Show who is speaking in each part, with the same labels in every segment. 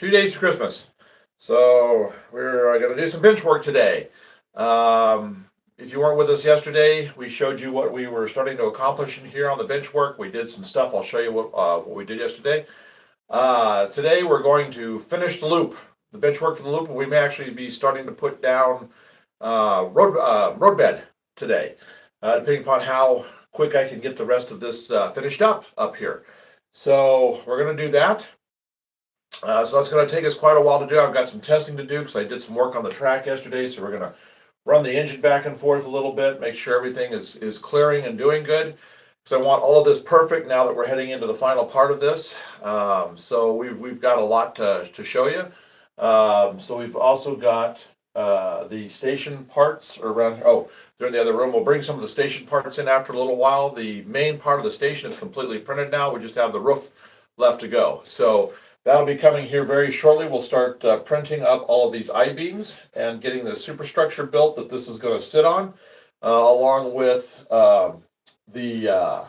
Speaker 1: 2 days to Christmas. So we're going to do some bench work today. If you weren't with us yesterday, we showed you what we were starting to accomplish in here on the bench work. We did some stuff. I'll show you what we did yesterday. Today we're going to finish the loop, the bench work for the loop, and we may actually be starting to put down road bed today, depending upon how quick I can get the rest of this finished up here. So we're going to do that. So that's going to take us quite a while to do. I've got some testing to do because I did some work on the track yesterday. So we're going to run the engine back and forth a little bit, make sure everything is clearing and doing good. So I want all of this perfect now that we're heading into the final part of this. So we've got a lot to show you. So we've also got the station parts around here. Oh, they're in the other room. We'll bring some of the station parts in after a little while. The main part of the station is completely printed now. We just have the roof left to go. So that'll be coming here very shortly. We'll start printing up all of these I-beams and getting the superstructure built that this is going to sit on, along with the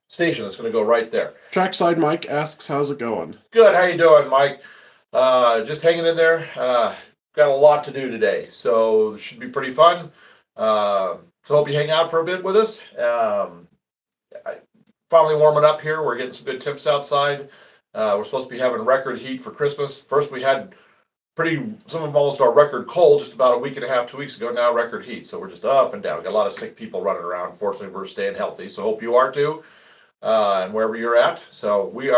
Speaker 1: station that's going to go right there.
Speaker 2: Trackside Mike asks, how's it going?
Speaker 1: Good. How you doing, Mike? Just hanging in there. Got a lot to do today, so it should be pretty fun. So hope you hang out for a bit with us. Finally warming up here. We're getting some good temps outside. We're supposed to be having record heat for Christmas. First we had some of them almost our record cold just about a week and a half, 2 weeks ago. Now record heat. So we're just up and down. We got a lot of sick people running around. Fortunately, we're staying healthy. So hope you are too, and wherever you're at. So we're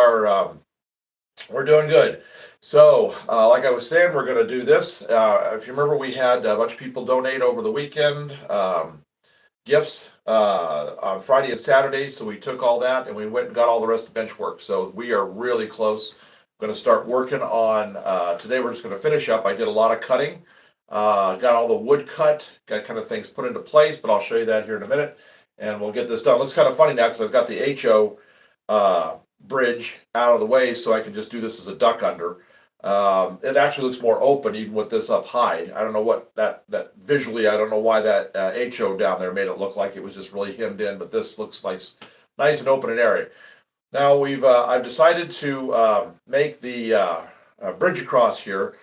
Speaker 1: doing good. So like I was saying, we're going to do this. If you remember, we had a bunch of people donate over the weekend. Gifts on Friday and Saturday, so we took all that and we went and got all the rest of the bench work. So we are really close. I'm going to start working on today. We're just going to finish up. I did a lot of cutting, got all the wood cut, got kind of things put into place, but I'll show you that here in a minute, and we'll get this done. It looks kind of funny now because I've got the HO bridge out of the way, so I can just do this as a duck under. It actually looks more open even with this up high. I don't know what that visually, I don't know why that HO down there made it look like it was just really hemmed in, but this looks like nice and open and airy. Now I've decided to make the bridge across here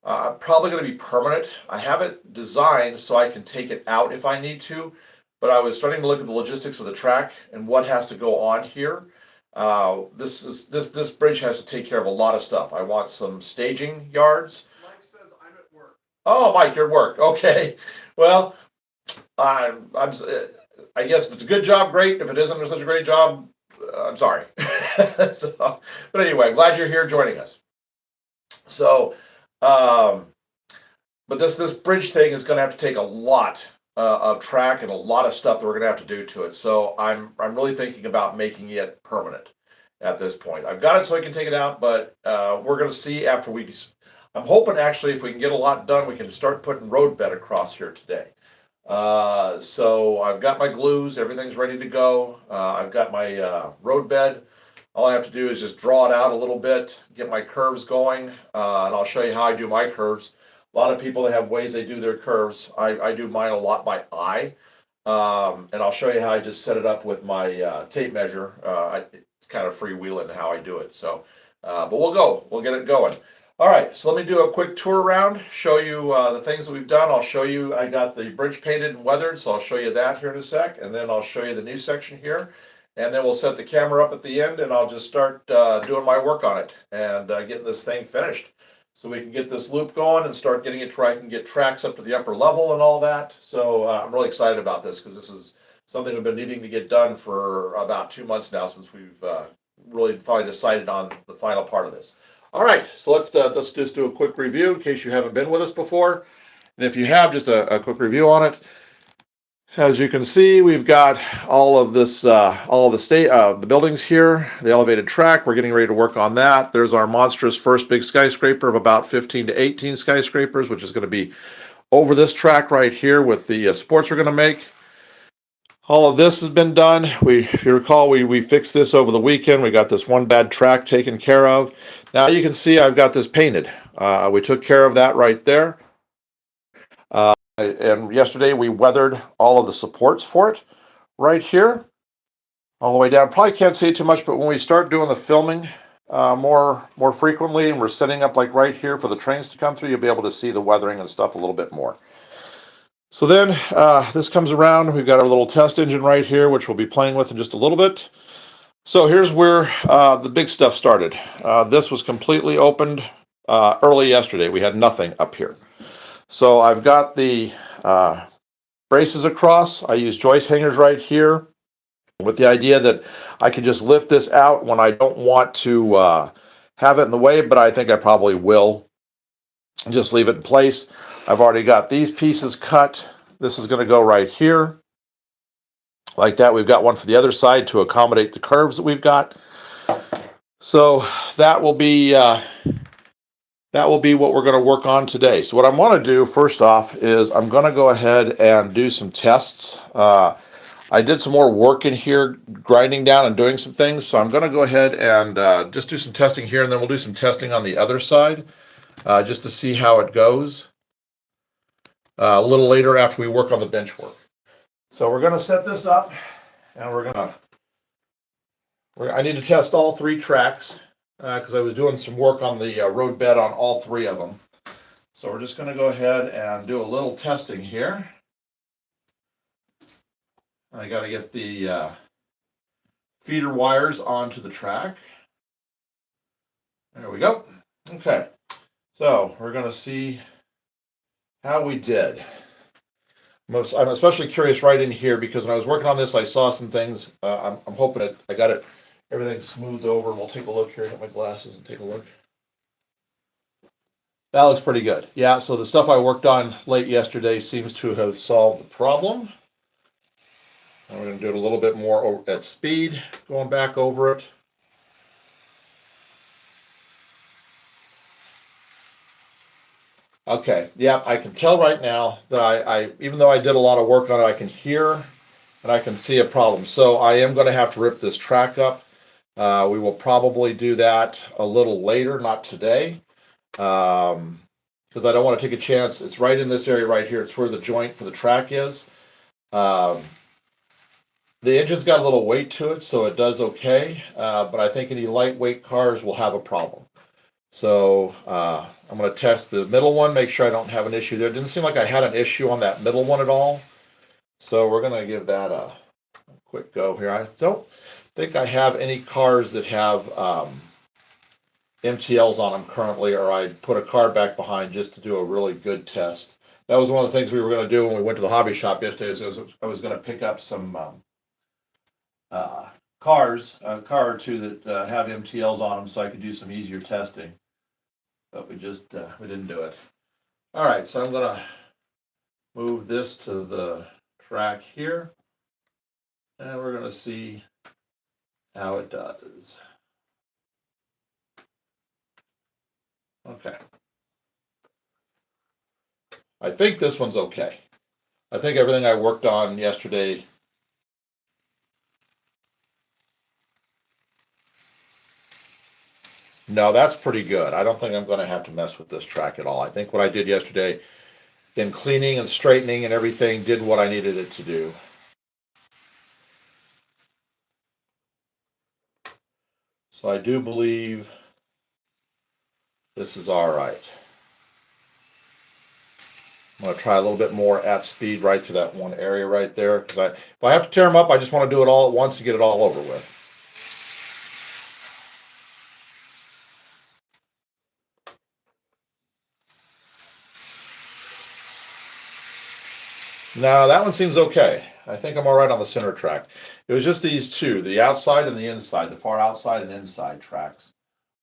Speaker 1: probably going to be permanent. I have it designed so I can take it out if I need to, but I was starting to look at the logistics of the track and what has to go on here. This bridge has to take care of a lot of stuff. I want some staging yards.
Speaker 2: Mike says I'm at work.
Speaker 1: Oh, Mike, you're at work. Okay. Well, I guess if it's a good job, great. If it isn't such a great job, I'm sorry. But anyway, I'm glad you're here joining us. So, but this bridge thing is going to have to take a lot of track and a lot of stuff that we're going to have to do to it. So I'm really thinking about making it permanent at this point. I've got it so I can take it out, but we're going to see after I'm hoping actually if we can get a lot done, we can start putting road bed across here today. So I've got my glues, everything's ready to go. I've got my road bed. All I have to do is just draw it out a little bit, get my curves going, and I'll show you how I do my curves. A lot of people that have ways they do their curves. I do mine a lot by eye, and I'll show you how I just set it up with my tape measure. It's kind of freewheeling how I do it. So, but we'll get it going. All right, so let me do a quick tour around, show you the things that we've done. I'll show you, I got the bridge painted and weathered, so I'll show you that here in a sec, and then I'll show you the new section here, and then we'll set the camera up at the end, and I'll just start doing my work on it and getting this thing finished. So we can get this loop going and start getting it to where I can get tracks up to the upper level and all that. So I'm really excited about this because this is something we've been needing to get done for about 2 months now since we've really finally decided on the final part of this. All right, so let's just do a quick review in case you haven't been with us before. And if you have, just a quick review on it. As you can see, we've got all of this, all of the buildings here, the elevated track. We're getting ready to work on that. There's our monstrous first big skyscraper of about 15 to 18 skyscrapers, which is going to be over this track right here with the supports we're going to make. All of this has been done. If you recall, we fixed this over the weekend. We got this one bad track taken care of. Now you can see I've got this painted. We took care of that right there. And yesterday we weathered all of the supports for it right here, all the way down. Probably can't see it too much, but when we start doing the filming, more frequently, and we're setting up like right here for the trains to come through, you'll be able to see the weathering and stuff a little bit more. So then this comes around. We've got our little test engine right here, which we'll be playing with in just a little bit. So here's where the big stuff started. This was completely opened early yesterday. We had nothing up here. So I've got the braces across. I use joist hangers right here with the idea that I can just lift this out when I don't want to have it in the way, but I think I probably will just leave it in place. I've already got these pieces cut. This is going to go right here like that. We've got one for the other side to accommodate the curves that we've got. So that will be what we're going to work on today. So what I want to do first off is I'm going to go ahead and do some tests. I did some more work in here, grinding down and doing some things. So I'm going to go ahead and just do some testing here, and then we'll do some testing on the other side just to see how it goes a little later after we work on the bench work. So we're going to set this up, and I need to test all three tracks because I was doing some work on the road bed on all three of them. So we're just going to go ahead and do a little testing here. I got to get the feeder wires onto the track. There we go. Okay, so we're going to see how we did. I'm especially curious right in here because when I was working on this, I saw some things. I'm hoping I got it everything smoothed over. We'll take a look here. Get my glasses and take a look. That looks pretty good. Yeah, so the stuff I worked on late yesterday seems to have solved the problem. And we're going to do it a little bit more at speed, going back over it. Okay, yeah, I can tell right now that I even though I did a lot of work on it, I can hear and I can see a problem. So I am going to have to rip this track up. We will probably do that a little later, not today, because I don't want to take a chance. It's right in this area right here. It's where the joint for the track is. The engine's got a little weight to it, so it does okay, but I think any lightweight cars will have a problem. So I'm going to test the middle one, make sure I don't have an issue there. It didn't seem like I had an issue on that middle one at all. So we're going to give that a quick go here. I don't think I have any cars that have MTLs on them currently, or I'd put a car back behind just to do a really good test. That was one of the things we were going to do when we went to the hobby shop yesterday. So I was going to pick up some cars, a car or two that have MTLs on them so I could do some easier testing. But we didn't do it. All right, so I'm going to move this to the track here, and we're going to see how it does. Okay. I think this one's okay. I think everything I worked on yesterday. No, that's pretty good. I don't think I'm going to have to mess with this track at all. I think what I did yesterday in cleaning and straightening and everything did what I needed it to do. So I do believe this is all right. I'm going to try a little bit more at speed right through that one area right there. Because if I have to tear them up, I just want to do it all at once to get it all over with. Now that one seems okay. I think I'm all right on the center track. It was just these two, the outside and the inside, the far outside and inside tracks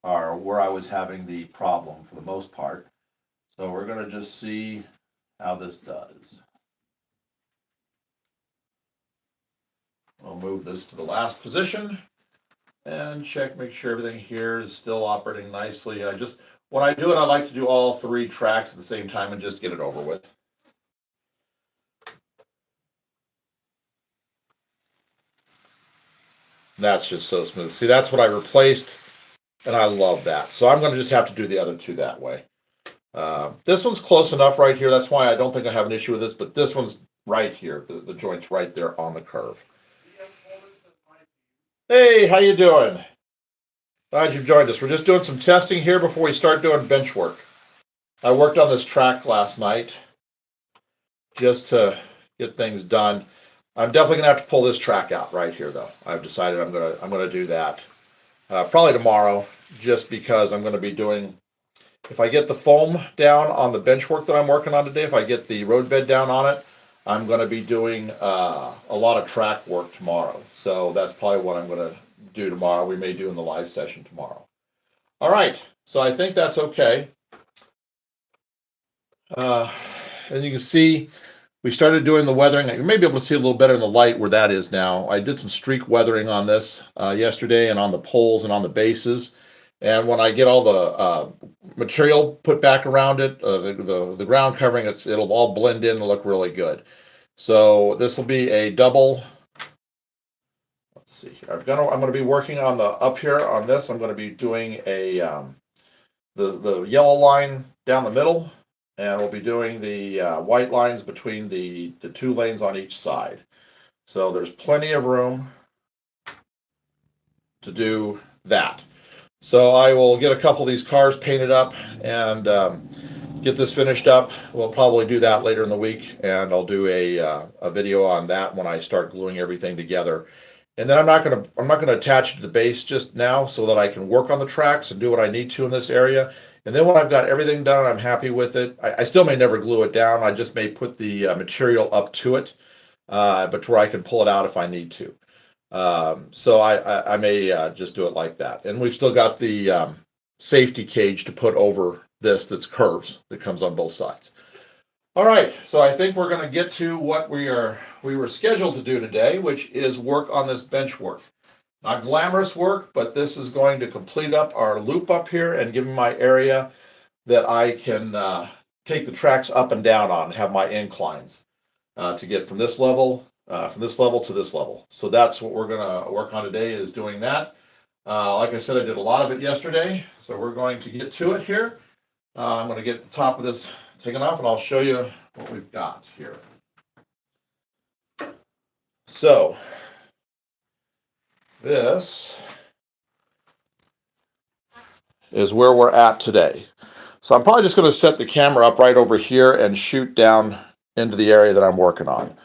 Speaker 1: are where I was having the problem for the most part. So we're going to just see how this does. I'll move this to the last position and check, make sure everything here is still operating nicely. When I do it, I like to do all three tracks at the same time and just get it over with. That's just so smooth. See, that's what I replaced, and I love that. So I'm going to just have to do the other two that way. This one's close enough right here. That's why I don't think I have an issue with this, but this one's right here. The joint's right there on the curve. Hey, how you doing? Glad you've joined us. We're just doing some testing here before we start doing bench work. I worked on this track last night just to get things done. I'm definitely gonna have to pull this track out right here, though. I've decided I'm gonna do that probably tomorrow, just because I'm gonna be doing. If I get the foam down on the bench work that I'm working on today, if I get the road bed down on it, I'm gonna be doing a lot of track work tomorrow. So that's probably what I'm gonna do tomorrow. We may do in the live session tomorrow. All right, so I think that's okay. As you can see, we started doing the weathering. You may be able to see a little better in the light where that is now. I did some streak weathering on this yesterday, and on the poles and on the bases. And when I get all the material put back around it, the ground covering, it'll all blend in and look really good. So this will be a double. Let's see here. I'm going to be working on the up here on this. I'm going to be doing a the yellow line down the middle, and we'll be doing the white lines between the two lanes on each side. So there's plenty of room to do that. So I will get a couple of these cars painted up and get this finished up. We'll probably do that later in the week, and I'll do a video on that when I start gluing everything together. And then I'm not gonna attach it to the base just now, so that I can work on the tracks and do what I need to in this area. And then when I've got everything done and I'm happy with it, I still may never glue it down. I just may put the material up to it, but to where I can pull it out if I need to. So I may just do it like that. And we've still got the safety cage to put over this that's curves that comes on both sides. All right, so I think we're going to get to what we were scheduled to do today, which is work on this bench work. Not glamorous work, but this is going to complete up our loop up here and give me my area that I can take the tracks up and down on, have my inclines to get from this level to this level. So that's what we're going to work on today, is doing that. Like I said, I did a lot of it yesterday, so we're going to get to it here. I'm going to get the top of this taken off, and I'll show you what we've got here. So this is where we're at today. So I'm probably just going to set the camera up right over here and shoot down into the area that I'm working on.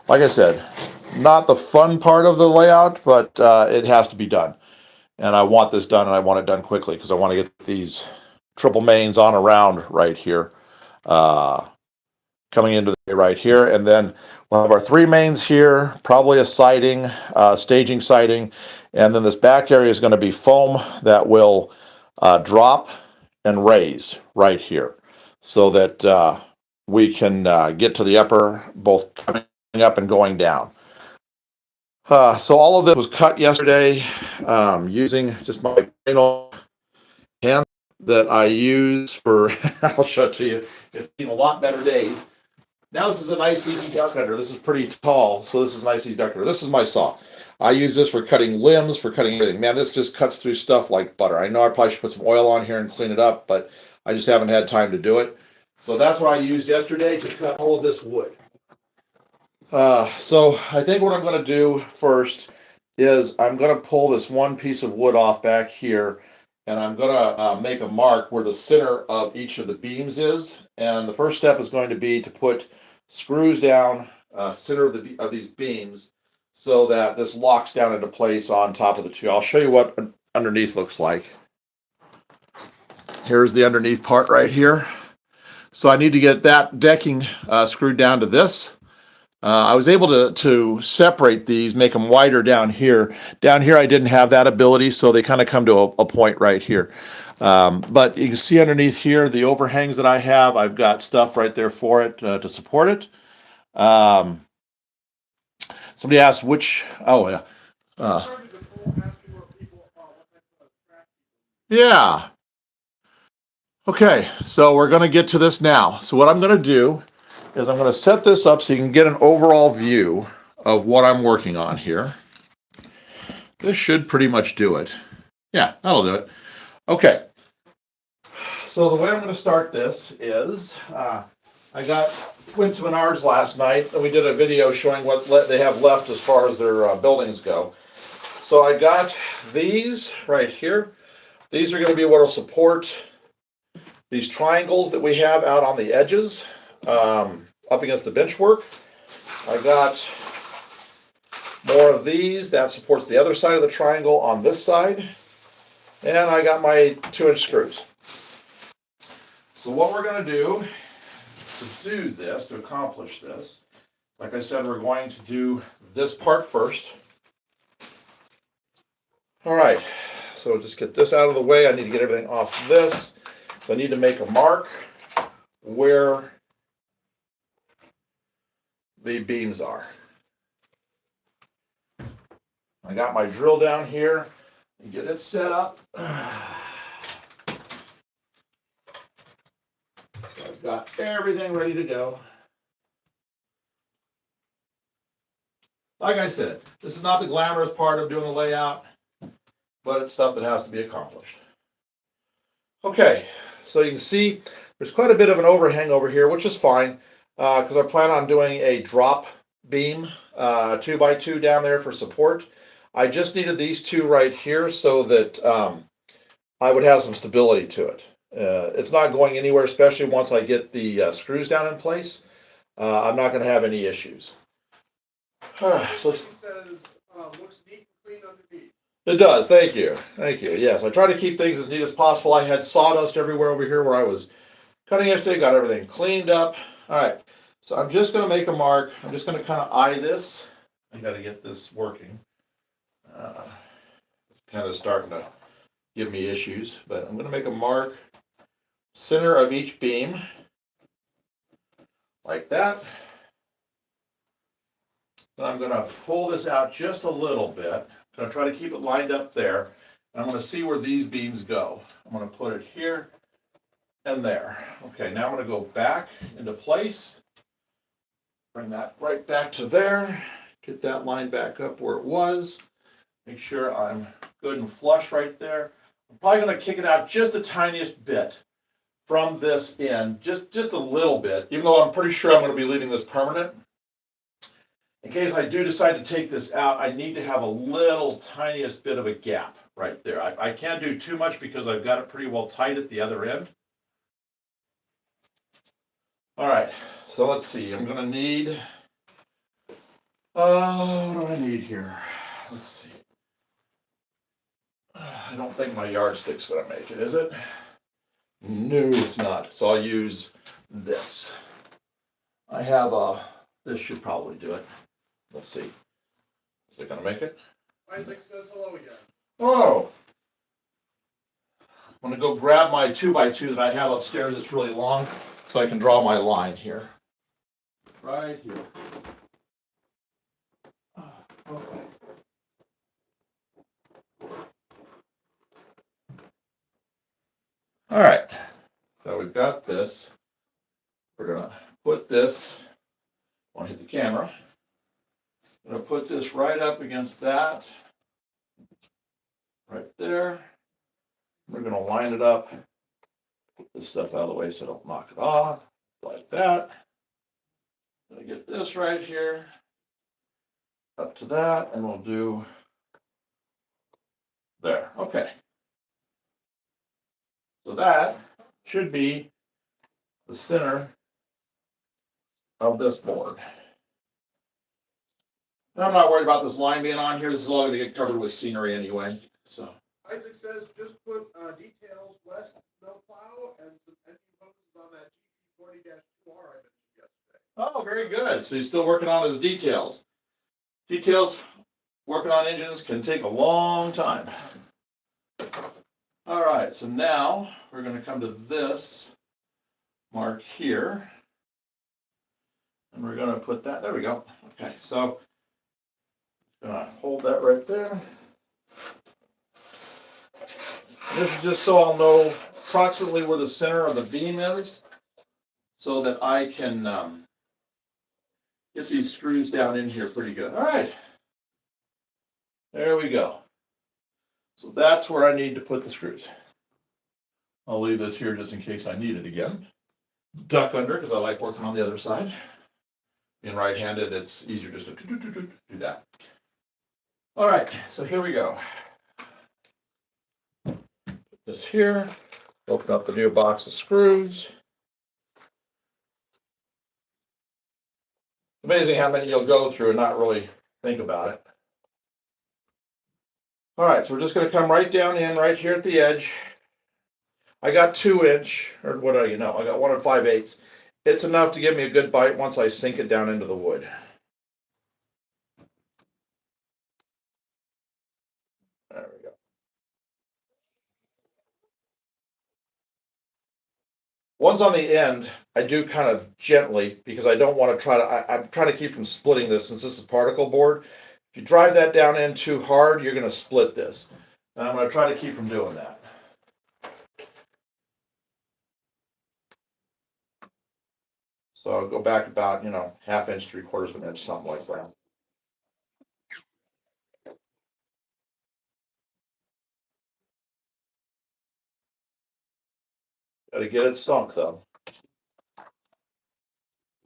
Speaker 1: Like I said, not the fun part of the layout, but it has to be done. And I want this done, and I want it done quickly, because I want to get these triple mains on around right here, coming into the right here. And then we'll have our three mains here, probably a siding, staging siding. And then this back area is going to be foam that will drop and raise right here, so that we can get to the upper, both coming up and going down. So all of this was cut yesterday using just my plain old hand that I use for, I'll show it to you, it's seen a lot better days. Now this is a nice easy duck cutter. This is pretty tall, so this is a nice easy duck cutter. This is my saw. I use this for cutting limbs, for cutting everything. Man, this just cuts through stuff like butter. I know I probably should put some oil on here and clean it up, but I just haven't had time to do it. So that's what I used yesterday to cut all of this wood. So I think what I'm going to do first is I'm going to pull this one piece of wood off back here, and I'm going to make a mark where the center of each of the beams is. And the first step is going to be to put screws down center of these beams, so that this locks down into place on top of the two. I'll show you what underneath looks like. Here's the underneath part right here. So I need to get that decking screwed down to this. I was able to separate these, make them wider down here. Down here I didn't have that ability, so they kind of come to a point right here. But you can see underneath here, the overhangs that I have, I've got stuff right there for it to support it. Somebody asked which, oh yeah. Yeah. Okay, so we're going to get to this now. So what I'm going to do is I'm going to set this up so you can get an overall view of what I'm working on here. This should pretty much do it. Yeah, that'll do it. Okay. So the way I'm going to start this is I went to Menards last night, and we did a video showing what they have left as far as their buildings go. So I got these right here. These are going to be what will support these triangles that we have out on the edges, up against the benchwork. I got more of these that supports the other side of the triangle on this side. And I got my 2-inch screws. So what we're going to do to accomplish this, like I said, we're going to do this part first. All right, so just get this out of the way. I need to get everything off this. So I need to make a mark where the beams are. I got my drill down here and get it set up. So I've got everything ready to go. Like I said, this is not the glamorous part of doing the layout, but it's stuff that has to be accomplished. Okay, so you can see there's quite a bit of an overhang over here, which is fine, because I plan on doing a drop beam, 2x2 down there for support. I just needed these two right here so that I would have some stability to it. It's not going anywhere, especially once I get the screws down in place. I'm not going to have any issues. All right, so
Speaker 2: He says, looks neat and clean underneath.
Speaker 1: it does. Thank you. Thank you. Yes, I try to keep things as neat as possible. I had sawdust everywhere over here where I was cutting yesterday. Got everything cleaned up. All right. So I'm just going to make a mark. I'm just going to kind of eye this. I got to get this working. Pen is starting to give me issues, but I'm going to make a mark center of each beam like that. Then I'm going to pull this out just a little bit. I'm going to try to keep it lined up there. And I'm going to see where these beams go. I'm going to put it here and there. Okay, now I'm going to go back into place. Bring that right back to there. Get that line back up where it was. Make sure I'm good and flush right there. I'm probably going to kick it out just the tiniest bit from this end, just a little bit, even though I'm pretty sure I'm going to be leaving this permanent. In case I do decide to take this out, I need to have a little tiniest bit of a gap right there. I can't do too much because I've got it pretty well tight at the other end. All right, so let's see. I'm going to need, what do I need here? Let's see. I don't think my yardstick's going to make it, is it? No, it's not. So I'll use this. I have this should probably do it. Let's see. Is it going to make it?
Speaker 2: Isaac says hello again.
Speaker 1: Oh! I'm going to go grab my 2x2 that I have upstairs that's really long so I can draw my line here. Right here. Okay. All right. So we've got this. We're going to put this, I want to hit the camera. I'm going to put this right up against that. Right there. We're going to line it up. Put this stuff out of the way so I don't knock it off. Like that. I'm going to get this right here. Up to that. And we'll do there. Okay. So that should be the center of this board. And I'm not worried about this line being on here. This is all going to get covered with scenery anyway. So
Speaker 2: Isaac says just put details west no plow and some engine hoses on that GP40-2R I mentioned yesterday.
Speaker 1: oh, very good. So he's still working on his details. Details, working on engines can take a long time. All right, so now we're going to come to this mark here. And we're going to put that, there we go. Okay, so I'm going to hold that right there. This is just so I'll know approximately where the center of the beam is so that I can get these screws down in here pretty good. All right. There we go. So that's where I need to put the screws. I'll leave this here just in case I need it again. Duck under because I like working on the other side. Being right-handed, it's easier just to do that. All right, so here we go. Put this here, open up the new box of screws. Amazing how many you'll go through and not really think about it. All right, so we're just gonna come right down in right here at the edge. I got 2-inch, or what do you know? I got 1 5/8. It's enough to give me a good bite once I sink it down into the wood. There we go. One's on the end, I do kind of gently because I don't want to try to, I'm trying to keep from splitting this since this is particle board. If you drive that down in too hard, you're going to split this. And I'm going to try to keep from doing that. So I'll go back about, 1/2 inch, 3/4 of an inch, something like that. Got to get it sunk though.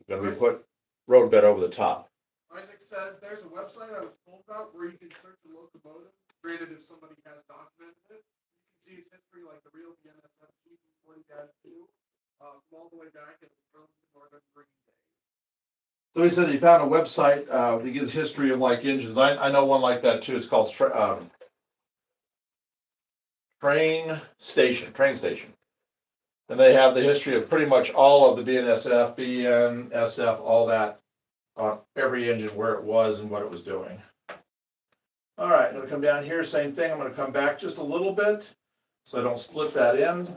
Speaker 1: Going to be put road bed over the top.
Speaker 2: Isaac says there's a website I was told about where you can search a locomotive. Granted, if somebody has documented it, you can see its history, like the real BNSF GP40-2, from all the way back in Burlington Northern Green days.
Speaker 1: So he said he found a website that gives history of like engines. I know one like that too. It's called Train Station. And they have the history of pretty much all of the BNSF, BNSF, all that on every engine, where it was and what it was doing. All right, I'm going to come down here, same thing. I'm going to come back just a little bit so I don't split that end.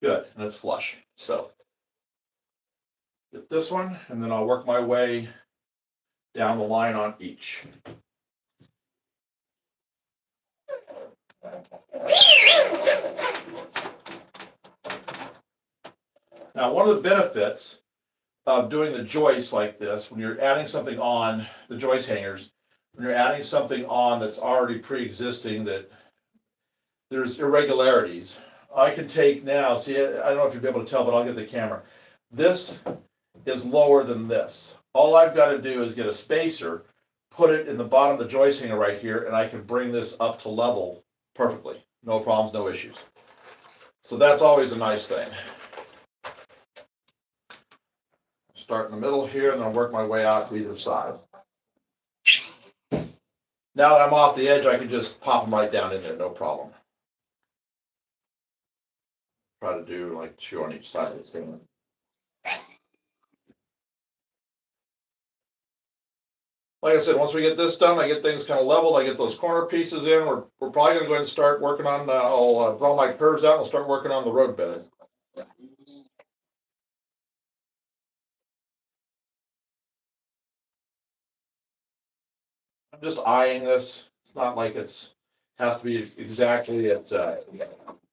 Speaker 1: Good, and it's flush. So get this one, and then I'll work my way down the line on each. Now, one of the benefits of doing the joists like this, when you're adding something on the joist hangers, when you're adding something on that's already pre-existing, that there's irregularities, I can take now, see, I don't know if you'll be able to tell, but I'll get the camera. This is lower than this. All I've got to do is get a spacer, put it in the bottom of the joist hanger right here, and I can bring this up to level perfectly. No problems, no issues. So that's always a nice thing. Start in the middle here, and then I'll work my way out to either side. Now that I'm off the edge, I can just pop them right down in there, no problem. Try to do like 2 on each side of this thing. Like I said, once we get this done, I get things kind of leveled, I get those corner pieces in. We're probably going to go ahead and start working on, I'll draw my curves out and we'll start working on the road bed. I'm just eyeing this. It's not like it's has to be exactly at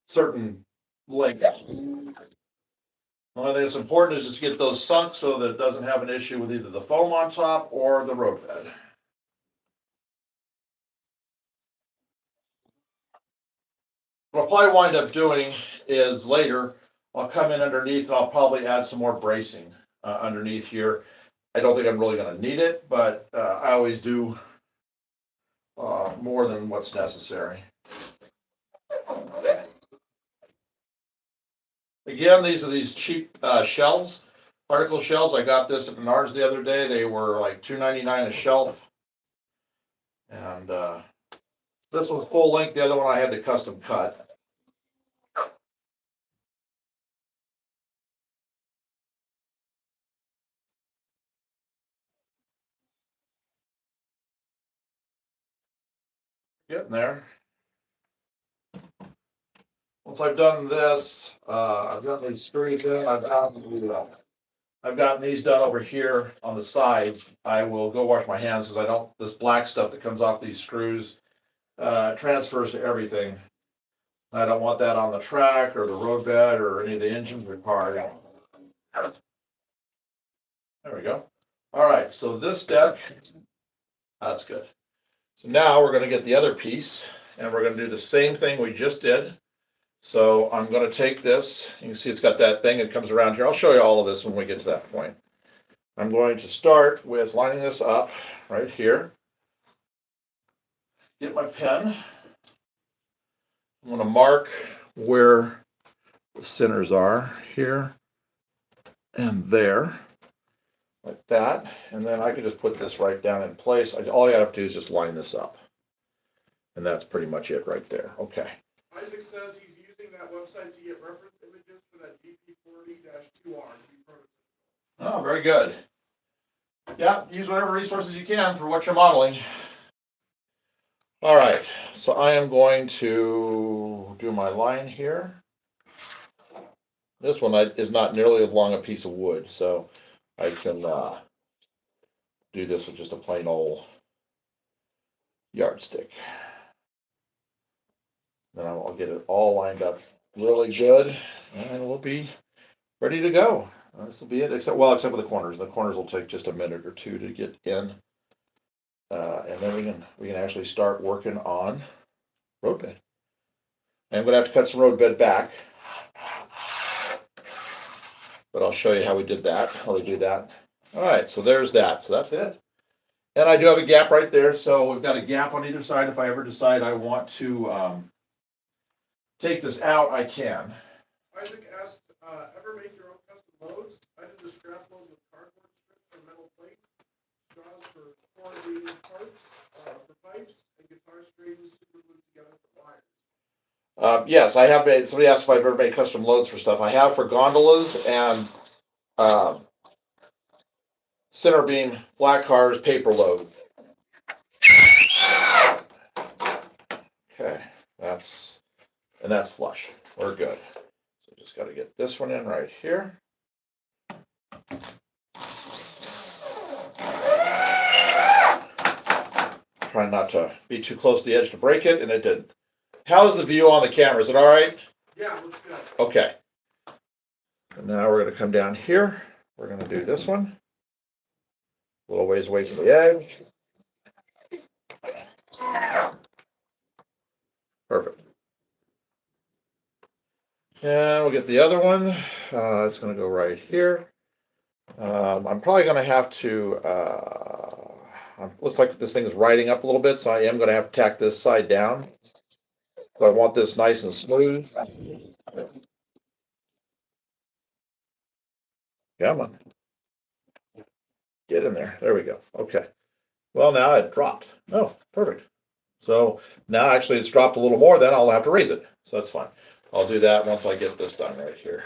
Speaker 1: certain length. The only thing that's important is just get those sunk so that it doesn't have an issue with either the foam on top or the road bed. What I'll probably wind up doing is later, I'll come in underneath and I'll probably add some more bracing underneath here. I don't think I'm really going to need it, but I always do more than what's necessary. Again, these are these cheap shelves, particle shelves. I got this at Menards the other day. They were like $2.99 a shelf. And this one's full length. The other one I had to custom cut. Getting there. Once I've done this, I've got these screws in. I've gotten these done over here on the sides. I will go wash my hands because I don't. This black stuff that comes off these screws transfers to everything. I don't want that on the track or the road bed or any of the engines required. There we go. All right, so this deck, that's good. So now we're going to get the other piece and we're going to do the same thing we just did. So I'm going to take this. You can see it's got that thing that comes around here. I'll show you all of this when we get to that point. I'm going to start with lining this up right here. get my pen. I'm going to mark where the centers are here and there, like that. And then I can just put this right down in place. All I have to do is just line this up. And that's pretty much it right there. Okay.
Speaker 2: Isaac says he's using that website to get reference images for that GP40-2R.
Speaker 1: Oh, very good. Yeah, use whatever resources you can for what you're modeling. All right, so I am going to do my line here. This one is not nearly as long a piece of wood, so I can do this with just a plain old yardstick. Then I'll get it all lined up really good, and we'll be ready to go. This will be it, except for the corners. The corners will take just a minute or two to get in, and then we can actually start working on roadbed. I'm going to have to cut some roadbed back, but I'll show you how we did that. How we do that. All right, so there's that. So that's it. And I do have a gap right there, so we've got a gap on either side. If I ever decide I want to take this out, I can.
Speaker 2: Isaac asked, ever make your own custom loads? I did the scrap load with cardboard strips for metal plates, straws for corrugated parts, for pipes, and guitar strings super glued together for wires.
Speaker 1: Yes, I have made. Somebody asked if I've ever made custom loads for stuff. I have for gondolas and center beam flat cars paper load. Okay, that's flush. We're good. So just got to get this one in right here. Trying not to be too close to the edge to break it, and it didn't. How's the view on the camera? Is it all right?
Speaker 2: Yeah, looks good.
Speaker 1: Okay. And now we're going to come down here. We're going to do this one. A little ways away from the edge. Perfect. And we'll get the other one. It's going to go right here. I'm probably going to have to, looks like this thing is riding up a little bit, so I am going to have to tack this side down. So I want this nice and smooth. Come on. Get in there. There we go. Okay. Well, now it dropped. Oh, perfect. So now actually it's dropped a little more, then I'll have to raise it. So that's fine. I'll do that once I get this done right here.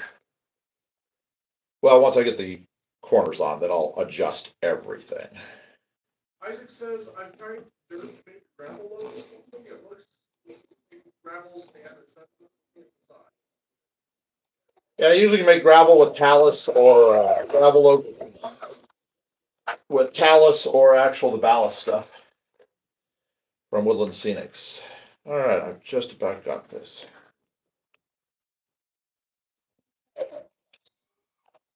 Speaker 1: Well, once I get the corners on, then I'll adjust everything.
Speaker 2: Isaac says, I've tried dirt to make gravel load. It looks gravel stand at 7 inside.
Speaker 1: Yeah, I usually make gravel with talus or gravel with talus or actual the ballast stuff from Woodland Scenics. All right, I've just about got this.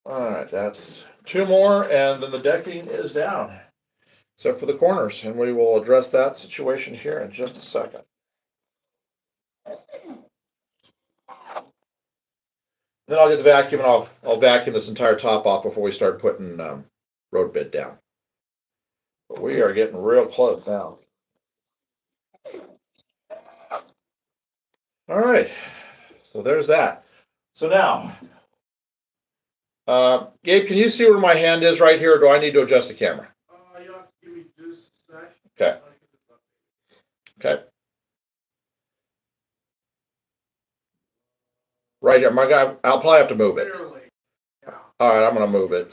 Speaker 1: All right, that's two more, and then the decking is down, except for the corners, and we will address that situation here in just a second. Then I'll get the vacuum and I'll vacuum this entire top off before we start putting road bed down. But we are getting real close now. All right, so there's that. So now, Gabe, can you see where my hand is right here, or do I need to adjust the camera?
Speaker 2: You have to give me just a sec.
Speaker 1: Okay. Okay. Right here, my guy. I'll probably have to move it.
Speaker 2: Yeah.
Speaker 1: All right, I'm gonna move it.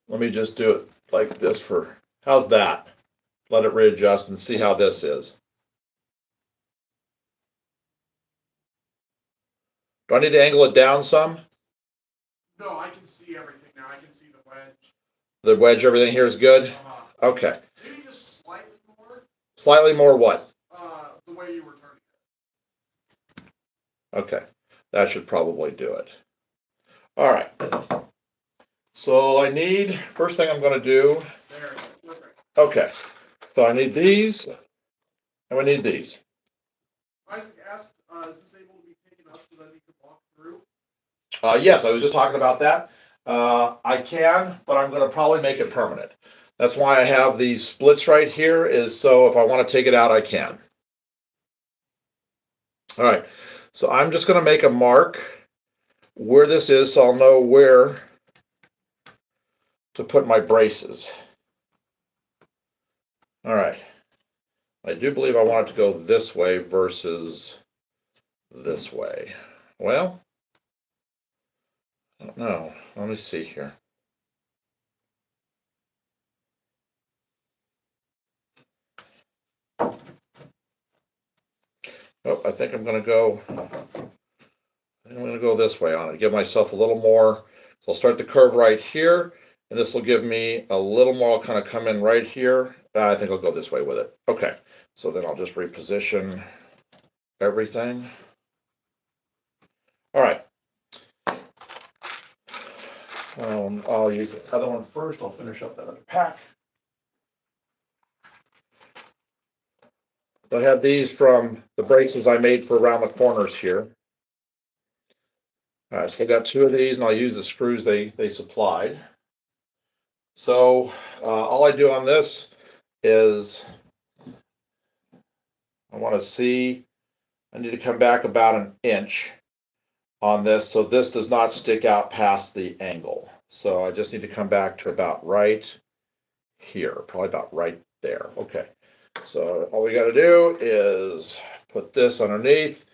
Speaker 1: Let me just do it like this for. How's that? Let it readjust and see how this is. Do I need to angle it down some?
Speaker 2: No, I can see everything now. I can see the wedge.
Speaker 1: The wedge, everything here is good? Okay.
Speaker 2: Maybe just slightly more.
Speaker 1: Slightly more what?
Speaker 2: The way you were turning it.
Speaker 1: Okay. That should probably do it. All right. So I need, first thing I'm going to do.
Speaker 2: There, perfect.
Speaker 1: Okay. So I need these, and we need these.
Speaker 2: Isaac asked, is this able to be taken up so that he can walk through?
Speaker 1: Yes, I was just talking about that. I can, but I'm going to probably make it permanent. That's why I have these splits right here, is so if I want to take it out, I can. All right, so I'm just going to make a mark where this is so I'll know where to put my braces. All right, I do believe I want it to go this way versus this way. Well, I don't know. Let me see here. Oh, I think I'm going to go. I'm going to go this way on it. Give myself a little more. So I'll start the curve right here, and this will give me a little more. I'll kind of come in right here. I think I'll go this way with it. Okay. So then I'll just reposition everything. All right. I'll use this other one first. I'll finish up that other pack. So I have these from the braces I made for around the corners here. All right, so I got two of these, and I'll use the screws they supplied. So all I do on this is I want to see, I need to come back about an inch on this so this does not stick out past the angle. So I just need to come back to about right here, probably about right there. Okay, so all we got to do is put this underneath.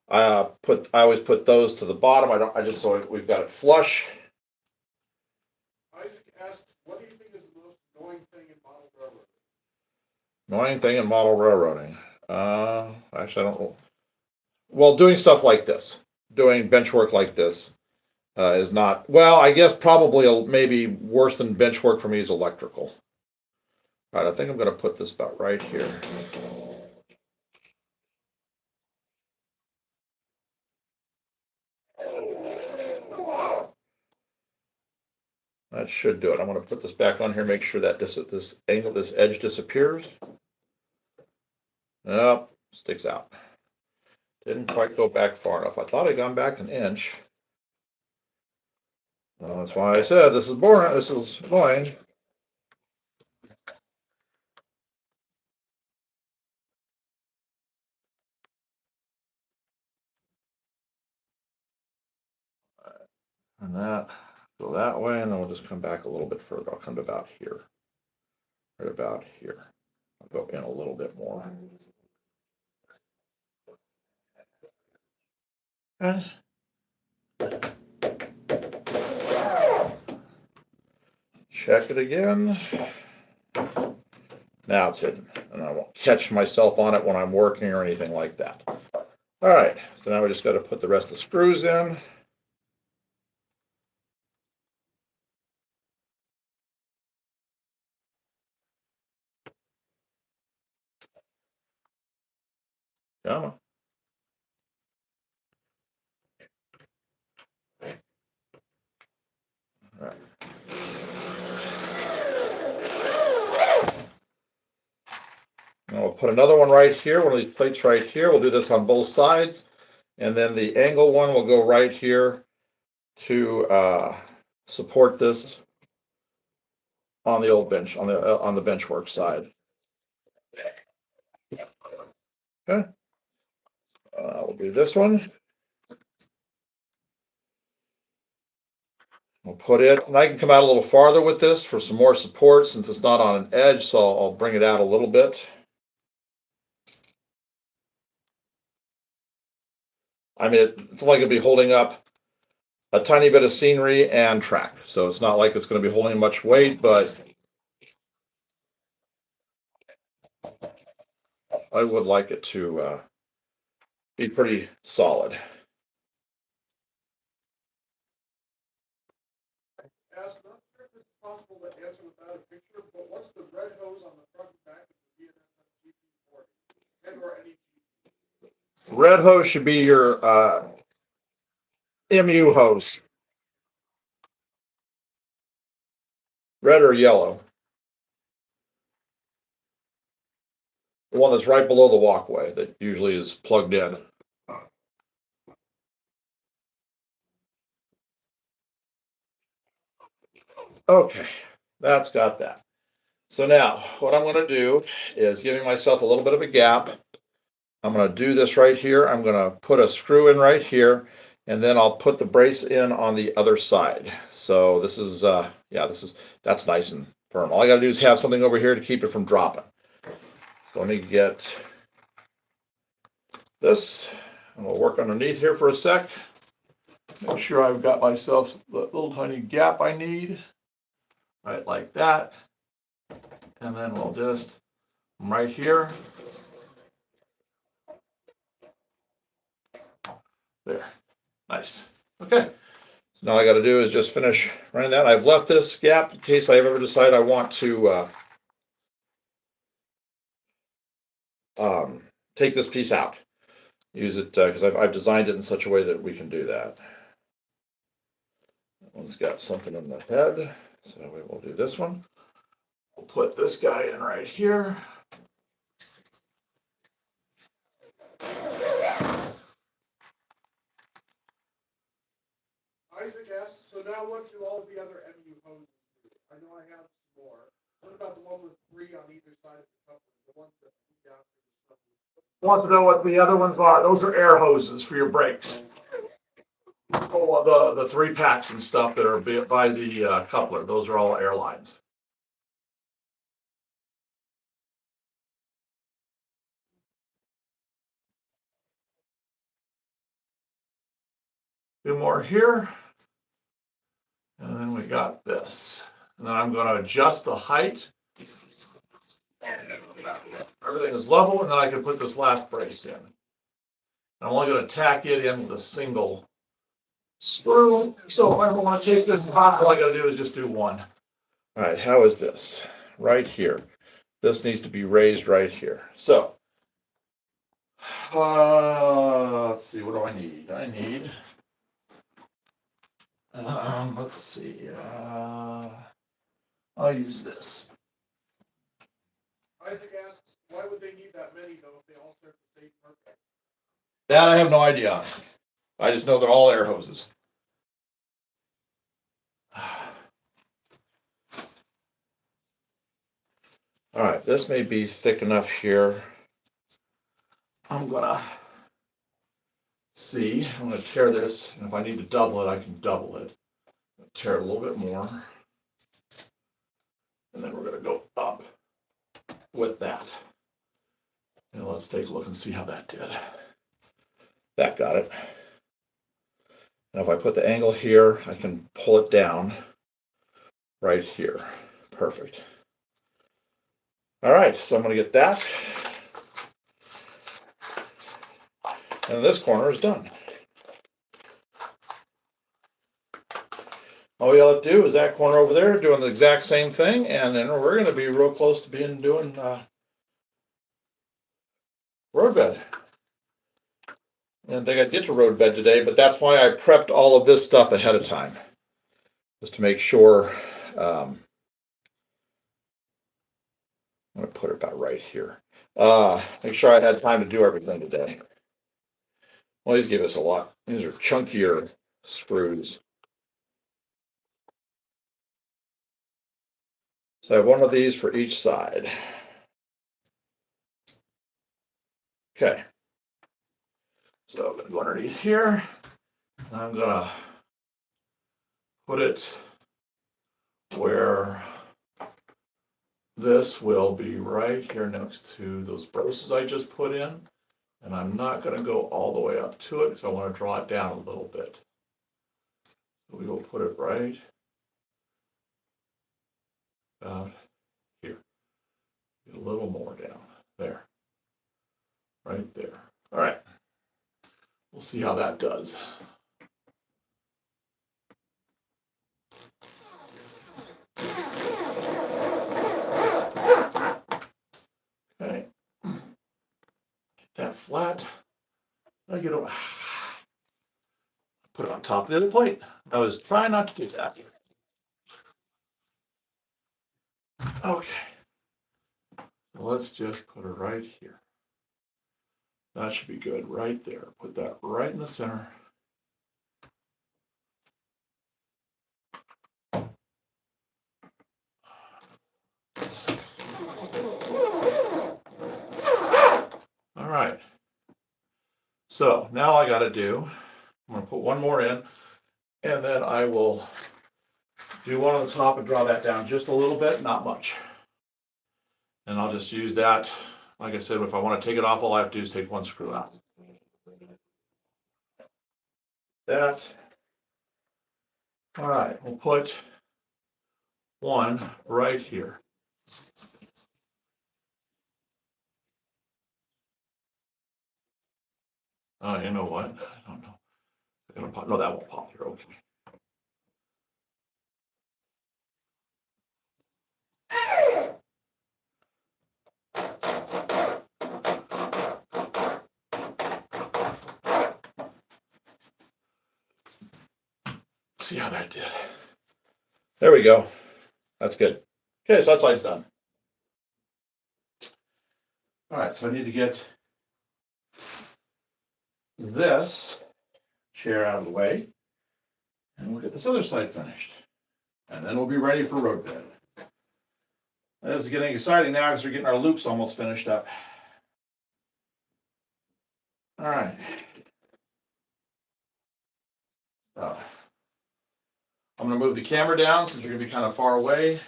Speaker 1: I always put those to the bottom. I just so we've got it flush.
Speaker 2: Isaac asks, what do you think is the most annoying thing in model railroading?
Speaker 1: Annoying thing in model railroading. Actually, I don't know. Well, doing stuff like this, doing bench work like this, is not, well, I guess probably maybe worse than bench work for me is electrical. All right, I think I'm going to put this about right here. That should do it. I'm going to put this back on here, make sure that this angle, this edge disappears. Nope, sticks out. Didn't quite go back far enough. I thought I'd gone back an inch. Well, that's why I said this is boring. This is annoying. And that, go that way, and then we'll just come back a little bit further. I'll come to about here. Right about here. I'll go in a little bit more. Okay. Check it again. Now it's hidden, and I won't catch myself on it when I'm working or anything like that. All right, so now we just got to put the rest of the screws in. Come on. All right. And we'll put another one right here, one of these plates right here. We'll do this on both sides. And then the angle one will go right here to support this on the old bench, on the benchwork side. Okay. We'll do this one. We'll put it, and I can come out a little farther with this for some more support since it's not on an edge, so I'll bring it out a little bit. I mean, it's like it'll be holding up a tiny bit of scenery and track, so it's not like it's going to be holding much weight, but I would like it to be pretty solid.
Speaker 2: Ask, not sure if it's possible to answer without a picture, but what's the red hose on the front and back of the BNSF GP40 and or any
Speaker 1: Red hose should be your MU hose, red or yellow. The one that's right below the walkway that usually is plugged in. Okay, that's got that. So now what I'm going to do is giving myself a little bit of a gap. I'm going to do this right here. I'm going to put a screw in right here, and then I'll put the brace in on the other side. So this is, yeah, that's nice and firm. All I got to do is have something over here to keep it from dropping. So let me get this. I'm going to work underneath here for a sec. Make sure I've got myself the little tiny gap I need. Right like that. And then we'll just, right here. There. Nice. Okay. So now all I got to do is just finish running that. I've left this gap in case I ever decide I want to take this piece out. Use it because I've designed it in such a way that we can do that. That one's got something in the head, so we will do this one. We'll put this guy in right here.
Speaker 2: Isaac asks, so now what do all the other MU hoses do? I know I have some more. What about the one with 3 on either side of the coupling? The ones that feed down through the stuff?
Speaker 1: Want to know what the other ones are? Those are air hoses for your brakes. Oh, the 3-packs and stuff that are by the coupler. Those are all airlines. Two more here. And then we got this. And then I'm going to adjust the height. Everything is level, and then I can put this last brace in. I'm only going to tack it in with a single screw. So if I want to take this off, all I got to do is just do one. All right, how is this? Right here. This needs to be raised right here. So, let's see, what do I need? I need, let's see, I'll use this.
Speaker 2: Isaac asks, why would they need that many though if they all serve the same purpose?
Speaker 1: That I have no idea. I just know they're all air hoses. All right, this may be thick enough here. I'm gonna see, I'm gonna tear this, and if I need to double it, I can double it. Tear it a little bit more. And then we're gonna go up with that. And let's take a look and see how that did. That got it. Now if I put the angle here, I can pull it down right here. Perfect. All right, so I'm gonna get that. And this corner is done. All we have to do is that corner over there doing the exact same thing, and then we're gonna be real close to doing roadbed. I didn't think I'd get to roadbed today, but that's why I prepped all of this stuff ahead of time. Just to make sure, I'm gonna put it about right here. Make sure I had time to do everything today. Well, these give us a lot. These are chunkier screws. So I have one of these for each side. Okay. So I'm gonna go underneath here. And I'm gonna put it where this will be right here next to those braces I just put in. And I'm not gonna go all the way up to it because I want to draw it down a little bit. So we will put it right about here. A little more down there. Right there. All right. We'll see how that does. Okay. Get that flat. I get over. Put it on top of the other plate. I was trying not to do that. Okay. Let's just put it right here. That should be good right there. Put that right in the center. So now I got to do, I'm going to put one more in, and then I will do one on the top and draw that down just a little bit, not much. And I'll just use that. Like I said, if I want to take it off, all I have to do is take one screw out. That. All right, we'll put one right here. You know what? I don't know. No, that won't pop through. Okay. See how that did. There we go. That's good. Okay, so that side's done. All right, so I need to get this chair out of the way, and we'll get this other side finished. And then we'll be ready for road bed. This is getting exciting now because we're getting our loops almost finished up. All right. I'm going to move the camera down since you're going to be kind of far away,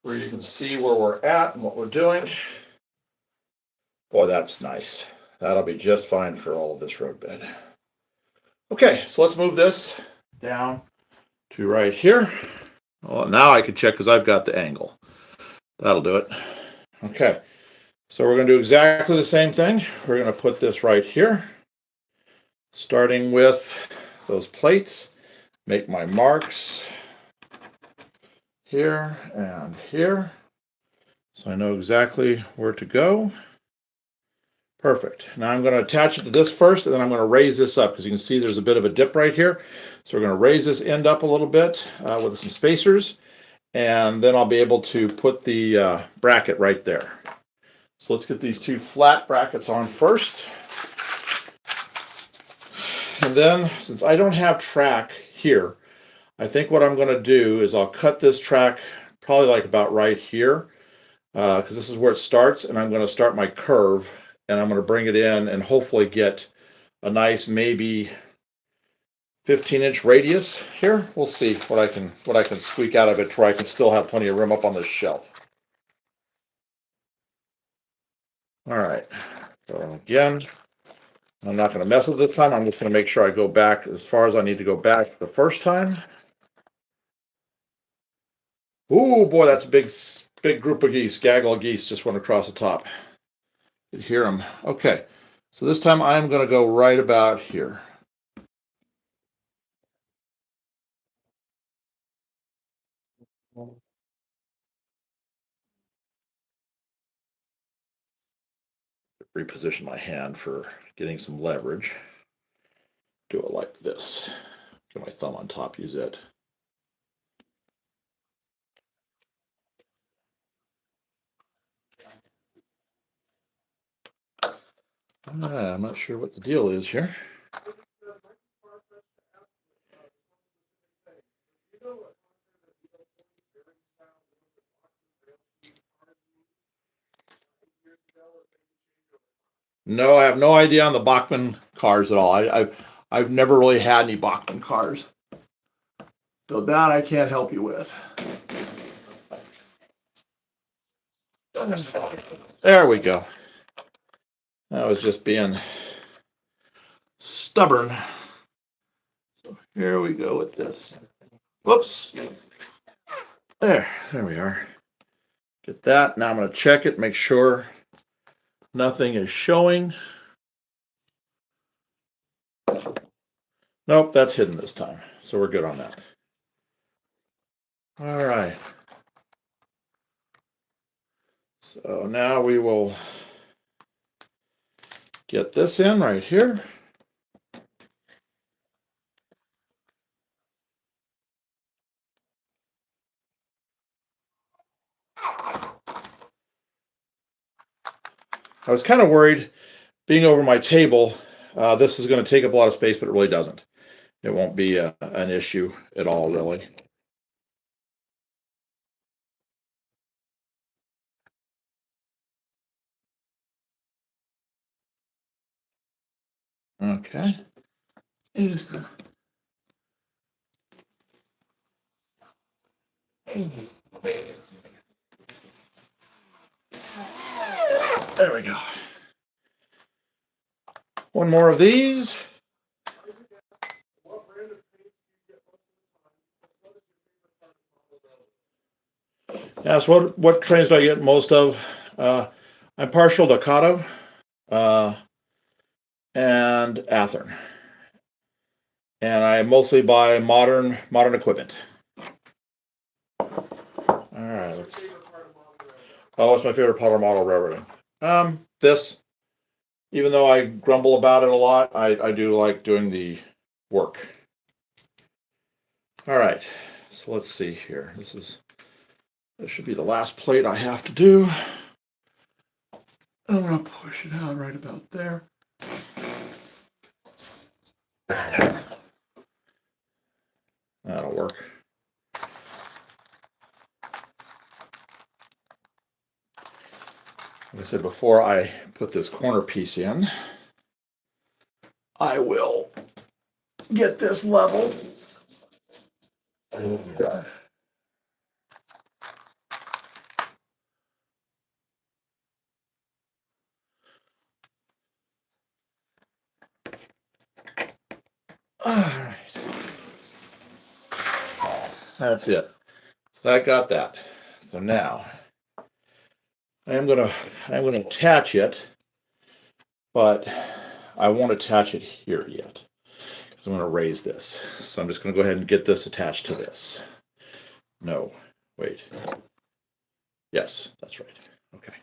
Speaker 1: where you can see where we're at and what we're doing. Boy, that's nice. That'll be just fine for all of this road bed. Okay, so let's move this down to right here. Well, now I can check because I've got the angle. That'll do it. Okay, so we're going to do exactly the same thing. We're going to put this right here, starting with those plates. Make my marks here and here, so I know exactly where to go. Perfect. Now I'm going to attach it to this first, and then I'm going to raise this up because you can see there's a bit of a dip right here. So we're going to raise this end up a little bit with some spacers, and then I'll be able to put the bracket right there. So let's get these two flat brackets on first. And then, since I don't have track here, I think what I'm going to do is I'll cut this track probably like about right here, because this is where it starts, and I'm going to start my curve, and I'm going to bring it in and hopefully get a nice maybe 15-inch radius here. We'll see what I can squeak out of it to where I can still have plenty of room up on this shelf. All right. So again, I'm not going to mess with this time. I'm just going to make sure I go back as far as I need to go back the first time. Ooh, boy, that's a big group of geese. Gaggle of geese just went across the top. You can hear them. Okay, so this time I'm going to go right about here. Reposition my hand for getting some leverage. Do it like this. Get my thumb on top, use it. I'm not sure what the deal is here. No, I have no idea on the Bachmann cars at all. I've never really had any Bachmann cars, so that I can't help you with. There we go. I was just being stubborn. So here we go with this. Whoops. There we are. Get that. Now I'm going to check it, make sure nothing is showing. Nope, that's hidden this time. So we're good on that. All right. So now we will get this in right here. I was kind of worried being over my table. This is going to take up a lot of space, but it really doesn't. It won't be an issue at all, really. Okay. There we go. One more of these.
Speaker 2: What brand of paint do you get most of the time? What is your favorite part of the railroad?
Speaker 1: Yes, what trains do I get most of? I'm partial to Kato and Athearn. And I mostly buy modern equipment. All right,
Speaker 2: What's
Speaker 1: let's.
Speaker 2: your favorite part of model railroad?
Speaker 1: Oh, what's my favorite part of model railroading? This. Even though I grumble about it a lot, I do like doing the work. All right, so let's see here. This should be the last plate I have to do. I'm gonna push it out right about there. That'll work. Like I said before, I put this corner piece in. I will get this level. All right. That's it. So I got that. So now I'm gonna attach it, but I won't attach it here yet because I'm gonna raise this. So I'm just gonna go ahead and get this attached to this. No, wait. Yes, that's right. Okay.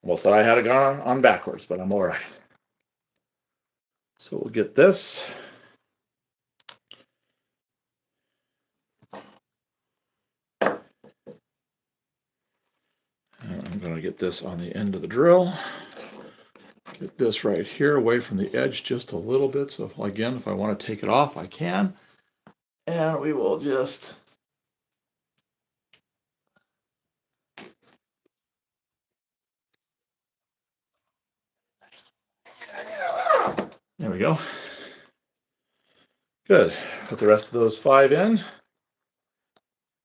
Speaker 1: Almost thought I had it gone on backwards, but I'm all right. So we'll get this. And I'm going to get this on the end of the drill. Get this right here away from the edge just a little bit. So if I want to take it off, I can. And we will just there we go. Good. Put the rest of those 5 in.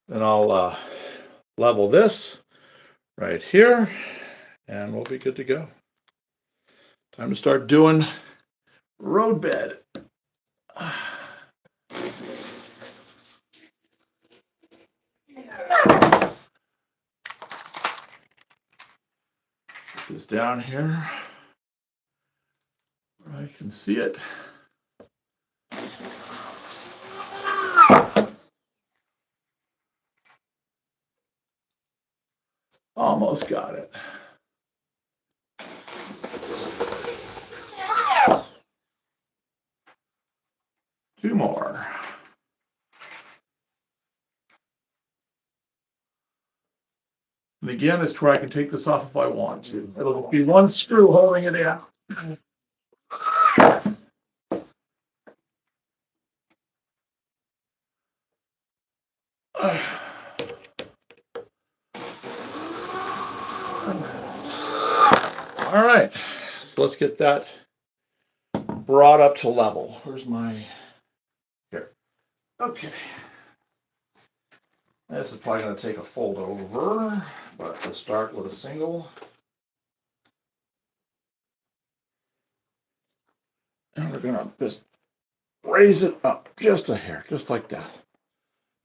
Speaker 1: Then I'll level this right here, and we'll be good to go. Time to start doing road bed. Put this down here where I can see it. Almost got it. Two more. And again, it's where I can take this off if I want to. It'll be one screw holding it in. All right, so let's get that brought up to level. Where's my, here. Okay. This is probably going to take a fold over, but let's start with a single. And we're going to just raise it up just a hair, just like that.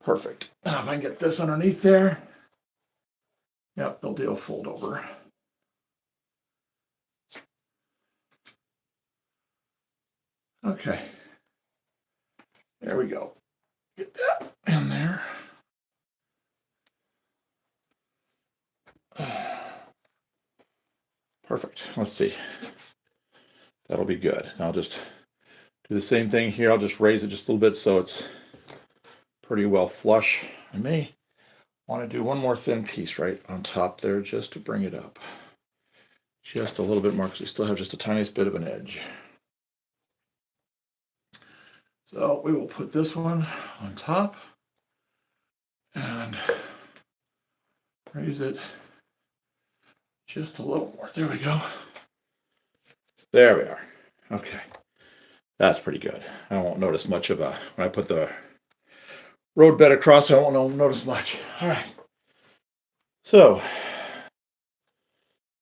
Speaker 1: Perfect. Now if I can get this underneath there. Yep, it'll do a fold over. Okay. There we go. Get that in there. Perfect. Let's see. That'll be good. I'll just do the same thing here. I'll just raise it just a little bit so it's pretty well flush. I may want to do one more thin piece right on top there just to bring it up. Just a little bit more because we still have just a tiniest bit of an edge. So we will put this one on top and raise it just a little more. There we go. There we are. Okay. That's pretty good. I won't notice much of a, when I put the road bed across, I won't notice much. All right. So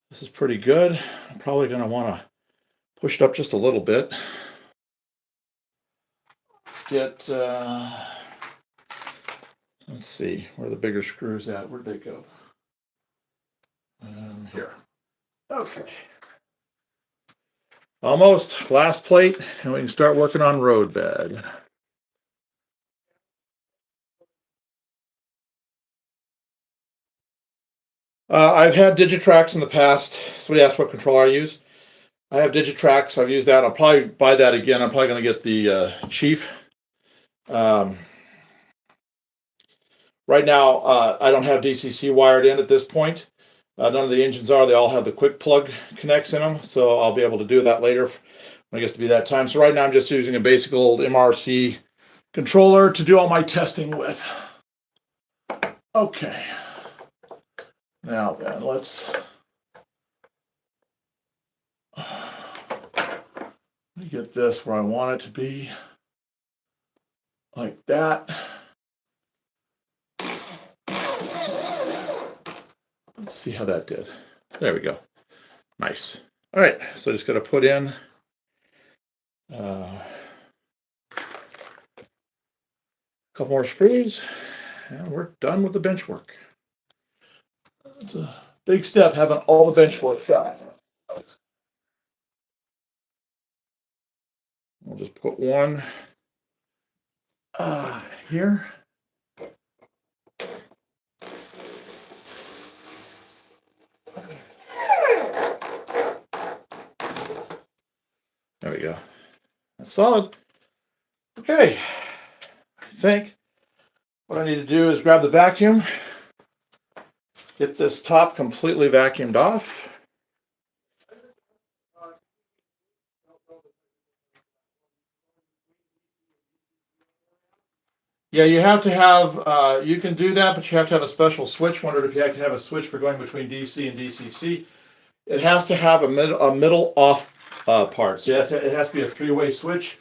Speaker 1: this is pretty good. I'm probably going to want to push it up just a little bit. Let's get, let's see, where are the bigger screws at? Where'd they go? Here. Okay. Almost. Last plate, and we can start working on road bed. I've had Digitrax in the past. Somebody asked what controller I use. I have Digitrax. I've used that. I'll probably buy that again. I'm probably going to get the Chief. Right now, I don't have DCC wired in at this point. None of the engines are. They all have the quick plug connects in them, so I'll be able to do that later when it gets to be that time. So right now I'm just using a basic old MRC controller to do all my testing with. Okay. Now then, let's get this where I want it to be. Like that. Let's see how that did. There we go. Nice. All right, so just got to put in a couple more screws, and we're done with the bench work. It's a big step having all the bench work done. We'll just put one here. There we go. That's solid. Okay. I think what I need to do is grab the vacuum, get this top completely vacuumed off. Yeah, you have to have, you can do that, but you have to have a special switch. Wondered if you can have a switch for going between DC and DCC. It has to have a middle off part. So it has to be a three-way switch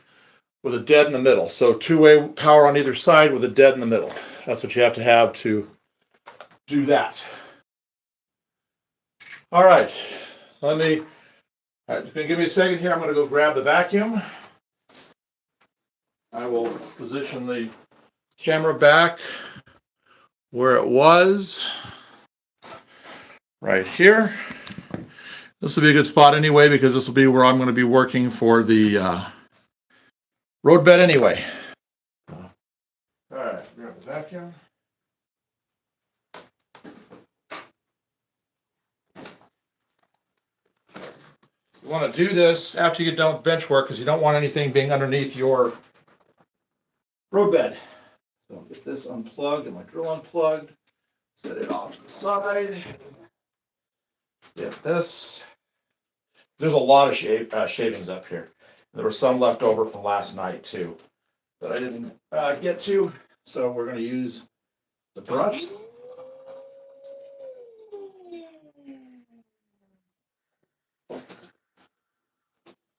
Speaker 1: with a dead in the middle. So two-way power on either side with a dead in the middle. That's what you have to do that. All right, all right, just gonna give me a second here. I'm gonna go grab the vacuum. I will position the camera back where it was, right here. This will be a good spot anyway, because this will be where I'm going to be working for the road bed anyway. All right, grab the vacuum. You want to do this after you get done with bench work, because you don't want anything being underneath your road bed. So I'll get this unplugged and my drill unplugged. Set it off to the side. Get this. There's a lot of shavings up here. There were some left over from last night too that I didn't get to. So we're going to use the brush.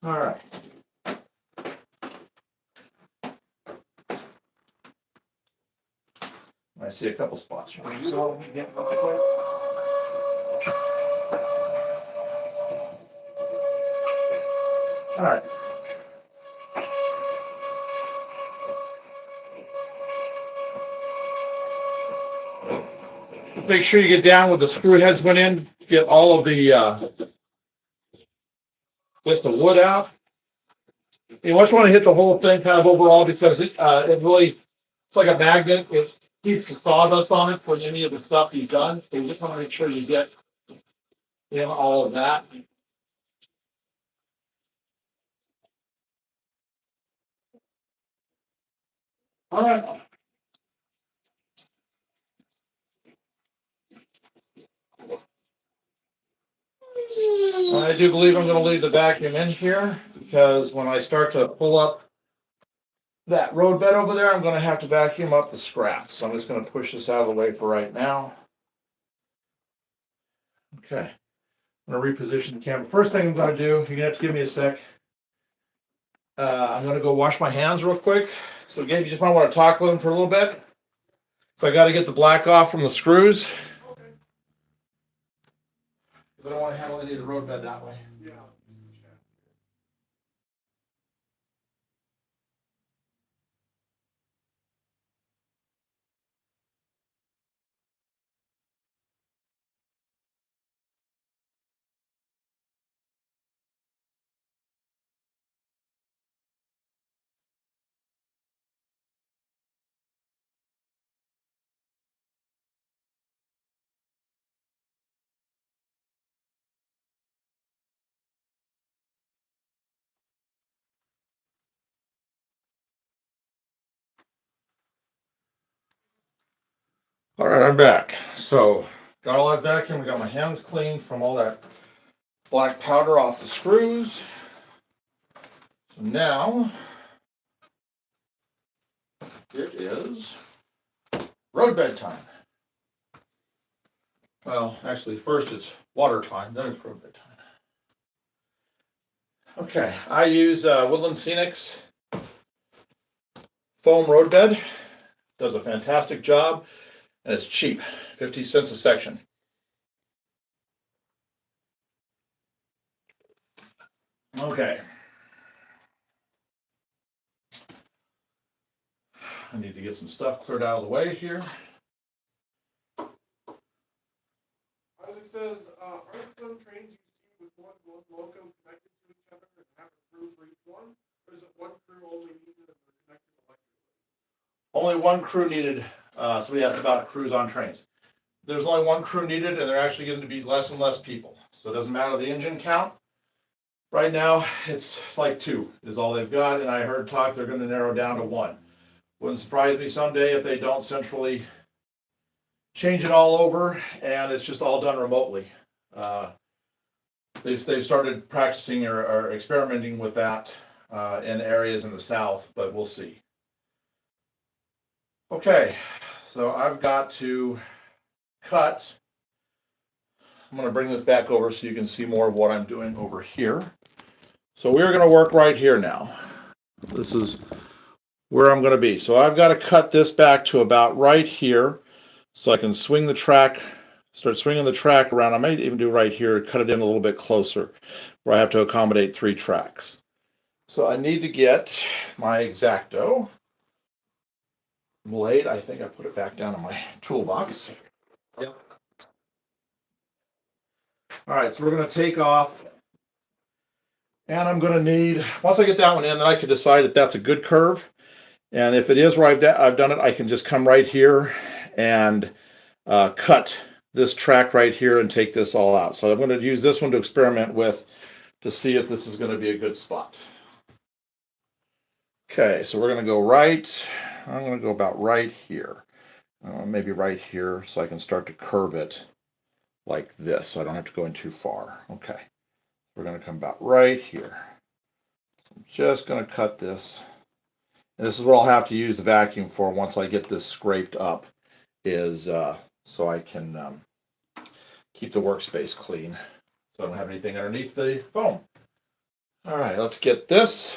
Speaker 1: All right. I see a couple spots here. So, all right. Make sure you get down with the screw heads went in. Get all of the just the wood out. You just want to hit the whole thing kind of overall, because it really, it's like a magnet. It keeps the sawdust on it for any of the stuff you've done. So you just want to make sure you get in all of that. All right. I do believe I'm going to leave the vacuum in here, because when I start to pull up that road bed over there, I'm going to have to vacuum up the scraps. So I'm just going to push this out of the way for right now. Okay. I'm going to reposition the camera. First thing I'm going to do, you're going to have to give me a sec. I'm gonna go wash my hands real quick. So Gabe, you just might want to talk with him for a little bit. So I got to get the black off from the screws.
Speaker 2: Okay.
Speaker 1: I don't want to handle any of the road bed that way.
Speaker 2: Yeah.
Speaker 1: All right, I'm back. So got all that vacuum. I got my hands clean from all that black powder off the screws. So now it is roadbed time. Well, actually, first it's water time, then it's roadbed time. Okay, I use Woodland Scenics foam roadbed. Does a fantastic job, and it's cheap, 50 cents a section. Okay. I need to get some stuff cleared out of the way here.
Speaker 2: As it says, aren't some trains you see with one loco connected to each other and have a crew for each one? Or is it one crew only needed if they're connected electrically?
Speaker 1: Only one crew needed. Somebody asked about crews on trains. There's only one crew needed, and they're actually going to be less and less people. So it doesn't matter the engine count. Right now, it's like 2 is all they've got, and I heard talk they're going to narrow down to 1. Wouldn't surprise me someday if they don't centrally change it all over, and it's just all done remotely. They've started practicing or experimenting with that in areas in the south, but we'll see. Okay, so I've got to cut. I'm going to bring this back over so you can see more of what I'm doing over here. So we're going to work right here now. This is where I'm going to be. So I've got to cut this back to about right here so I can swing the track, start swinging the track around. I might even do right here, cut it in a little bit closer where I have to accommodate 3 tracks. So I need to get my X-Acto blade. I think I put it back down in my toolbox. Yep. All right, so we're going to take off, and I'm going to need, once I get that one in, then I can decide if that's a good curve. And if it is where I've done it, I can just come right here and cut this track right here and take this all out. So I'm going to use this one to experiment with to see if this is going to be a good spot. Okay, so we're going to go right, I'm going to go about right here. Maybe right here so I can start to curve it like this so I don't have to go in too far. Okay, we're going to come about right here. I'm just going to cut this. And this is what I'll have to use the vacuum for once I get this scraped up, is so I can keep the workspace clean so I don't have anything underneath the foam. All right, let's get this.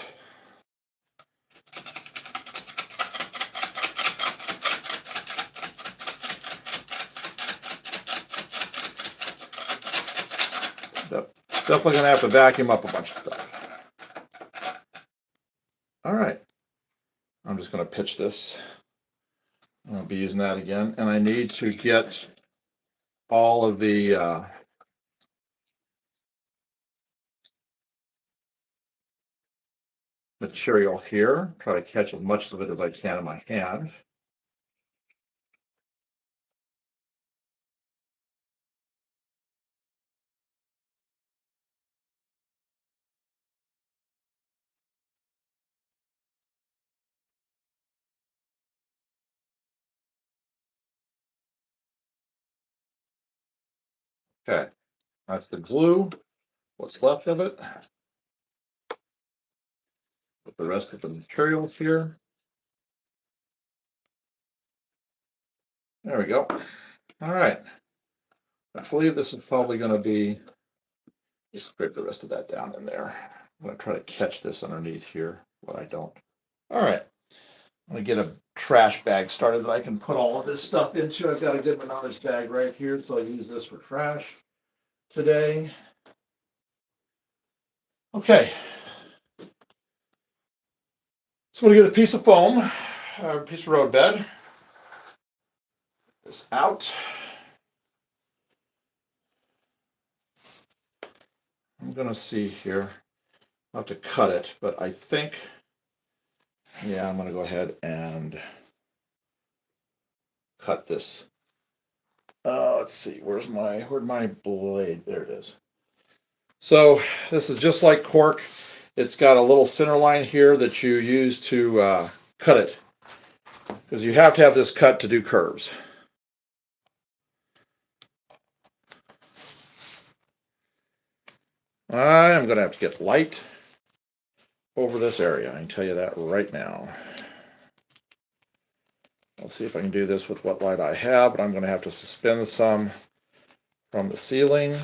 Speaker 1: Definitely gonna have to vacuum up a bunch of stuff. All right, I'm just gonna pitch this. I'll be using that again, and I need to get all of the material here. Try to catch as much of it as I can in my hand. Okay, that's the glue. What's left of it. Put the rest of the materials here. There we go. All right. I believe this is probably going to be, just scrape the rest of that down in there. I'm going to try to catch this underneath here. what I don't. All right. I'm gonna get a trash bag started that I can put all of this stuff into. I've got a good knowledge bag right here, so I use this for trash today. Okay. So I'm gonna get a piece of foam, a piece of road bed. This out. I'm gonna see here. I'll have to cut it, but I think, yeah, I'm gonna go ahead and cut this. Let's see, where'd my blade? There it is. So this is just like cork. It's got a little center line here that you use to cut it, because you have to have this cut to do curves. I am going to have to get light over this area. I can tell you that right now. I'll see if I can do this with what light I have, but I'm going to have to suspend some from the ceiling.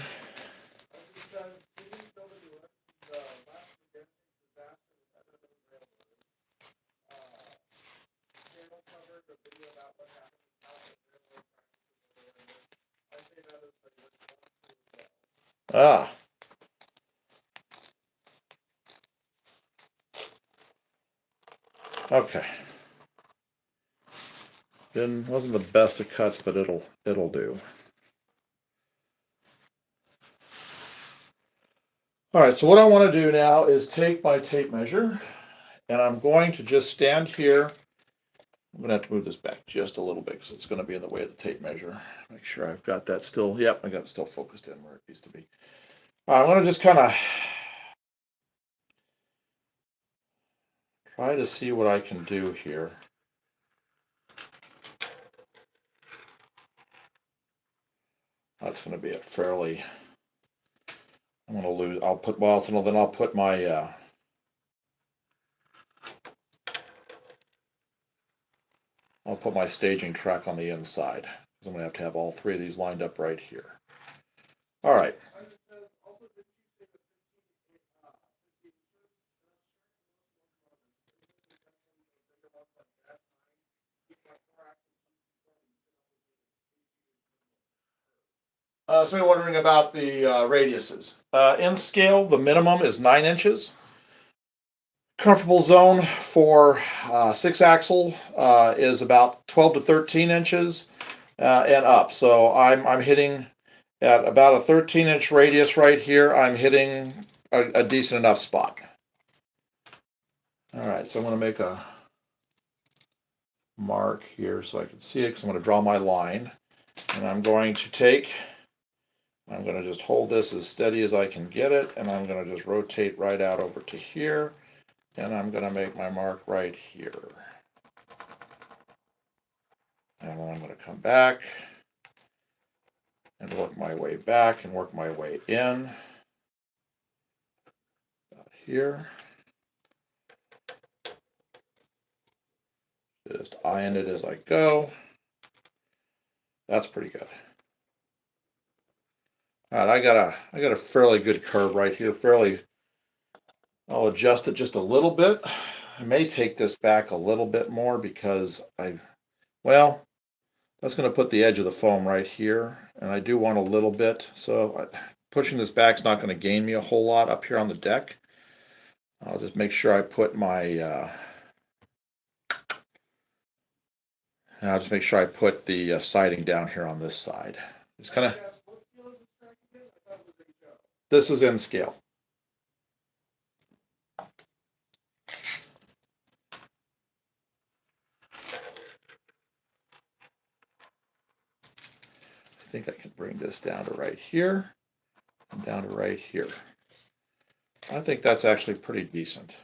Speaker 1: Ah. Okay. Wasn't the best of cuts, but it'll do. All right, so what I want to do now is take my tape measure, and I'm going to just stand here. I'm going to have to move this back just a little bit because it's going to be in the way of the tape measure. Make sure I've got that still. Yep, I got it still focused in where it needs to be. I'm going to just kind of try to see what I can do here. That's going to be a fairly. I'm going to lose. I'll put then I'll put my. I'll put my staging track on the inside because I'm going to have all three of these lined up right here. All right. So you're wondering about the radiuses. In scale, the minimum is 9 inches. Comfortable zone for 6-axle is about 12 to 13 inches and up. So I'm hitting at about a 13-inch radius right here. I'm hitting a decent enough spot. All right, so I'm going to make a mark here so I can see it because I'm going to draw my line. And I'm going to just hold this as steady as I can get it, and I'm going to just rotate right out over to here, and I'm going to make my mark right here. And then I'm going to come back and work my way back and work my way in. About here. Just eyeing it as I go. That's pretty good. All right, I got a fairly good curve right here. I'll adjust it just a little bit. I may take this back a little bit more because that's going to put the edge of the foam right here, and I do want a little bit. So pushing this back is not going to gain me a whole lot up here on the deck. I'll just make sure I put my I'll just make sure I put the siding down here on this side. It's kind of. This is in scale. I think I can bring this down to right here and down to right here. I think that's actually pretty decent.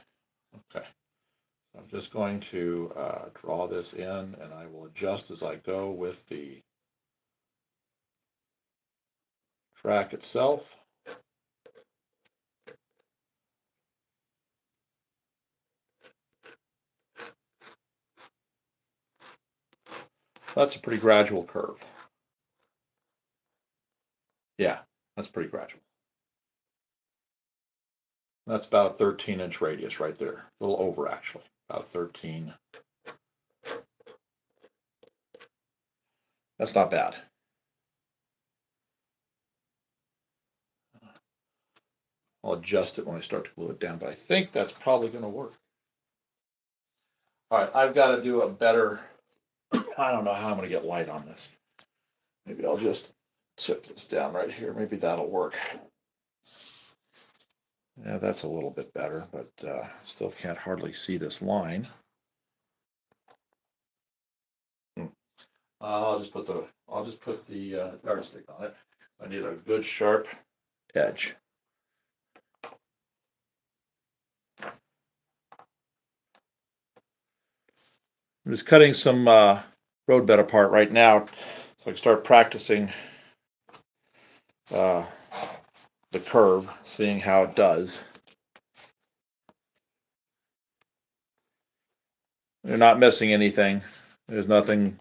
Speaker 1: Okay. I'm just going to draw this in, and I will adjust as I go with the track itself. That's a pretty gradual curve. Yeah, that's pretty gradual. That's about a 13-inch radius right there. A little over, actually. About 13. That's not bad. I'll adjust it when I start to glue it down, but I think that's probably going to work. All right, I've got to do a better, I don't know how I'm going to get light on this. Maybe I'll just tip this down right here. Maybe that'll work. Yeah, that's a little bit better, but still can't hardly see this line. I'll just put the yardstick on it. I need a good sharp edge. I'm just cutting some road bed apart right now, so I can start practicing the curve, seeing how it does. You're not missing anything. There's nothing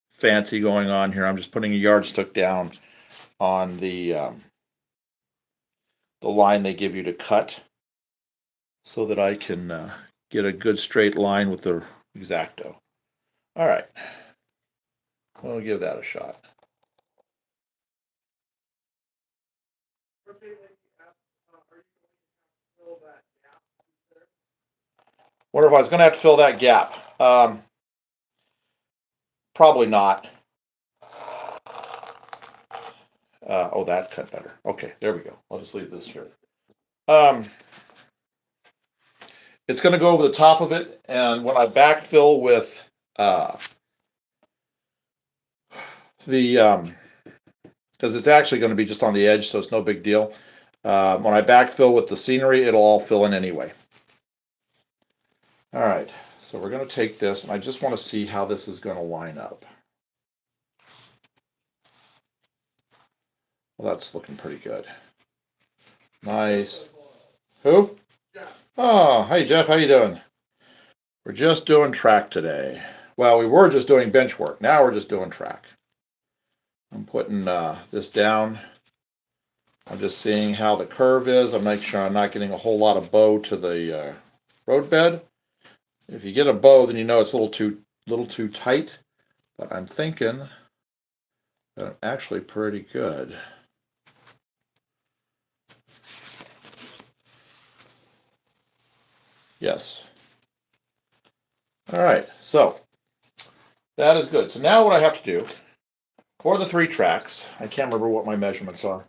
Speaker 1: fancy going on here. I'm just putting a yardstick down on the line they give you to cut, so that I can get a good straight line with the X-Acto. All right, we'll give that a shot. Wonder if I was going to have to fill that gap. Probably not. Oh, that cut better. Okay, there we go. I'll just leave this here. It's going to go over the top of it, and when I backfill with because it's actually going to be just on the edge, so it's no big deal. When I backfill with the scenery, it'll all fill in anyway. All right, so we're going to take this, and I just want to see how this is going to line up. Well, that's looking pretty good. Nice. Who? Oh, hey Jeff, how you doing? We're just doing track today. Well, we were just doing bench work. Now we're just doing track. I'm putting this down. I'm just seeing how the curve is. I'm making sure I'm not getting a whole lot of bow to the road bed. If you get a bow, then you know it's a little too tight. But I'm thinking that I'm actually pretty good. Yes. All right, so that is good. So now what I have to do for the 3 tracks, I can't remember what my measurements are.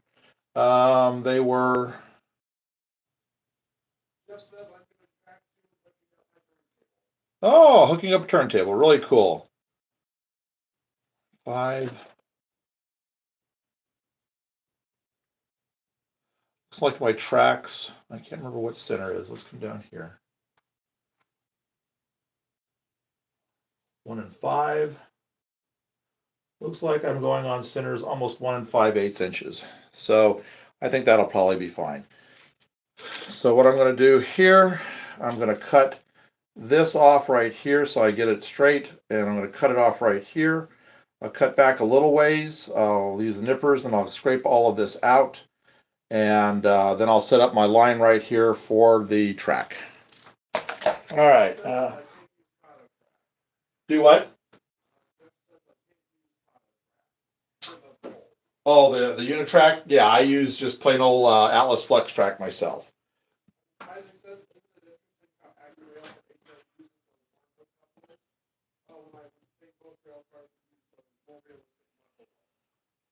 Speaker 1: They were. Oh, hooking up a turntable, really cool. 5. Looks like my tracks. I can't remember what center is. Let's come down here. 1 and 5. Looks like I'm going on centers almost 1 5/8 inches. So I think that'll probably be fine. So what I'm going to do here, I'm going to cut this off right here so I get it straight, and I'm going to cut it off right here. I'll cut back a little ways. I'll use the nippers, and I'll scrape all of this out, and then I'll set up my line right here for the track. All right. Do what? Oh, the unit track? Yeah, I use just plain old Atlas Flex track myself.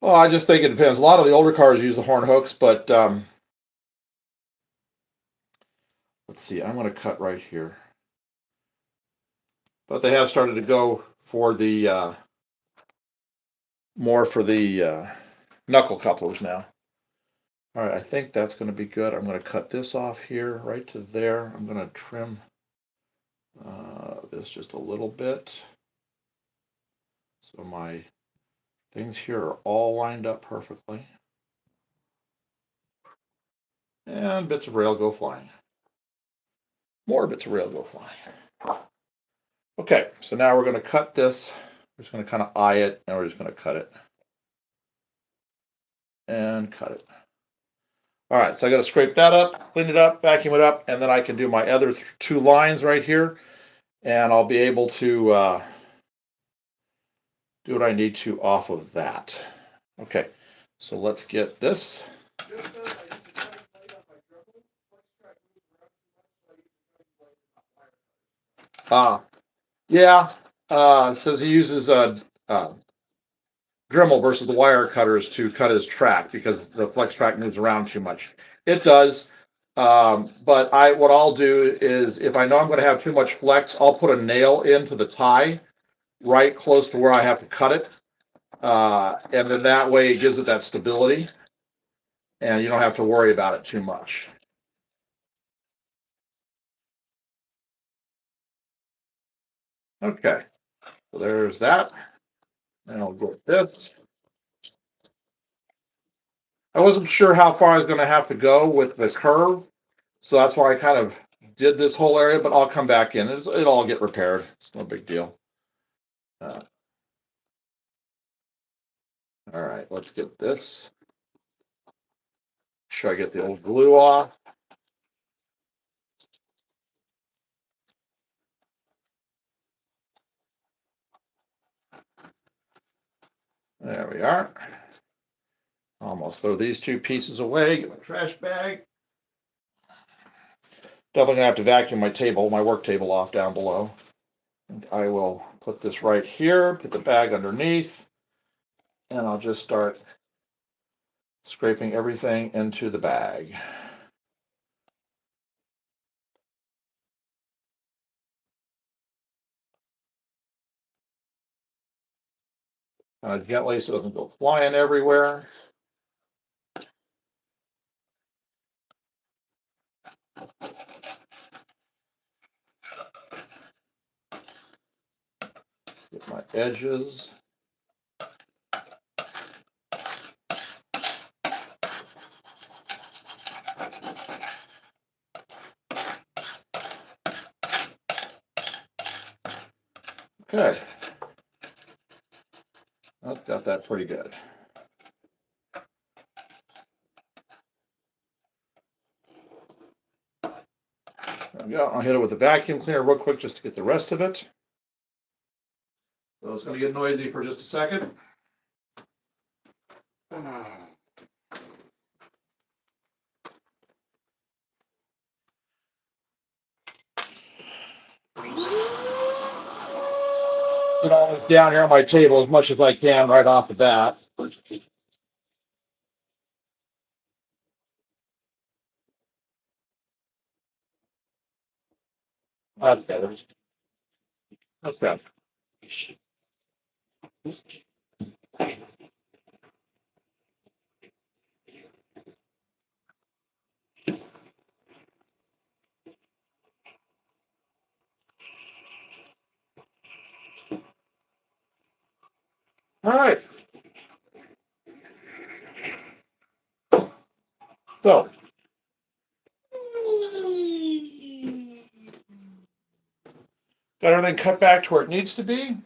Speaker 1: Well, I just think it depends. A lot of the older cars use the horn hooks, but let's see. I'm going to cut right here. But they have started to go for the more for the knuckle couplers now. All right, I think that's going to be good. I'm going to cut this off here right to there. I'm going to trim this just a little bit. So my things here are all lined up perfectly. And bits of rail go flying. More bits of rail go flying. Okay, so now we're going to cut this. We're just going to kind of eye it, and we're just going to cut it. And cut it. All right, so I got to scrape that up, clean it up, vacuum it up, and then I can do my other two lines right here, and I'll be able to do what I need to off of that. Okay, so let's get this. Yeah, it says he uses uh, Dremel versus the wire cutters to cut his track because the flex track moves around too much. It does. But what I'll do is if I know I'm going to have too much flex, I'll put a nail into the tie right close to where I have to cut it. And then that way it gives it that stability and you don't have to worry about it too much. Okay, so there's that. And I'll go with this. I wasn't sure how far I was going to have to go with the curve, so that's why I kind of did this whole area, but I'll come back in. It'll all get repaired. It's no big deal. Uh, all right, let's get this. Sure, I get the old glue off. There we are. Almost throw these two pieces away. Get my trash bag. Definitely gonna have to vacuum my table, my work table off down below. And I will put this right here, put the bag underneath, and I'll just start scraping everything into the bag. Gently so it doesn't go flying everywhere. Get my edges. Okay. I've got that pretty good. There we go. I'll hit it with a vacuum cleaner real quick just to get the rest of it. So it's going to get noisy for just a second. Get all this down here on my table as much as I can right off the bat. That's better. Okay. All right. So got everything cut back to where it needs to be.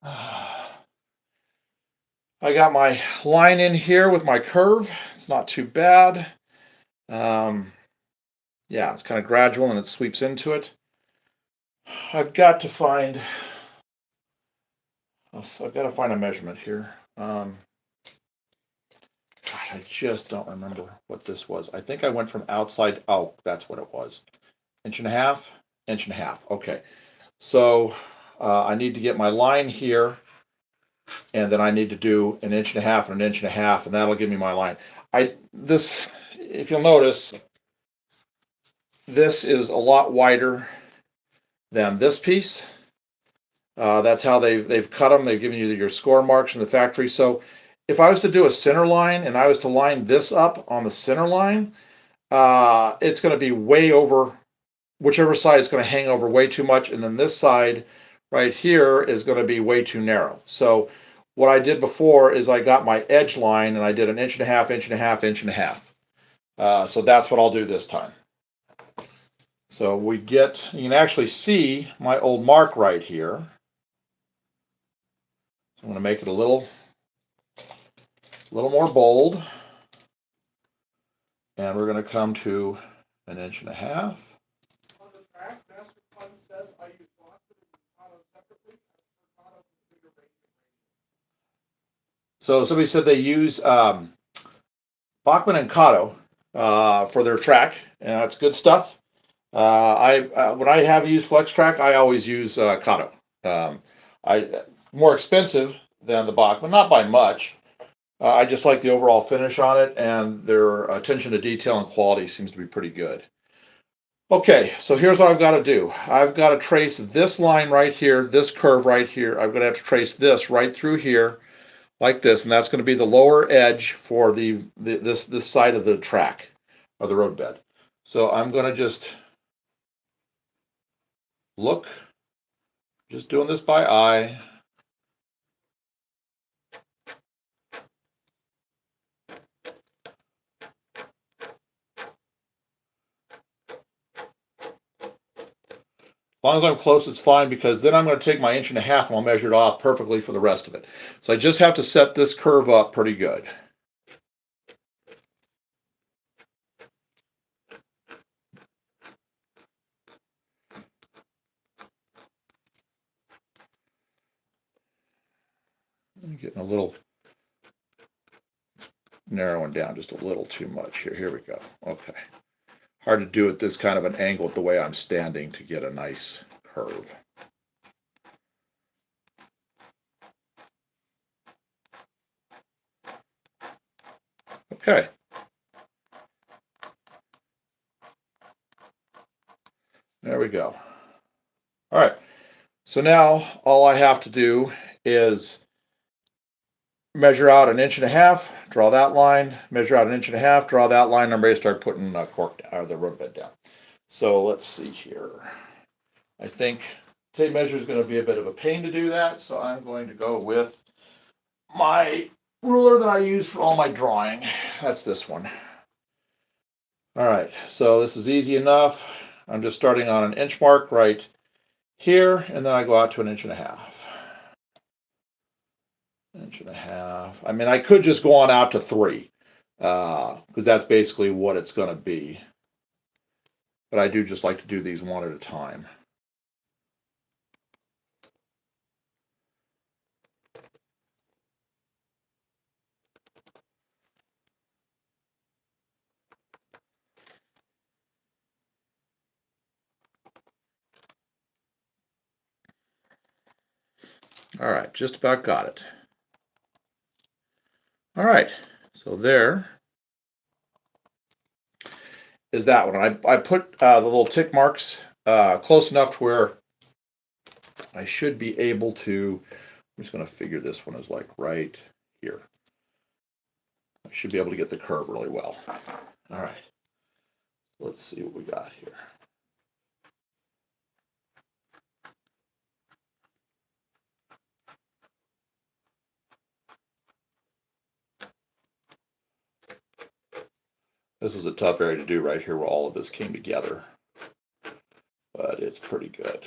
Speaker 1: I got my line in here with my curve. It's not too bad. Yeah, it's kind of gradual and it sweeps into it. I've got to find a measurement here. Gosh, I just don't remember what this was. I think I went from outside. Oh, that's what it was. Inch and a half, inch and a half. Okay. So I need to get my line here, and then I need to do an inch and a half and an inch and a half, and that'll give me my line. If you'll notice, this is a lot wider than this piece. That's how they've cut them. They've given you your score marks from the factory. So if I was to do a center line and I was to line this up on the center line, it's going to be way over, whichever side is going to hang over way too much. And then this side right here is going to be way too narrow. So what I did before is I got my edge line and I did an inch and a half, inch and a half, inch and a half. So that's what I'll do this time. So you can actually see my old mark right here. So I'm going to make it a little more bold. And we're going to come to 1.5 inches.
Speaker 2: On the track, Master Fun says I use Boston and Mikado separately. Mikado for bigger range of radius.
Speaker 1: So somebody said they use Bachman and Kato for their track, and that's good stuff. When I have used Flex Track, I always use Kato. I more expensive than the Bachman, not by much. I just like the overall finish on it, and their attention to detail and quality seems to be pretty good. Okay, so here's what I've got to do. I've got to trace this line right here, this curve right here. I'm going to have to trace this right through here, like this, and that's going to be the lower edge for this side of the track or the roadbed. So I'm going to just look, just doing this by eye. As long as I'm close, it's fine, because then I'm going to take my 1.5 inches and I'll measure it off perfectly for the rest of it. So I just have to set this curve up pretty good. I'm getting a little narrowing down just a little too much here. Here we go. Okay. Hard to do at this kind of an angle with the way I'm standing to get a nice curve. Okay. There we go. All right. So now all I have to do is measure out 1.5 inches, draw that line, measure out 1.5 inches, draw that line, and I'm ready to start putting cork down, or the roadbed down. So let's see here. I think tape measure is going to be a bit of a pain to do that, so I'm going to go with my ruler that I use for all my drawing. That's this one. All right, so this is easy enough. I'm just starting on an inch mark right here, and then I go out to 1.5 inches. 1.5 inches. I mean, I could just go on out to 3, because that's basically what it's going to be. But I do just like to do these one at a time. All right, just about got it. All right, so there is that one. I put the little tick marks close enough to where I should be able to, I'm just going to figure this one is like right here. I should be able to get the curve really well. All right, let's see what we got here. This was a tough area to do right here where all of this came together, but it's pretty good.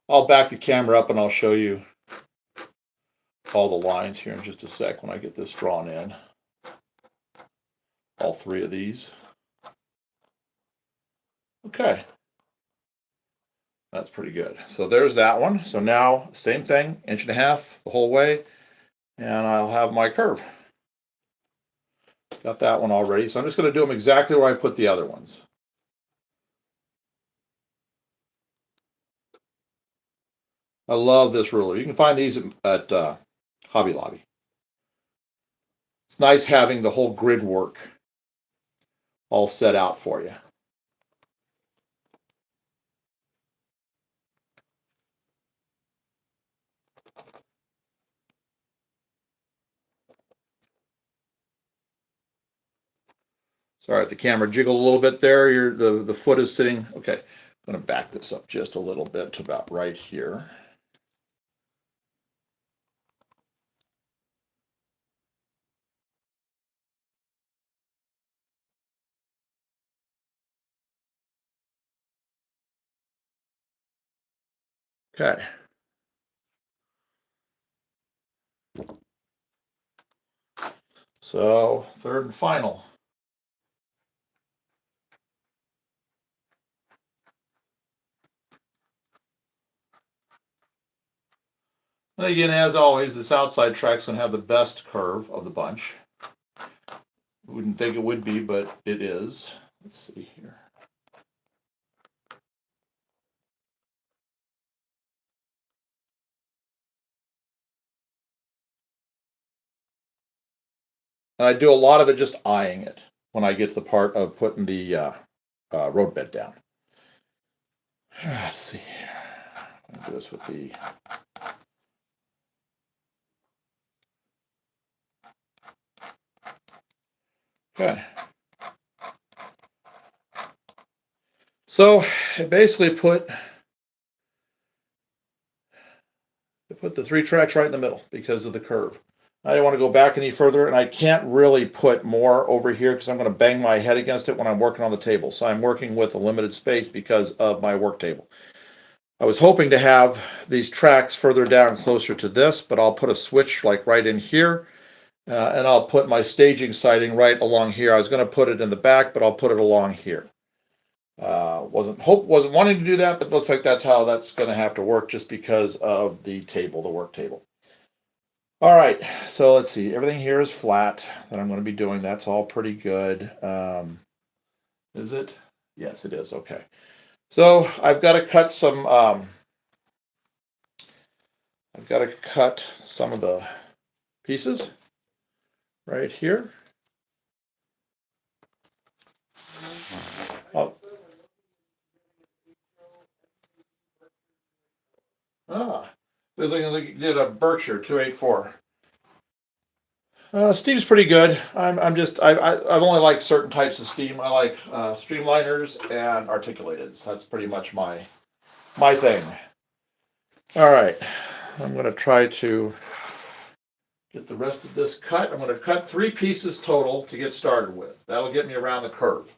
Speaker 1: I'll back the camera up and I'll show you all the lines here in just a sec when I get this drawn in. All 3 of these. Okay. That's pretty good. So there's that one. So now, same thing, 1.5 inches the whole way, and I'll have my curve. Got that one already. So I'm just going to do them exactly where I put the other ones. I love this ruler. You can find these at Hobby Lobby. It's nice having the whole grid work all set out for you. Sorry if the camera jiggled a little bit there. The foot is sitting. Okay, I'm going to back this up just a little bit to about right here. Okay. So, third and final. And again, as always, this outside track's gonna have the best curve of the bunch. Wouldn't think it would be, but it is. Let's see here. And I do a lot of it just eyeing it when I get to the part of putting the road bed down. Let's see. I'll do this with the. Okay. So I basically put the 3 tracks right in the middle because of the curve. I don't want to go back any further, and I can't really put more over here because I'm going to bang my head against it when I'm working on the table. So I'm working with a limited space because of my work table. I was hoping to have these tracks further down closer to this, but I'll put a switch like right in here, and I'll put my staging siding right along here. I was going to put it in the back, but I'll put it along here. Wasn't wanting to do that, but looks like that's how that's going to have to work just because of the table, the work table. All right, so let's see. Everything here is flat that I'm going to be doing. That's all pretty good. Is it? Yes, it is. Okay. So I've got to cut some. I've got to cut some of the pieces right here. Oh. There's like you did a Berkshire 284. Steam's pretty good. I've only liked certain types of steam. I like streamliners and articulateds. That's pretty much my thing. All right, I'm going to try to get the rest of this cut. I'm going to cut 3 pieces total to get started with. That'll get me around the curve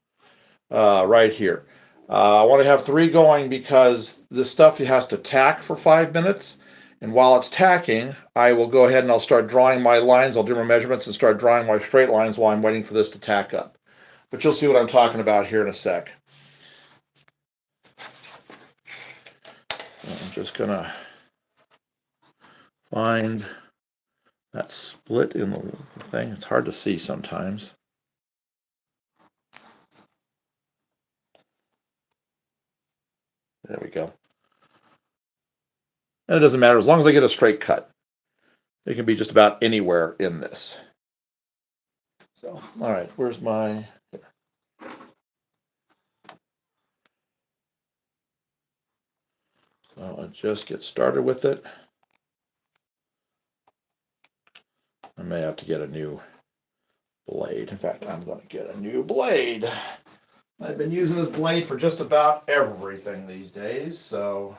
Speaker 1: right here. I want to have 3 going because this stuff has to tack for 5 minutes. And while it's tacking, I will go ahead and I'll start drawing my lines. I'll do my measurements and start drawing my straight lines while I'm waiting for this to tack up. But you'll see what I'm talking about here in a sec. I'm just going to find that split in the thing. It's hard to see sometimes. There we go. And it doesn't matter as long as I get a straight cut. It can be just about anywhere in this. So, all right, where's my... Here. So I'll just get started with it. I may have to get a new blade. In fact, I'm going to get a new blade. I've been using this blade for just about everything these days, so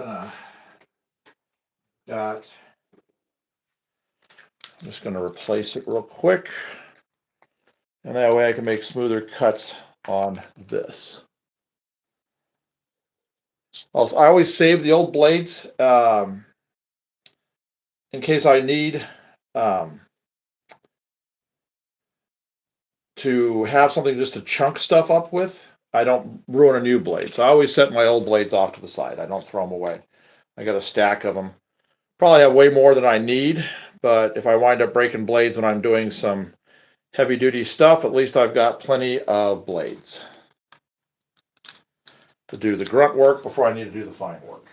Speaker 1: I'm just going to replace it real quick, and that way I can make smoother cuts on this. Also, I always save the old blades in case I need to have something just to chunk stuff up with. I don't ruin a new blade, so I always set my old blades off to the side. I don't throw them away. I got a stack of them. Probably have way more than I need, but if I wind up breaking blades when I'm doing some heavy duty stuff, at least I've got plenty of blades to do the grunt work before I need to do the fine work.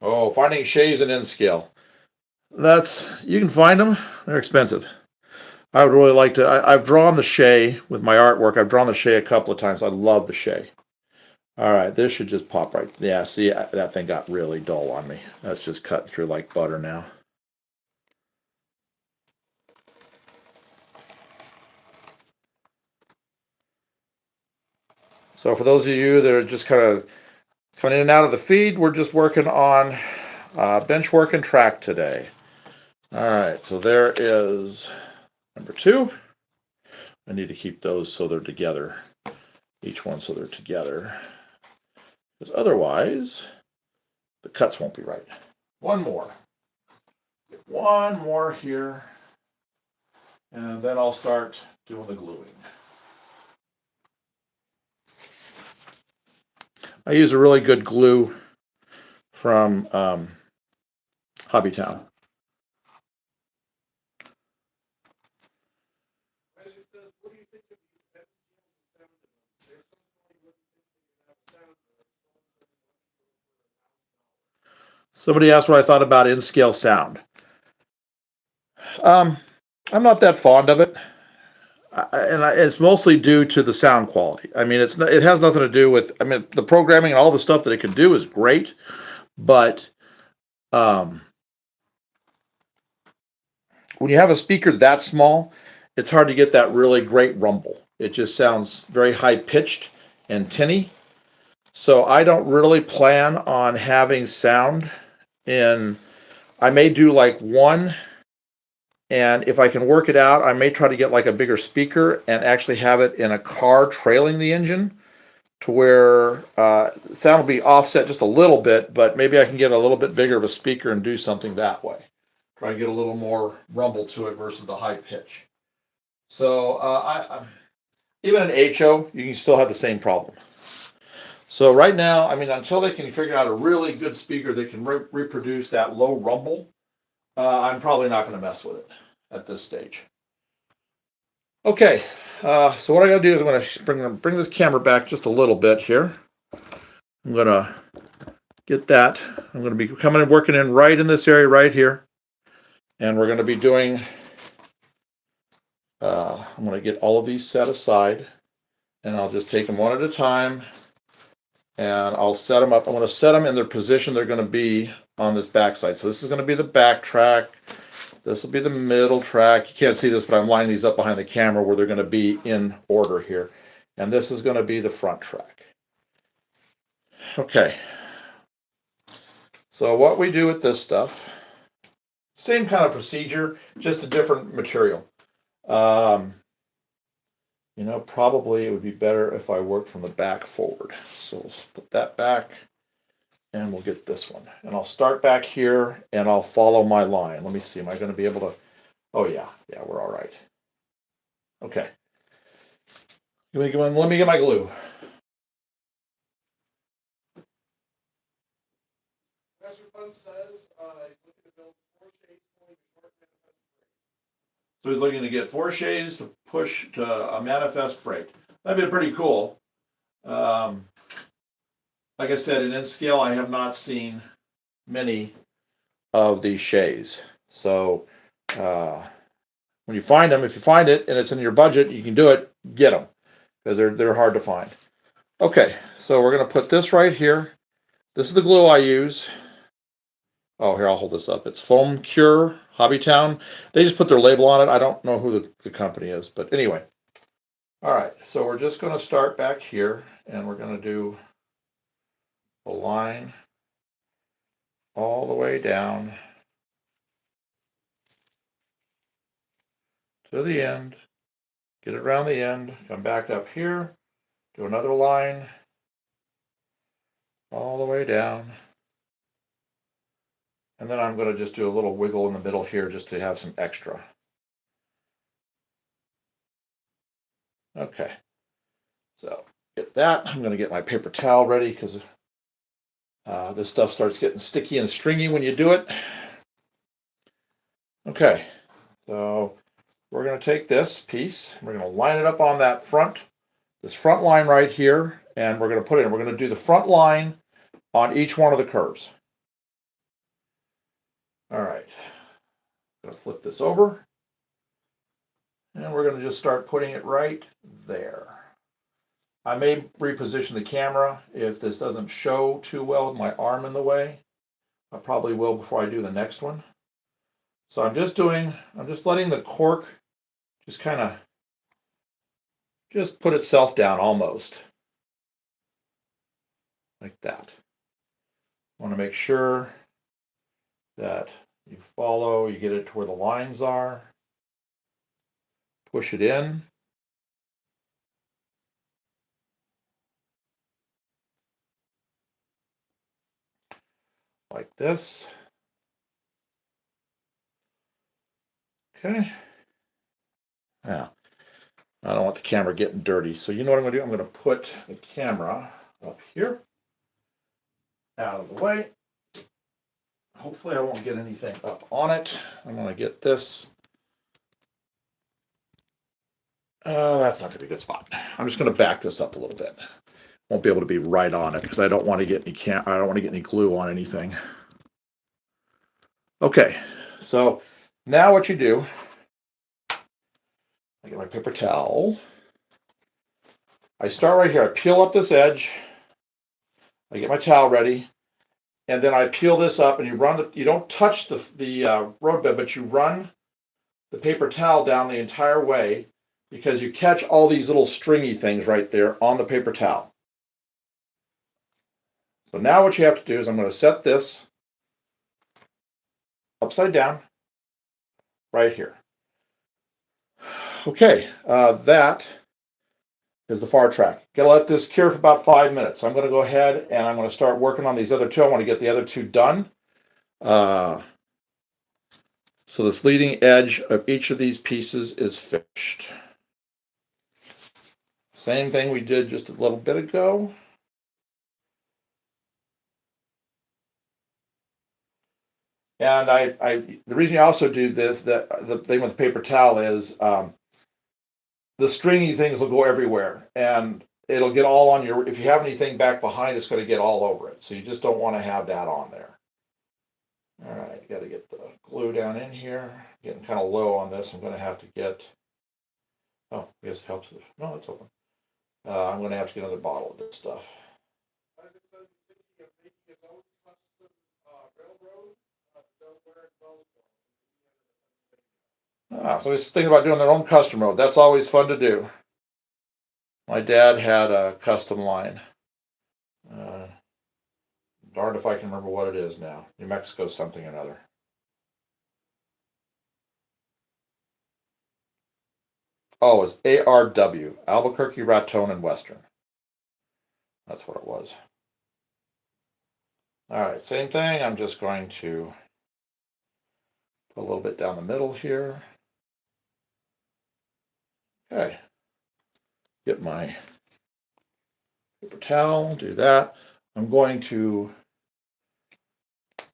Speaker 1: Oh, finding shays and N scale. You can find them. They're expensive. I would really like to. I've drawn the shay with my artwork. I've drawn the shay a couple of times. I love the shay. All right, this should just pop right. Yeah, see, that thing got really dull on me. That's just cutting through like butter now. So for those of you that are just kind of coming in and out of the feed, we're just working on Benchwork and track today. All right, so there is number 2. I need to keep those so they're together, each one so they're together, because otherwise the cuts won't be right. One more. Get one more here, and then I'll start doing the gluing. I use a really good glue from Hobbytown.
Speaker 2: As it says, what do you think of these MCLs and sound? They're so funny looking things that you have sound.
Speaker 1: Somebody asked what I thought about in-scale sound. Um, I'm not that fond of it, it's mostly due to the sound quality. I mean, it has nothing to do with. I mean, the programming and all the stuff that it can do is great, but um, when you have a speaker that small, it's hard to get that really great rumble. It just sounds very high pitched and tinny. So I don't really plan on having sound in. I may do like one, and if I can work it out, I may try to get like a bigger speaker and actually have it in a car trailing the engine to where sound will be offset just a little bit, but maybe I can get a little bit bigger of a speaker and do something that way. Try to get a little more rumble to it versus the high pitch. So even an HO, you can still have the same problem. So right now, I mean, until they can figure out a really good speaker that can reproduce that low rumble, I'm probably not going to mess with it at this stage. Okay, so what I got to do is I'm going to bring this camera back just a little bit here. I'm going to get that. I'm going to be coming and working in right in this area right here. And we're going to be doing, I'm going to get all of these set aside. And I'll just take them one at a time. And I'll set them up. I'm going to set them in their position they're going to be on this backside. So this is going to be the back track. This will be the middle track. You can't see this, but I'm lining these up behind the camera where they're going to be in order here. And this is going to be the front track. Okay. So what we do with this stuff, same kind of procedure, just a different material. Probably it would be better if I worked from the back forward. So let's put that back and we'll get this one. And I'll start back here and I'll follow my line. Let me see, am I going to be able to, oh yeah, we're all right. Okay. Let me get my glue.
Speaker 2: Professor Fun says he's looking to build 4 shades pulling short manifest freight.
Speaker 1: So he's looking to get 4 shades to push to a manifest freight. That'd be pretty cool. Like I said, in scale, I have not seen many of these shades. So when you find them, if you find it and it's in your budget, you can do it, get them, because they're hard to find. Okay, so we're going to put this right here. This is the glue I use. Oh, here, I'll hold this up. It's Foam Cure, Hobbytown. They just put their label on it. I don't know who the company is, but anyway. All right, so we're just going to start back here, and we're going to do a line all the way down to the end. Get it around the end, come back up here, do another line all the way down. And then I'm going to just do a little wiggle in the middle here just to have some extra. Okay, so get that. I'm going to get my paper towel ready because this stuff starts getting sticky and stringy when you do it. Okay, so we're going to take this piece, we're going to line it up on that this front line right here, and we're going to put it in. We're going to do the front line on each one of the curves. All right, I'm going to flip this over, and we're going to just start putting it right there. I may reposition the camera if this doesn't show too well with my arm in the way. I probably will before I do the next one. So I'm just letting the cork just kind of put itself down almost like that. I want to make sure that you get it to where the lines are, push it in. Like this. Okay. Now, I don't want the camera getting dirty. So you know what I'm going to do? I'm going to put the camera up here. out of the way. Hopefully I won't get anything up on it. I'm going to get this. That's not going to be a good spot. I'm just going to back this up a little bit. Won't be able to be right on it because I don't want to get any glue on anything. Okay, so now what you do, I get my paper towel. I start right here. I peel up this edge. I get my towel ready, and then I peel this up, and you don't touch the road bed, but you run the paper towel down the entire way because you catch all these little stringy things right there on the paper towel. So now what you have to do is I'm going to set this upside down right here. Okay, that is the far track. Gotta let this cure for about 5 minutes. So I'm going to go ahead and I'm going to start working on these other two. I want to get the other two done. So this leading edge of each of these pieces is finished. Same thing we did just a little bit ago. And the reason you also do this, that the thing with the paper towel is the stringy things will go everywhere, and it'll get all on your. If you have anything back behind, it's going to get all over it. So you just don't want to have that on there. All right, got to get the glue down in here. Getting kind of low on this. I'm going to have to get. Oh, I guess it helps. No, it's open. I'm going to have to get another bottle of this stuff. So he's thinking about doing their own custom road. That's always fun to do. My dad had a custom line. Darned if I can remember what it is now. New Mexico something or another. Oh, it's ARW, Albuquerque, Raton, and Western. That's what it was. All right, same thing. I'm just going to put a little bit down the middle here. Okay. Get my paper towel, do that. I'm going to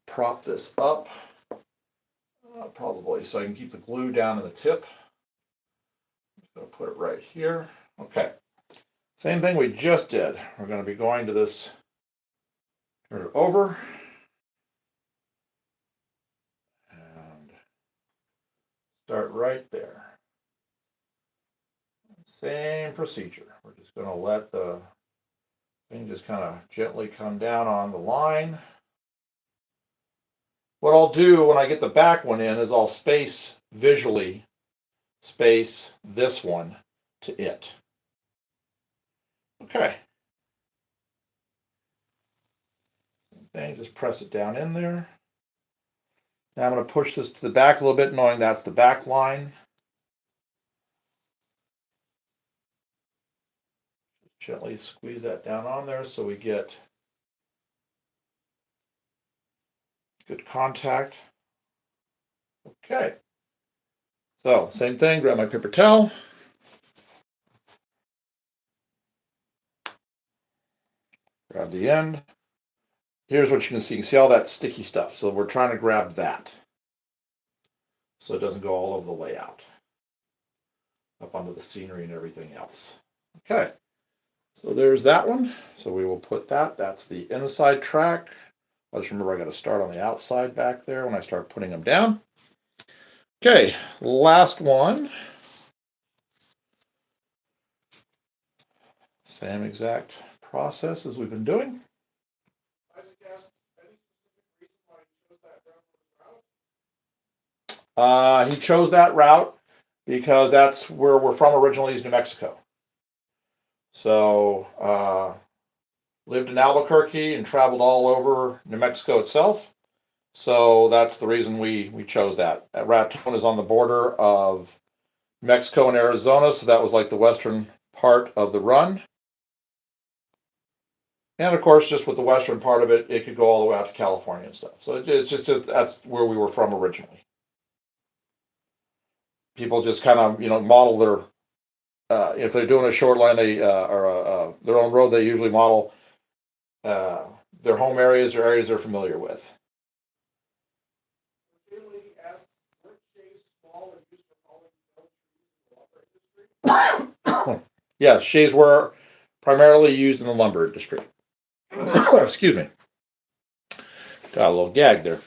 Speaker 1: prop this up, probably, so I can keep the glue down in the tip. I'm just going to put it right here. Okay. Same thing we just did. We're going to be going to this, turn it over, and start right there. Same procedure. We're just going to let the thing just kind of gently come down on the line. What I'll do when I get the back one in is I'll visually space this one to it. Okay. Then just press it down in there. Now I'm going to push this to the back a little bit, knowing that's the back line. Gently squeeze that down on there so we get good contact. Okay. So same thing, grab my paper towel. Grab the end. Here's what you can see. You can see all that sticky stuff. So we're trying to grab that so it doesn't go all over the layout, up onto the scenery and everything else. Okay. So there's that one. So we will put that. That's the inside track. I'll just remember I got to start on the outside back there when I start putting them down. Okay, last one. Same exact process as we've been doing. He chose that route because that's where we're from originally, is New Mexico. So lived in Albuquerque and traveled all over New Mexico itself. So that's the reason we chose that. Raton is on the border of Mexico and Arizona, so that was like the western part of the run. And of course, just with the western part of it, it could go all the way out to California and stuff. So it's just that's where we were from originally. People just kind of model their if they're doing a short line, they or their own road, they usually model their home areas or areas they're familiar with.
Speaker 2: The lady asks, "Weren't shays small and used for hauling felled trees in the lumber industry?"
Speaker 1: Yes, shays were primarily used in the lumber industry. Excuse me. Got a little gag there.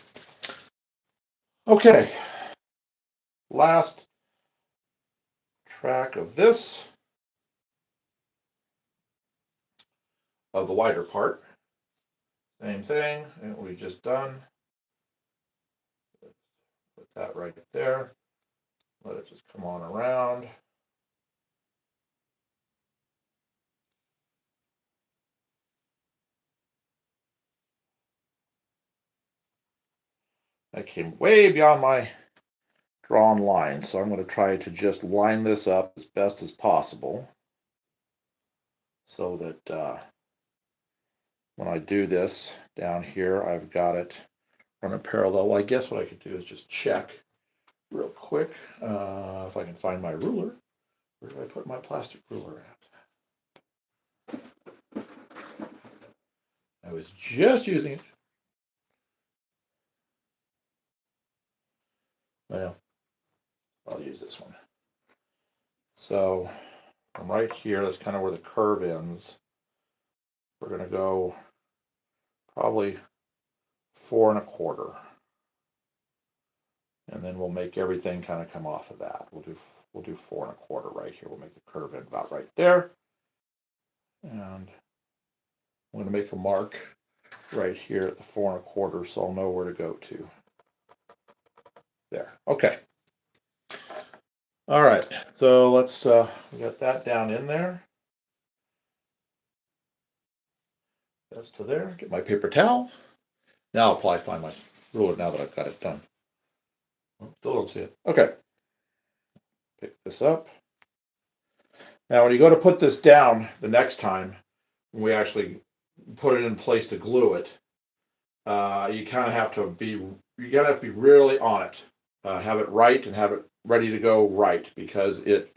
Speaker 1: Okay. Last track of this, of the wider part. Same thing, and we just done. Put that right there. Let it just come on around. That came way beyond my drawn line, so I'm going to try to just line this up as best as possible so that when I do this down here, I've got it running parallel. Well, I guess what I could do is just check real quick if I can find my ruler. Where did I put my plastic ruler at? I was just using it. Well, I'll use this one. So from right here, that's kind of where the curve ends. We're going to go probably 4 1/4. And then we'll make everything kind of come off of that. We'll do 4 1/4 right here. We'll make the curve end about right there. And I'm going to make a mark right here at the 4 1/4 so I'll know where to go to. There. Okay. All right. So let's get that down in there. That's to there. Get my paper towel. Now I'll probably find my ruler now that I've got it done. Still don't see it. Okay. Pick this up. Now when you go to put this down the next time, when we actually put it in place to glue it, you kind of have to be really on it. Have it right and have it ready to go right because it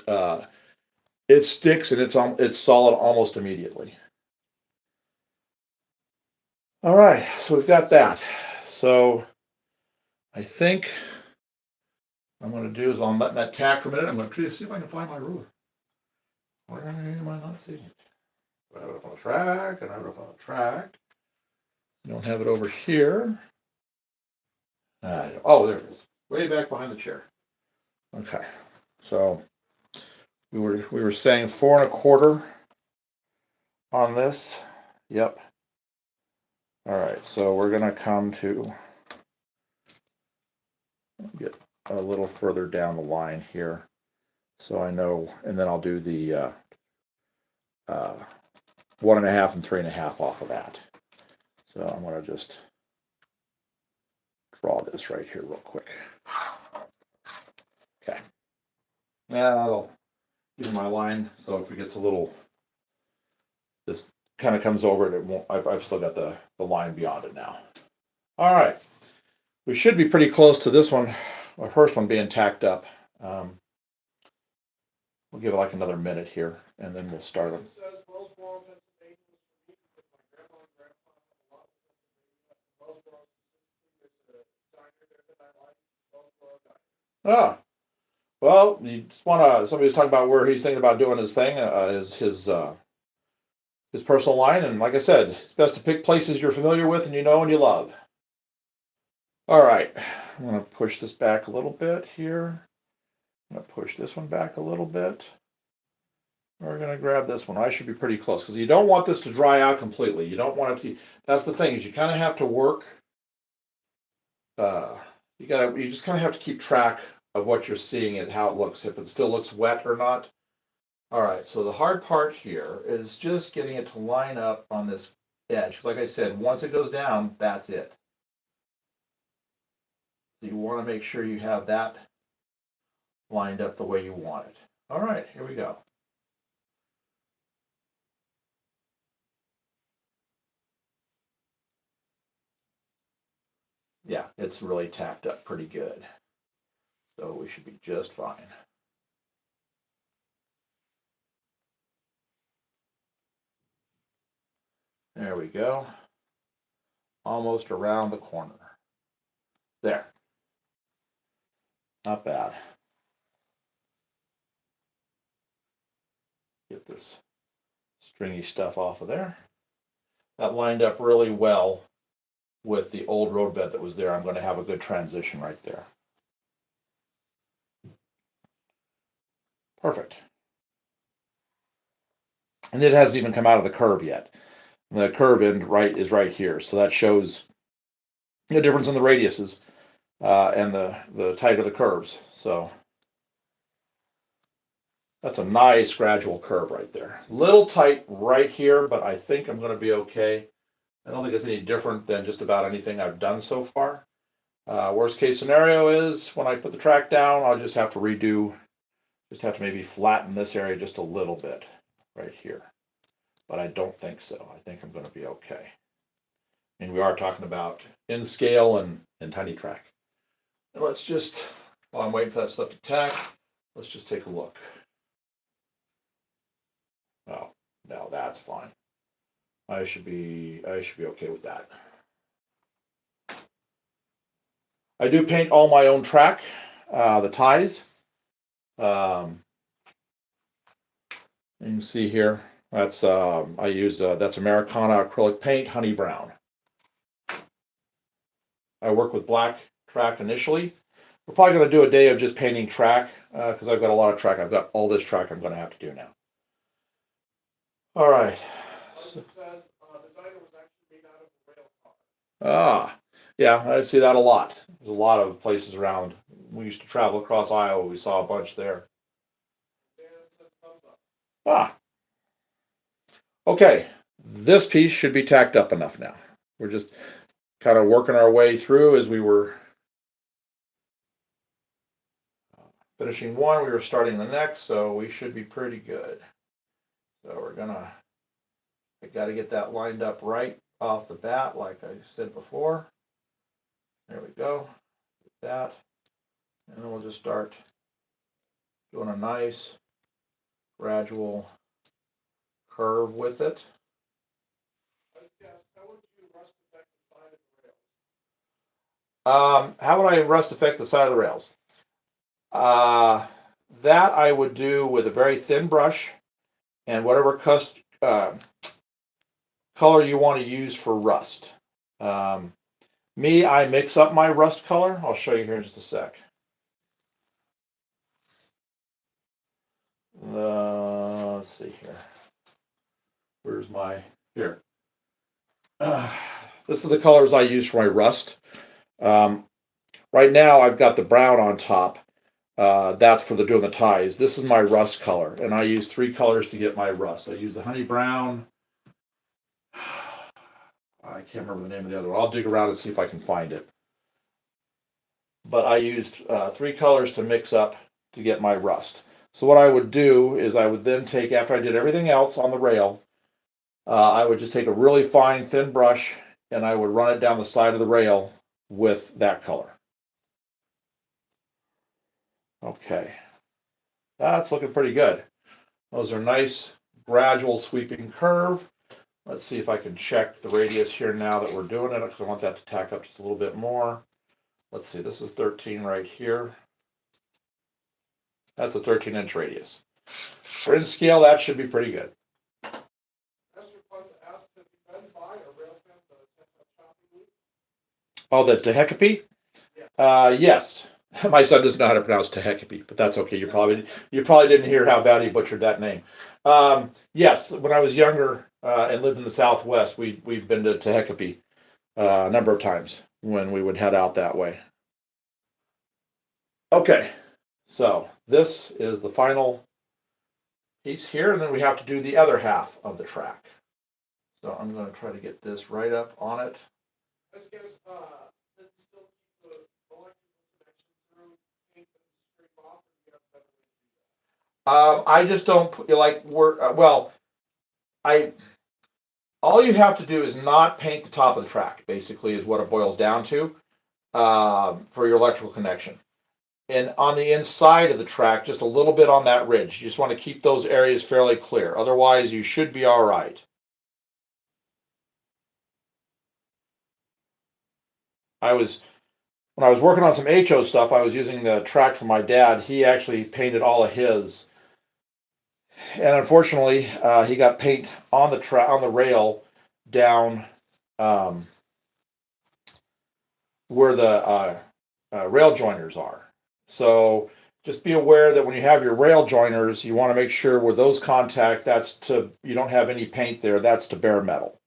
Speaker 1: sticks and it's solid almost immediately. All right, so we've got that. So I think what I'm going to do is I'm letting that tack for a minute. I'm going to see if I can find my ruler. Where am I not seeing it? I have it up on the track, and I have it up on the track. I don't have it over here. Oh, there it is. Way back behind the chair. Okay, so we were saying 4 1/4 on this. Yep. All right, so we're gonna come to get a little further down the line here, so I know, and then I'll do the 1 1/2 and 3 1/2 off of that. So I'm gonna just draw this right here real quick. Okay. Now that'll give my line. So if it gets a little, this kind of comes over it, it won't. I've still got the line beyond it now. All right. We should be pretty close to this one, our first one being tacked up. We'll give it like another minute here, and then we'll start them.
Speaker 2: It says Wellsboro, Pennsylvania was for me because my grandma and grandpa have a lot of Pennsylvania. Wellsboro specifically, there's a diner there that I like, Wellsboro Diner.
Speaker 1: Ah, well, you just want to. Somebody was talking about where he's thinking about doing his thing, his personal line, and like I said, it's best to pick places you're familiar with and you know and you love. All right, I'm going to push this back a little bit here. I'm going to push this one back a little bit. We're going to grab this one. I should be pretty close because you don't want this to dry out completely. You don't want it to. That's the thing is you kind of have to work. You just kind of have to keep track of what you're seeing and how it looks. If it still looks wet or not. All right. So the hard part here is just getting it to line up on this edge. Because like I said, once it goes down, that's it. So you want to make sure you have that lined up the way you want it. All right, here we go. Yeah, it's really tacked up pretty good. So we should be just fine. There we go. almost around the corner. There. Not bad. Get this stringy stuff off of there. That lined up really well with the old roadbed that was there. I'm going to have a good transition right there. Perfect. And it hasn't even come out of the curve yet. The curve end is right here, so that shows the difference in the radiuses and the height of the curves. So that's a nice gradual curve right there. Little tight right here, but I think I'm going to be okay. I don't think it's any different than just about anything I've done so far. Worst case scenario is when I put the track down, I'll just have to maybe flatten this area just a little bit right here. But I don't think so. I think I'm going to be okay. And we are talking about in scale and tiny track. And let's just, while I'm waiting for that stuff to tack, let's just take a look. Oh, no, that's fine. I should be okay with that. I do paint all my own track, the ties. You can see here, that's I used that's Americana acrylic paint, honey brown. I work with black track initially. We're probably going to do a day of just painting track because I've got a lot of track. I've got all this track I'm going to have to do now. All right.
Speaker 2: So, it says the diner was actually made out of a rail car.
Speaker 1: Ah, yeah, I see that a lot. There's a lot of places around. We used to travel across Iowa. We saw a bunch there. Ah. Okay, this piece should be tacked up enough now. We're just kind of working our way through as we were finishing one. We were starting the next, so we should be pretty good. So I got to get that lined up right off the bat, like I said before. There we go. Get that. And then we'll just start doing a nice gradual curve with it. How would I rust affect the side of the rails? That I would do with a very thin brush and whatever color you want to use for rust. I mix up my rust color. I'll show you here in just a sec. Let's see here. Where's my, here. This is the colors I use for my rust. Right now I've got the brown on top. That's for doing the ties. This is my rust color, and I use 3 colors to get my rust. I use the honey brown. I can't remember the name of the other one. I'll dig around and see if I can find it. But I used 3 colors to mix up to get my rust. So what I would do is I would then take, after I did everything else on the rail, I would just take a really fine thin brush and I would run it down the side of the rail with that color. Okay, that's looking pretty good. Those are nice gradual sweeping curve. Let's see if I can check the radius here now that we're doing it, because I want that to tack up just a little bit more. Let's see, this is 13 right here. That's a 13-inch radius. For in scale, that should be pretty good. Oh, the Tehachapi? Yes. My son doesn't know how to pronounce Tehachapi, but that's okay. You probably didn't hear how bad he butchered that name. Yes, when I was younger and lived in the Southwest, we've been to Tehachapi a number of times when we would head out that way. Okay, so this is the final piece here, and then we have to do the other half of the track. So I'm going to try to get this right up on it. I just don't put like all you have to do is not paint the top of the track, basically, is what it boils down to for your electrical connection. And on the inside of the track, just a little bit on that ridge. You just want to keep those areas fairly clear. Otherwise, you should be all right. when I was working on some HO stuff, I was using the track from my dad. He actually painted all of his, and unfortunately, he got paint on the rail down um, where the rail joiners are. So just be aware that when you have your rail joiners, you want to make sure where those contact, you don't have any paint there. That's to bare metal.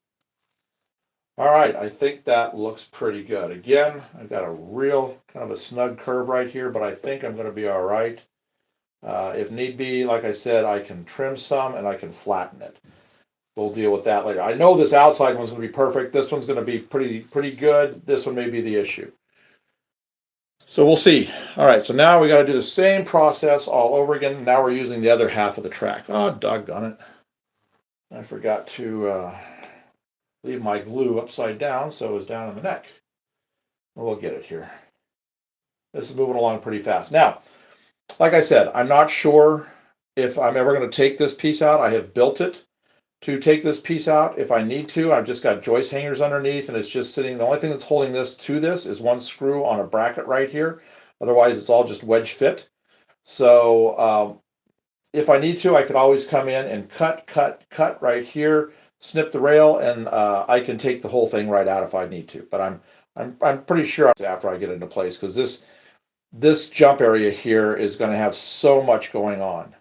Speaker 1: All right, I think that looks pretty good. Again, I've got a real kind of a snug curve right here, but I think I'm going to be all right. If need be, like I said, I can trim some and I can flatten it. We'll deal with that later. I know this outside one's going to be perfect. This one's going to be pretty good. This one may be the issue. So we'll see. All right, so now we got to do the same process all over again. Now we're using the other half of the track. Oh, doggone it. I forgot to leave my glue upside down, so it was down in the neck. We'll get it here. This is moving along pretty fast. Now, like I said, I'm not sure if I'm ever going to take this piece out. I have built it to take this piece out if I need to. I've just got joist hangers underneath, and it's just sitting. The only thing that's holding this to this is one screw on a bracket right here. Otherwise, it's all just wedge fit. So if I need to, I could always come in and cut right here, snip the rail, and I can take the whole thing right out if I need to. But I'm pretty sure after I get into place, because this jump area here is going to have so much going on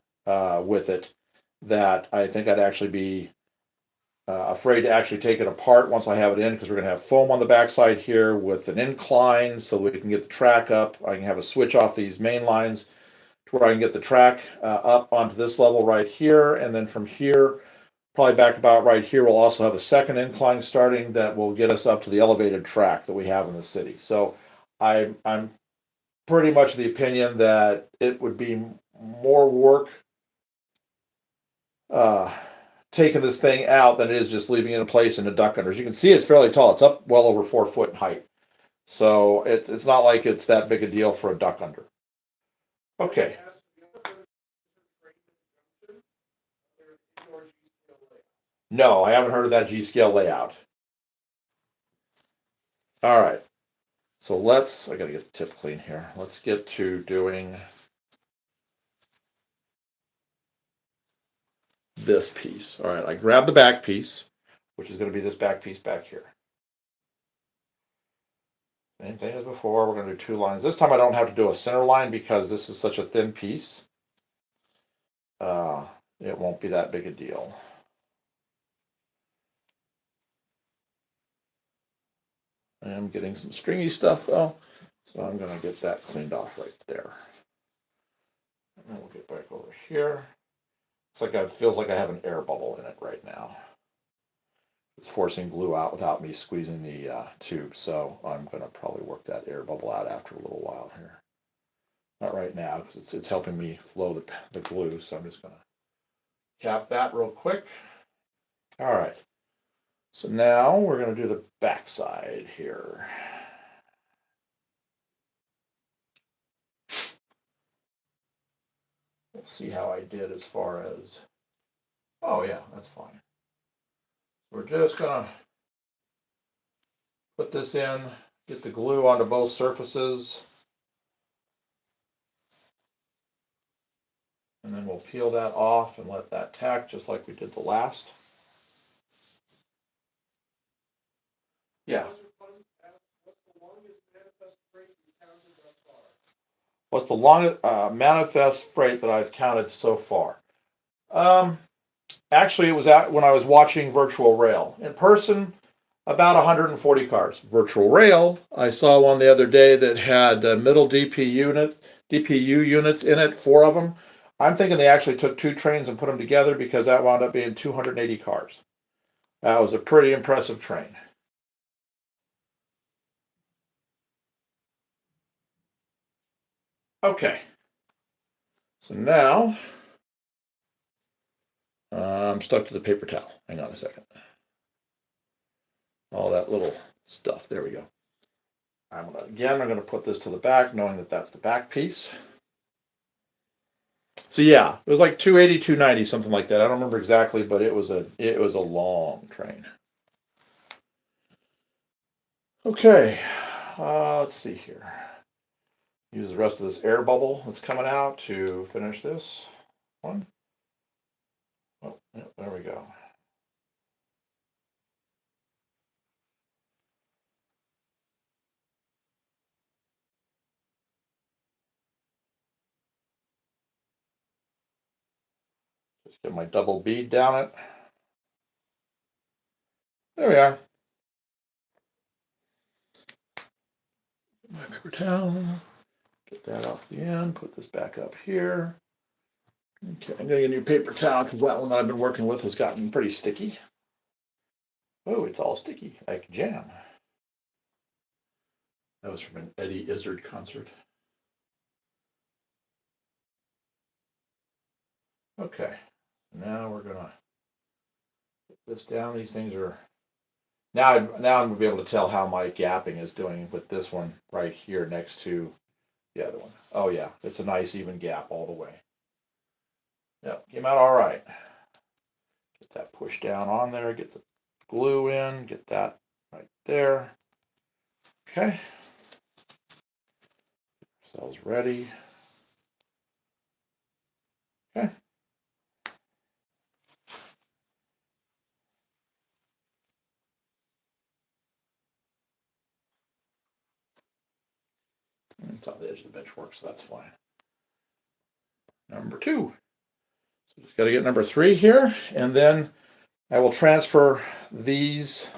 Speaker 1: with it that I think I'd actually be afraid to actually take it apart once I have it in, because we're going to have foam on the backside here with an incline so we can get the track up. I can have a switch off these main lines to where I can get the track up onto this level right here, and then from here, probably back about right here, we'll also have a second incline starting that will get us up to the elevated track that we have in the city. So I'm pretty much the opinion that it would be more work taking this thing out than it is just leaving it in place in the duck under. As you can see, it's fairly tall. It's up well over 4 foot in height. So it's not like it's that big a deal for a duck under. Okay. No, I haven't heard of that G scale layout. All right. So I got to get the tip clean here. Let's get to doing this piece. All right, I grabbed the back piece, which is going to be this back piece back here. Same thing as before. We're going to do 2 lines. This time I don't have to do a center line because this is such a thin piece. It won't be that big a deal. I am getting some stringy stuff though, so I'm going to get that cleaned off right there. And then we'll get back over here. It's like it feels like I have an air bubble in it right now. It's forcing glue out without me squeezing the tube, so I'm going to probably work that air bubble out after a little while here. Not right now, because it's helping me flow the glue, so I'm just going to cap that real quick. All right. So now we're going to do the back side here. We'll see how I did as far as, oh yeah, that's fine. We're just going to put this in, get the glue onto both surfaces, and then we'll peel that off and let that tack just like we did the last. Yeah. What's the longest manifest freight that I've counted so far? Actually, it was when I was watching Virtual Rail. In person, about 140 cars. Virtual Rail, I saw one the other day that had middle DPU units in it, 4 of them. I'm thinking they actually took 2 trains and put them together, because that wound up being 280 cars. That was a pretty impressive train. Okay. So now, I'm stuck to the paper towel. Hang on a second. All that little stuff. There we go. I'm going to put this to the back, knowing that that's the back piece. So yeah, it was like 280, 290, something like that. I don't remember exactly, but it was a long train. Okay, let's see here. Use the rest of this air bubble that's coming out to finish this one. Oh, yeah, there we go. Just get my double bead down it. There we are. My paper towel. Get that off the end. Put this back up here. Okay, I'm getting a new paper towel because that one that I've been working with has gotten pretty sticky. Oh, it's all sticky, like jam. That was from an Eddie Izzard concert. Okay, now we're gonna put this down. These things are now I'm gonna be able to tell how my gapping is doing with this one right here next to the other one. Oh yeah, it's a nice even gap all the way. Yep, came out all right. Get that pushed down on there, get the glue in, get that right there. Okay. Cells ready. Okay. It's on the edge of the benchwork, so that's fine. Number 2. So just got to get number 3 here, and then I will transfer these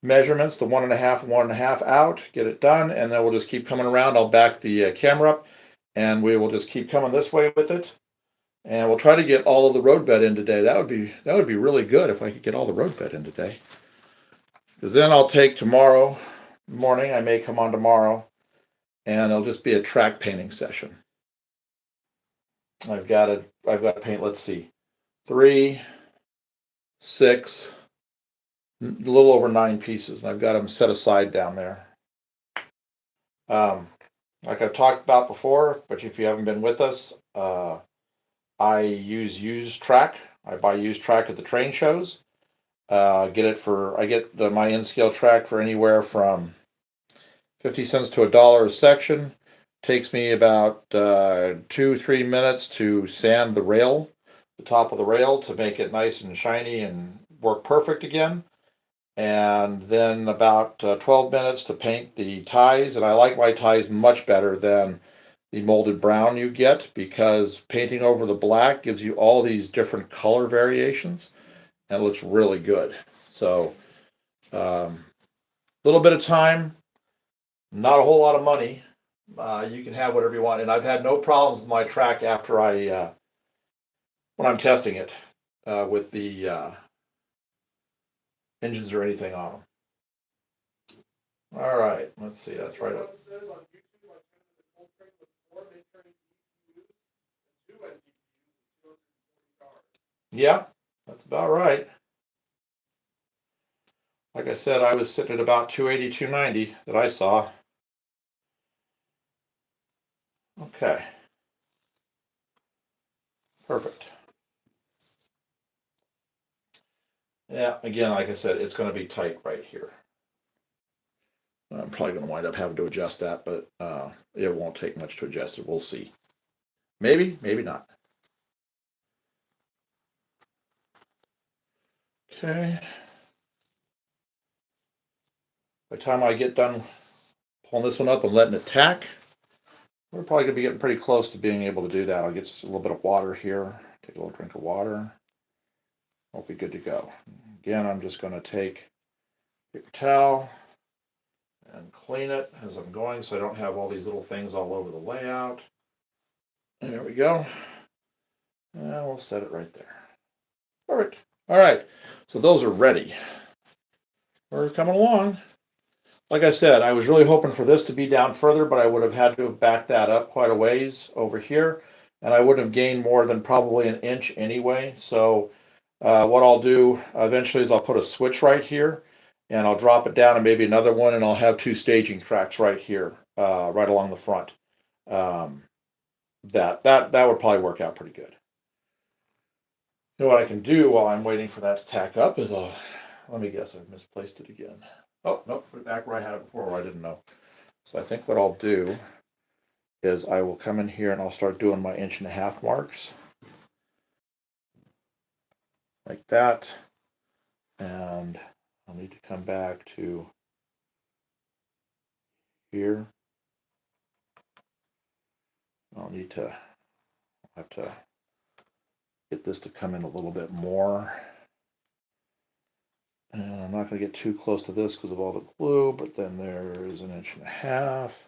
Speaker 1: measurements, the 1.5 and 1.5 out, get it done, and then we'll just keep coming around. I'll back the camera up, and we will just keep coming this way with it. And we'll try to get all of the roadbed in today. That would be really good if I could get all the roadbed in today. Because then I'll take tomorrow morning, I may come on tomorrow, and it'll just be a track painting session. I've got to paint, let's see, 3, 6, a little over 9 pieces, and I've got them set aside down there. Like I've talked about before, but if you haven't been with us, I use used track. I buy used track at the train shows. I get my N-scale track for anywhere from 50 cents to $1 a section. Takes me about 2-3 minutes to sand the rail, the top of the rail, to make it nice and shiny and work perfect again. And then about 12 minutes to paint the ties. And I like my ties much better than the molded brown you get, because painting over the black gives you all these different color variations and it looks really good. So a little bit of time, not a whole lot of money. You can have whatever you want, and I've had no problems with my track after when I'm testing it with the engines or anything on them. All right, let's see. That's right up. Yeah, that's about right. Like I said, I was sitting at about 280, 290 that I saw. Okay. Perfect. Yeah, again, like I said, it's going to be tight right here. I'm probably going to wind up having to adjust that, but it won't take much to adjust it. We'll see. Maybe, maybe not. Okay. By the time I get done pulling this one up and letting it tack, we're probably going to be getting pretty close to being able to do that. I'll get just a little bit of water here. Take a little drink of water. We'll be good to go. Again, I'm just going to take a paper towel and clean it as I'm going so I don't have all these little things all over the layout. There we go. And we'll set it right there. Perfect. All right. So those are ready. We're coming along. Like I said, I was really hoping for this to be down further, but I would have had to have backed that up quite a ways over here, and I wouldn't have gained more than probably an inch anyway. So what I'll do eventually is I'll put a switch right here, and I'll drop it down and maybe another one, and I'll have 2 staging tracks right here, right along the front. That would probably work out pretty good. You know what I can do while I'm waiting for that to tack up is let me guess, I've misplaced it again. Oh, no, put it back where I had it before, where I didn't know. So I think what I'll do is I will come in here and I'll start doing my 1.5 marks. Like that. And I'll need to come back to here. I'll have to get this to come in a little bit more. And I'm not going to get too close to this because of all the glue, but then there's 1.5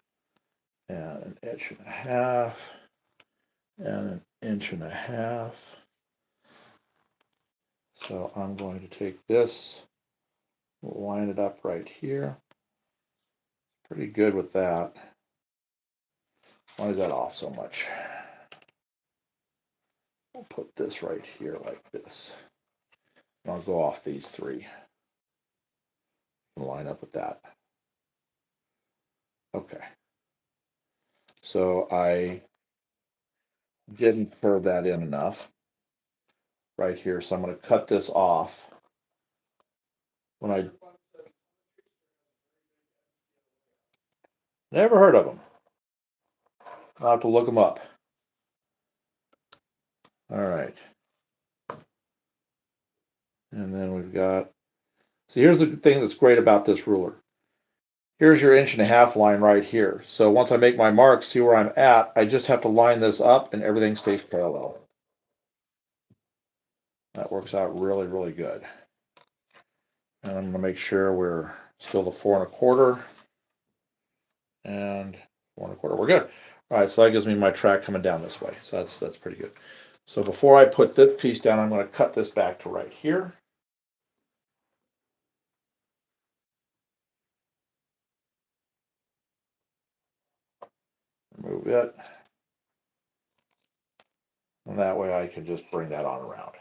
Speaker 1: and 1.5 and 1.5. So I'm going to take this, line it up right here. Pretty good with that. Why is that off so much? I'll put this right here like this. And I'll go off these 3 and line up with that. Okay. So I didn't curve that in enough right here, so I'm going to cut this off. When I never heard of them, I'll have to look them up. All right. And then we've got, so here's the thing that's great about this ruler. Here's your 1.5 line right here. So once I make my mark, see where I'm at, I just have to line this up and everything stays parallel. That works out really, really good. And I'm going to make sure we're still the 4.25 and 4.25. We're good. All right, so that gives me my track coming down this way. So that's pretty good. So before I put this piece down, I'm going to cut this back to right here. Remove it. And that way I can just bring that on around.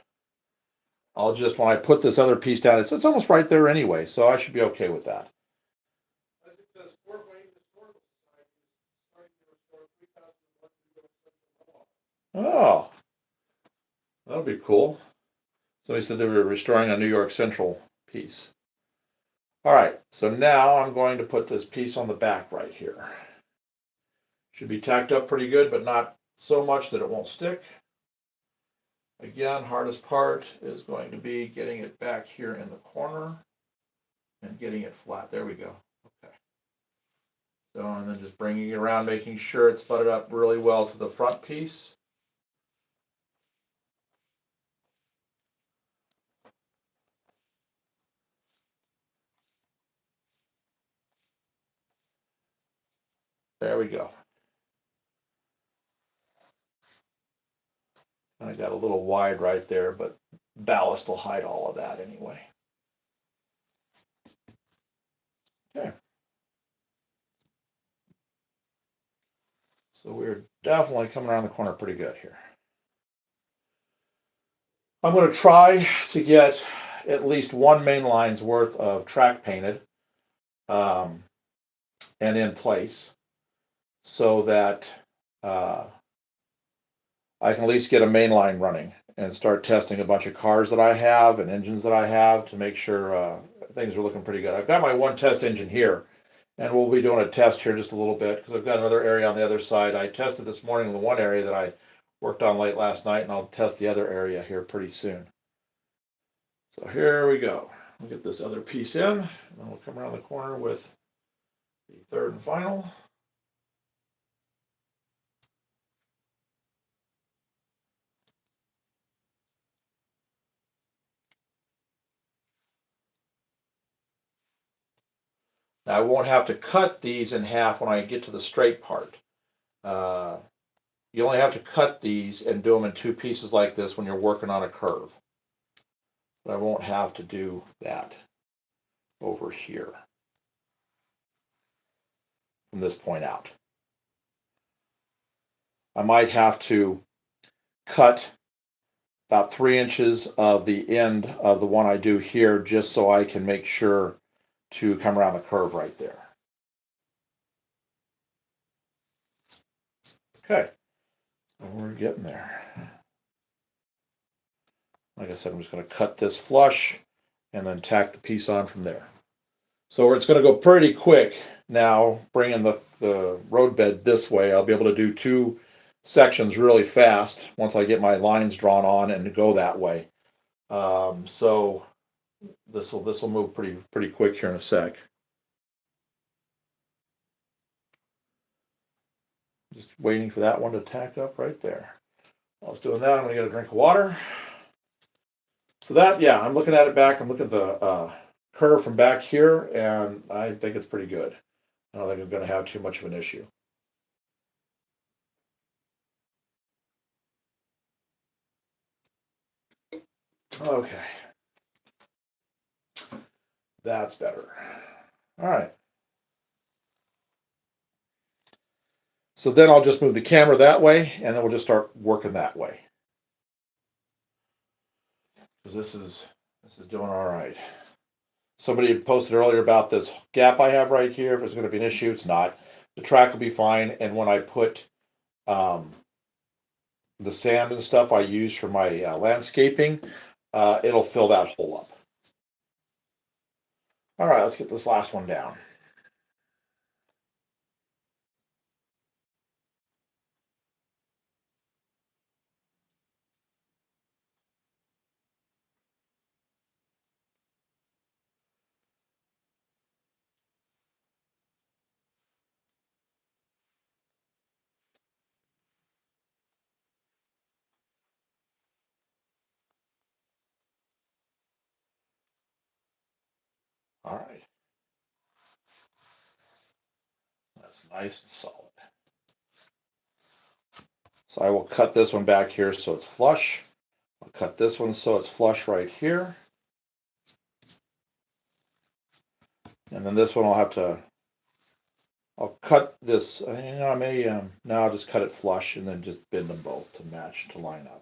Speaker 1: I'll just, when I put this other piece down, it's almost right there anyway, so I should be okay with that.
Speaker 2: As it says, Fort Wayne Historical Society is starting to restore 3,001 New York Central Mall.
Speaker 1: Oh, that'll be cool. Somebody said they were restoring a New York Central piece. All right, so now I'm going to put this piece on the back right here. Should be tacked up pretty good, but not so much that it won't stick. Again, hardest part is going to be getting it back here in the corner and getting it flat. There we go. Okay. So, and then just bringing it around, making sure it's butted up really well to the front piece. There we go. I got a little wide right there, but ballast will hide all of that anyway. Okay. So we're definitely coming around the corner pretty good here. I'm going to try to get at least 1 main line's worth of track painted and in place so that I can at least get a main line running and start testing a bunch of cars that I have and engines that I have to make sure things are looking pretty good. I've got my 1 test engine here, and we'll be doing a test here just a little bit because I've got another area on the other side. I tested this morning the 1 area that I worked on late last night, and I'll test the other area here pretty soon. So here we go. We'll get this other piece in, and then we'll come around the corner with the 3rd and final. Now I won't have to cut these in half when I get to the straight part. You only have to cut these and do them in 2 pieces like this when you're working on a curve. But I won't have to do that over here from this point out. I might have to cut about 3 inches of the end of the one I do here just so I can make sure to come around the curve right there. Okay, so we're getting there. Like I said, I'm just going to cut this flush and then tack the piece on from there. So it's going to go pretty quick now, bringing the roadbed this way. I'll be able to do 2 sections really fast once I get my lines drawn on and go that way. So this will move pretty quick here in a sec. Just waiting for that one to tack up right there. While I was doing that, I'm gonna get a drink of water. So that, yeah, I'm looking at it back. I'm looking at the curve from back here, and I think it's pretty good. I don't think I'm gonna have too much of an issue. Okay. That's better. All right. So then I'll just move the camera that way, and then we'll just start working that way. Because this is doing all right. Somebody had posted earlier about this gap I have right here. If it's going to be an issue, it's not. The track will be fine. And when I put the sand and stuff I use for my landscaping, it'll fill that hole up. All right, let's get this last one down. All right. That's nice and solid. So I will cut this one back here so it's flush. I'll cut this one so it's flush right here. And then this one I'll cut this, I may, now I'll just cut it flush and then just bend them both to match, to line up.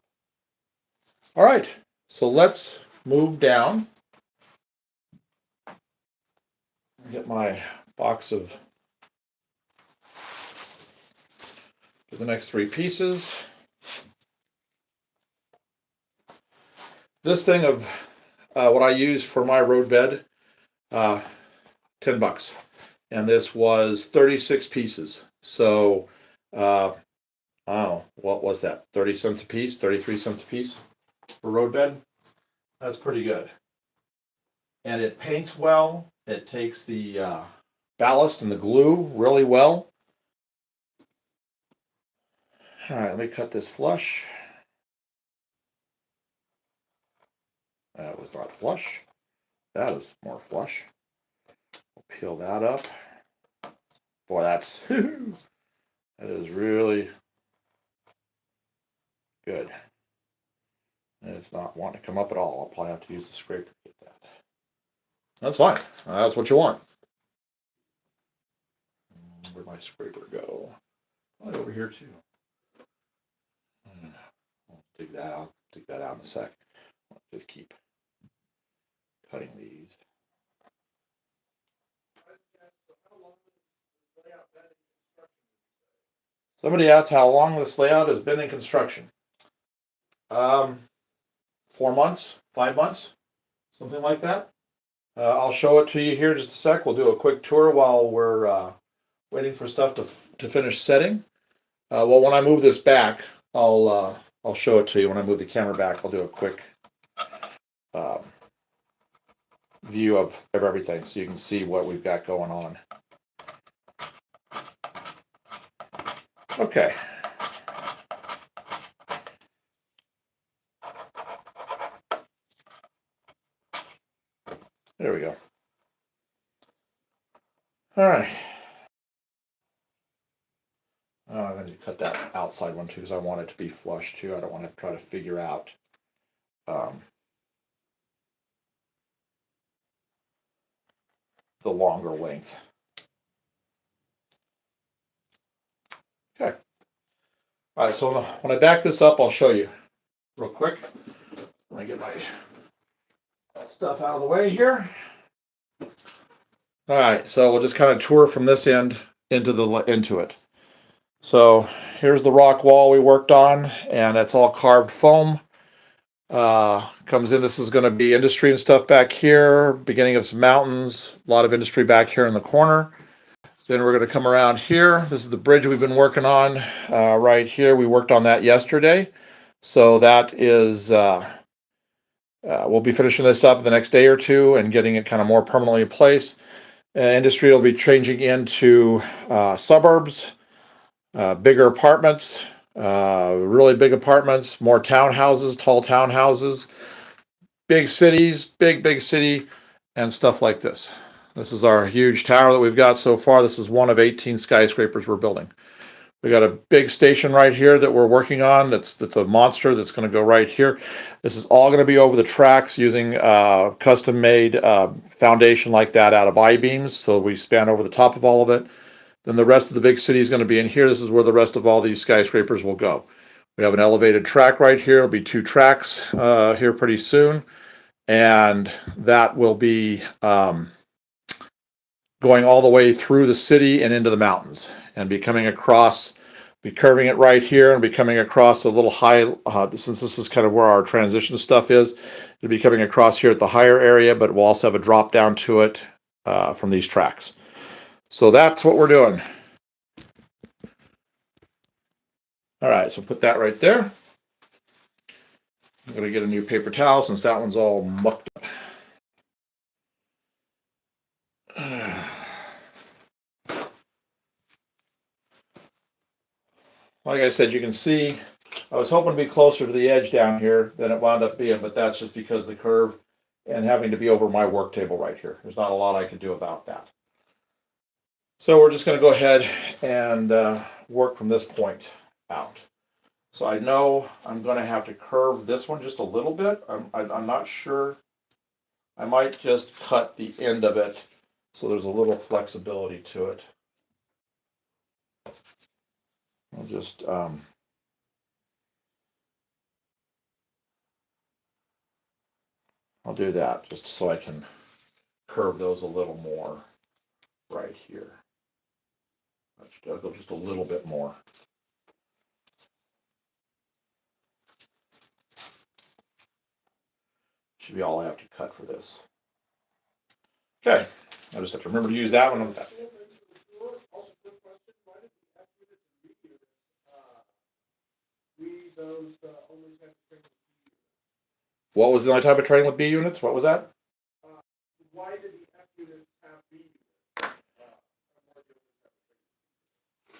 Speaker 1: All right, so let's move down. Get my box of the next 3 pieces. This thing of what I use for my road bed, $10. And this was 36 pieces. So, I don't know, what was that? 30 cents a piece, 33 cents a piece for road bed. That's pretty good. And it paints well. It takes the ballast and the glue really well. All right, let me cut this flush. That was not flush. That is more flush. We'll peel that up. Boy, that is really good. And it's not wanting to come up at all. I'll probably have to use the scraper to get that. That's fine. That's what you want. Where'd my scraper go? Right over here too. I'll dig that out. Dig that out in a sec. I'll just keep cutting these. Somebody asked how long this layout has been in construction. 4 months, 5 months, something like that. I'll show it to you here in just a sec. We'll do a quick tour while we're waiting for stuff to finish setting. Well, when I move this back, I'll show it to you. When I move the camera back, I'll do a quick view of everything so you can see what we've got going on. Okay. There we go. All right. I'm going to cut that outside one too because I want it to be flush too. I don't want to try to figure out the longer length. Okay. All right, so when I back this up, I'll show you real quick. Let me get my stuff out of the way here. All right, so we'll just kind of tour from this end into it. So here's the rock wall we worked on, and it's all carved foam. comes in. This is going to be industry and stuff back here, beginning of some mountains, a lot of industry back here in the corner. Then we're going to come around here. This is the bridge we've been working on right here. We worked on that yesterday. So that is, we'll be finishing this up the next day or two and getting it kind of more permanently in place. Industry will be changing into suburbs, bigger apartments, really big apartments, more townhouses, tall townhouses, big cities, big city, and stuff like this. This is our huge tower that we've got so far. This is one of 18 skyscrapers we're building. We got a big station right here that we're working on. That's a monster that's going to go right here. This is all going to be over the tracks using custom-made foundation like that out of I-beams. So we span over the top of all of it. Then the rest of the big city is going to be in here. This is where the rest of all these skyscrapers will go. We have an elevated track right here. It'll be 2 tracks here pretty soon. And that will be going all the way through the city and into the mountains and be coming across, be curving it right here and be coming across a little high, since this is kind of where our transition stuff is, it'll be coming across here at the higher area, but we'll also have a drop down to it from these tracks. So that's what we're doing. All right, so put that right there. I'm going to get a new paper towel since that one's all mucked up. Like I said, you can see I was hoping to be closer to the edge down here than it wound up being, but that's just because of the curve and having to be over my work table right here. There's not a lot I can do about that. So we're just going to go ahead and work from this point out. So I know I'm going to have to curve this one just a little bit. I'm not sure. I might just cut the end of it so there's a little flexibility to it. I'll just I'll do that just so I can curve those a little more right here. I'll go just a little bit more. Should be all I have to cut for this. Okay, I just have to remember to use that one. What was the only type of training with B units? What was that?
Speaker 2: Why did the F units have B units?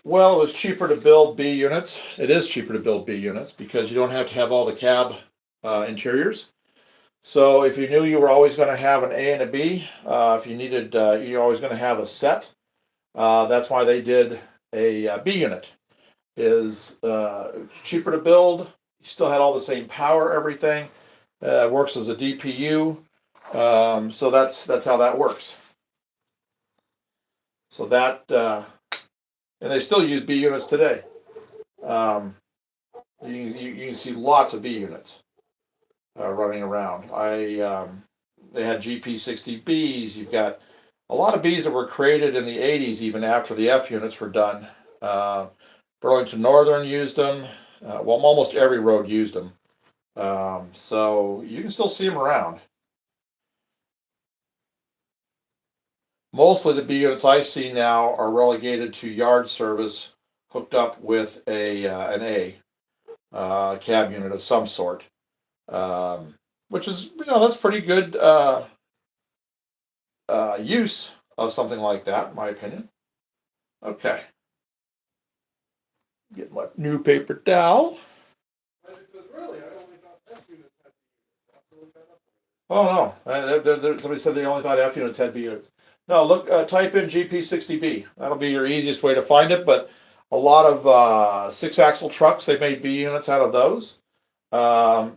Speaker 1: Well, it was cheaper to build B units. It is cheaper to build B units because you don't have to have all the cab interiors. So if you knew you were always going to have an A and a B, if you needed, you're always going to have a set. That's why they did a B unit. Is cheaper to build. You still had all the same power, everything. Works as a DPU. So that's how that works. So that, and they still use B units today. You can see lots of B units running around. They had GP60Bs. You've got a lot of Bs that were created in the 80s, even after the F units were done. Burlington Northern used them. Well, almost every road used them. So you can still see them around. Mostly the B units I see now are relegated to yard service, hooked up with an A cab unit of some sort, which is, that's pretty good use of something like that, in my opinion. Okay. Get my new paper towel. Oh no! Somebody said they only thought F units had B units. No, look, type in GP60B. That'll be your easiest way to find it. But a lot of 6-axle trucks, they made B units out of those. Yeah.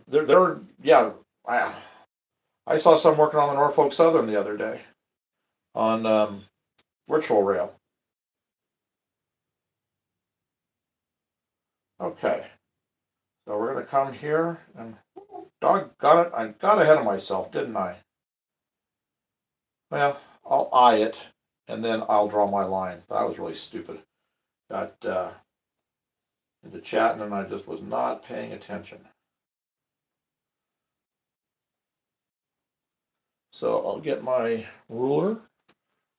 Speaker 1: I saw some working on the Norfolk Southern the other day on virtual rail. Okay, so we're gonna come here and doggone it, I got ahead of myself, didn't I? Well, I'll eye it and then I'll draw my line. That was really stupid. Got into chatting and I just was not paying attention. So I'll get my ruler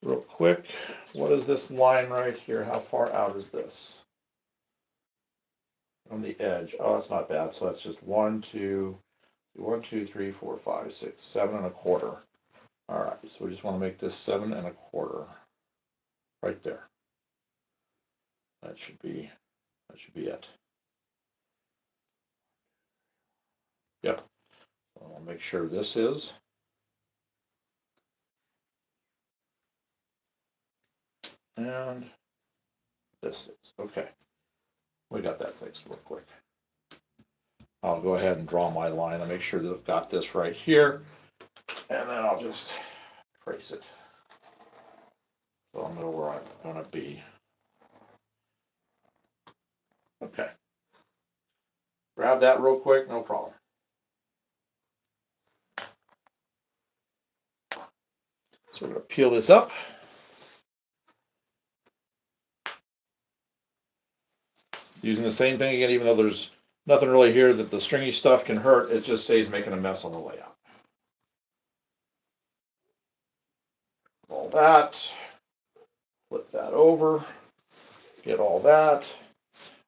Speaker 1: real quick. What is this line right here? How far out is this? On the edge. Oh, that's not bad. So that's just 1, 2, 3, 4, 5, 6, 7 1/4. All right, so we just want to make this 7 1/4 right there. That should be it. Yep. I'll make sure this is. And this is. Okay. We got that fixed real quick. I'll go ahead and draw my line and make sure that I've got this right here. And then I'll just trace it. So I'll know where I'm going to be. Okay. Grab that real quick, no problem. So we're going to peel this up. Using the same thing again, even though there's nothing really here that the stringy stuff can hurt, it just saves making a mess on the layout. All that. Flip that over. Get all that.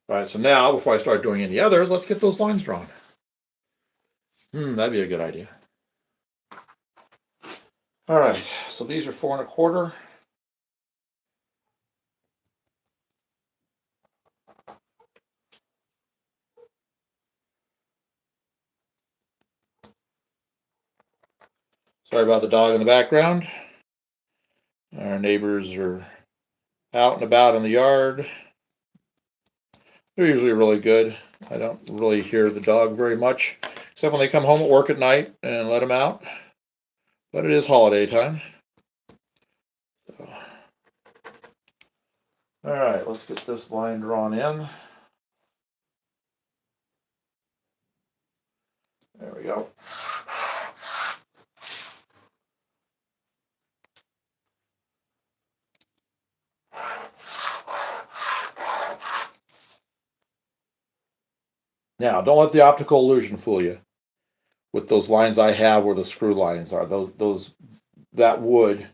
Speaker 1: All right, so now, before I start doing any others, let's get those lines drawn. That'd be a good idea. All right, so these are 4 1/4. Sorry about the dog in the background. Our neighbors are out and about in the yard. They're usually really good. I don't really hear the dog very much, except when they come home at work at night and let them out. But it is holiday time. So. All right, let's get this line drawn in. There we go. Now, don't let the optical illusion fool you with those lines I have where the screw lines are. That wood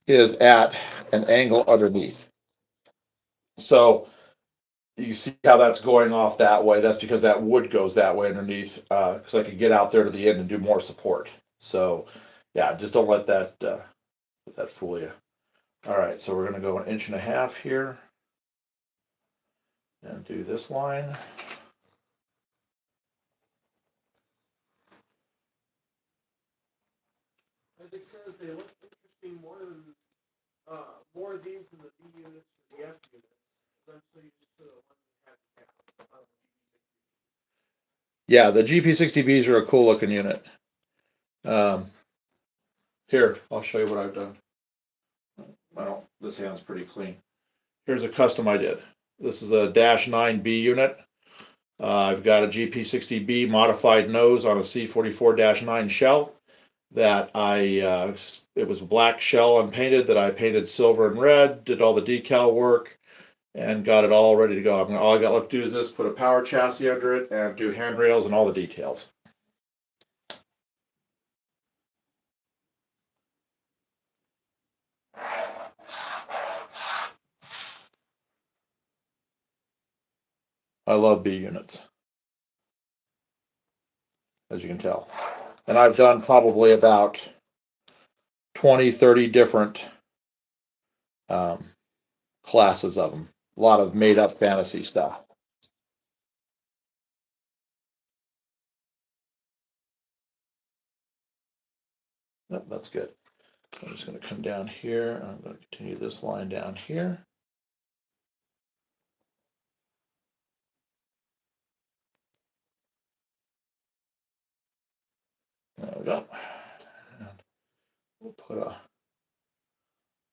Speaker 1: is at an angle underneath. So you see how that's going off that way. That's because that wood goes that way underneath, because I could get out there to the end and do more support. So yeah, just don't let that fool you. All right, so we're going to go 1.5 inches here and do this line.
Speaker 2: As it says, they look interesting more of these than the B units or the F units. I'm so used to the ones that have
Speaker 1: Yeah, the GP60Bs are a cool looking unit. Here, I'll show you what I've done. Well, this hand's pretty clean. Here's a custom I did. This is a -9B unit. I've got a GP60B modified nose on a C44-9 shell that it was a black shell unpainted that I painted silver and red, did all the decal work, and got it all ready to go. All I got left to do is this, put a power chassis under it, and do handrails and all the details. I love B units, as you can tell. And I've done probably about 20, 30 different classes of them. A lot of made up fantasy stuff. Yep, that's good. I'm just going to come down here. I'm going to continue this line down here. There we go. And we'll put a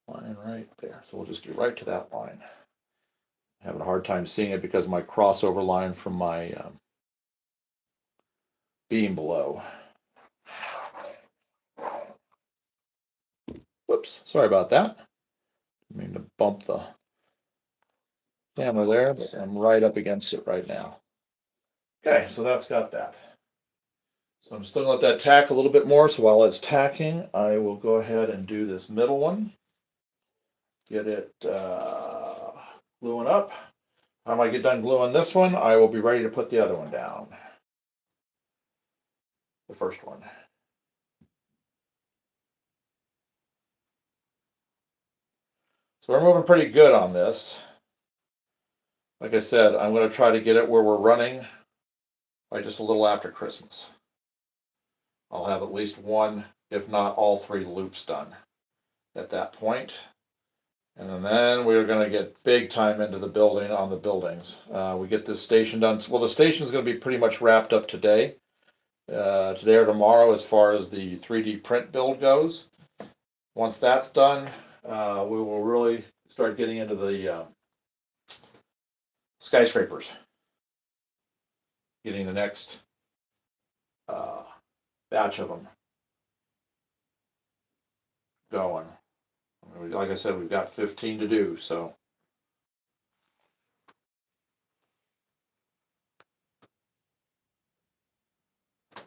Speaker 1: line right there. So we'll just get right to that line. I'm having a hard time seeing it because of my crossover line from my beam below. Whoops, sorry about that. I mean to bump the camera there, but I'm right up against it right now. Okay, so that's got that. So I'm still gonna let that tack a little bit more. So while it's tacking, I will go ahead and do this middle one. Get it gluing up. When I get done gluing this one, I will be ready to put the other one down. The first one. So we're moving pretty good on this. Like I said, I'm going to try to get it where we're running by just a little after Christmas. I'll have at least one, if not all three loops done at that point. And then we're going to get big time into the building on the buildings. We get this station done. Well, the station is going to be pretty much wrapped up today. Today or tomorrow as far as the 3D print build goes. Once that's done, we will really start getting into the skyscrapers. Getting the next batch of them going. Like I said, we've got 15 to do, so.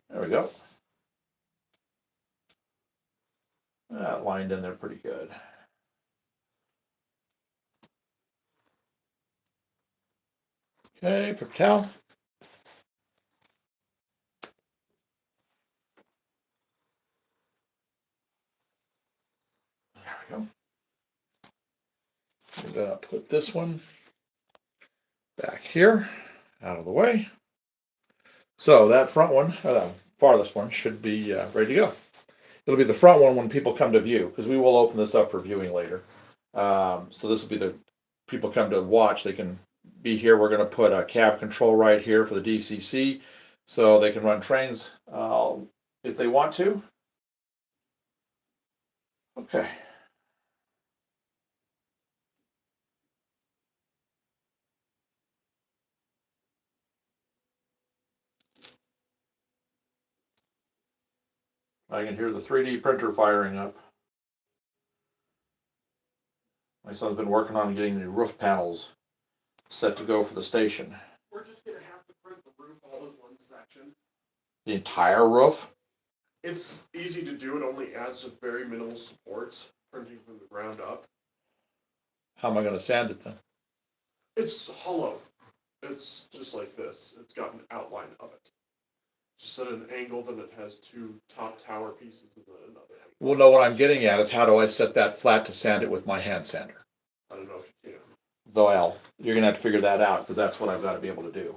Speaker 1: There we go. That lined in there pretty good. Okay, paper towel. There we go. I'm gonna put this one back here, out of the way. So that front one, farthest one, should be ready to go. It'll be the front one when people come to view, because we will open this up for viewing later. So this will be the people come to watch. They can be here. We're going to put a cab control right here for the DCC, so they can run trains if they want to. Okay. I can hear the 3D printer firing up. My son's been working on getting the roof panels set to go for the station.
Speaker 2: We're just gonna have to print the roof all as one section.
Speaker 1: The entire roof?
Speaker 2: It's easy to do. It only adds some very minimal supports, printing from the ground up.
Speaker 1: How am I going to sand it then?
Speaker 2: It's hollow. It's just like this. It's got an outline of it. Just at an angle, then it has two top tower pieces and then another.
Speaker 1: Well, no, what I'm getting at is how do I set that flat to sand it with my hand sander?
Speaker 2: I don't know if you can.
Speaker 1: Well, you're going to have to figure that out because that's what I've got to be able to do.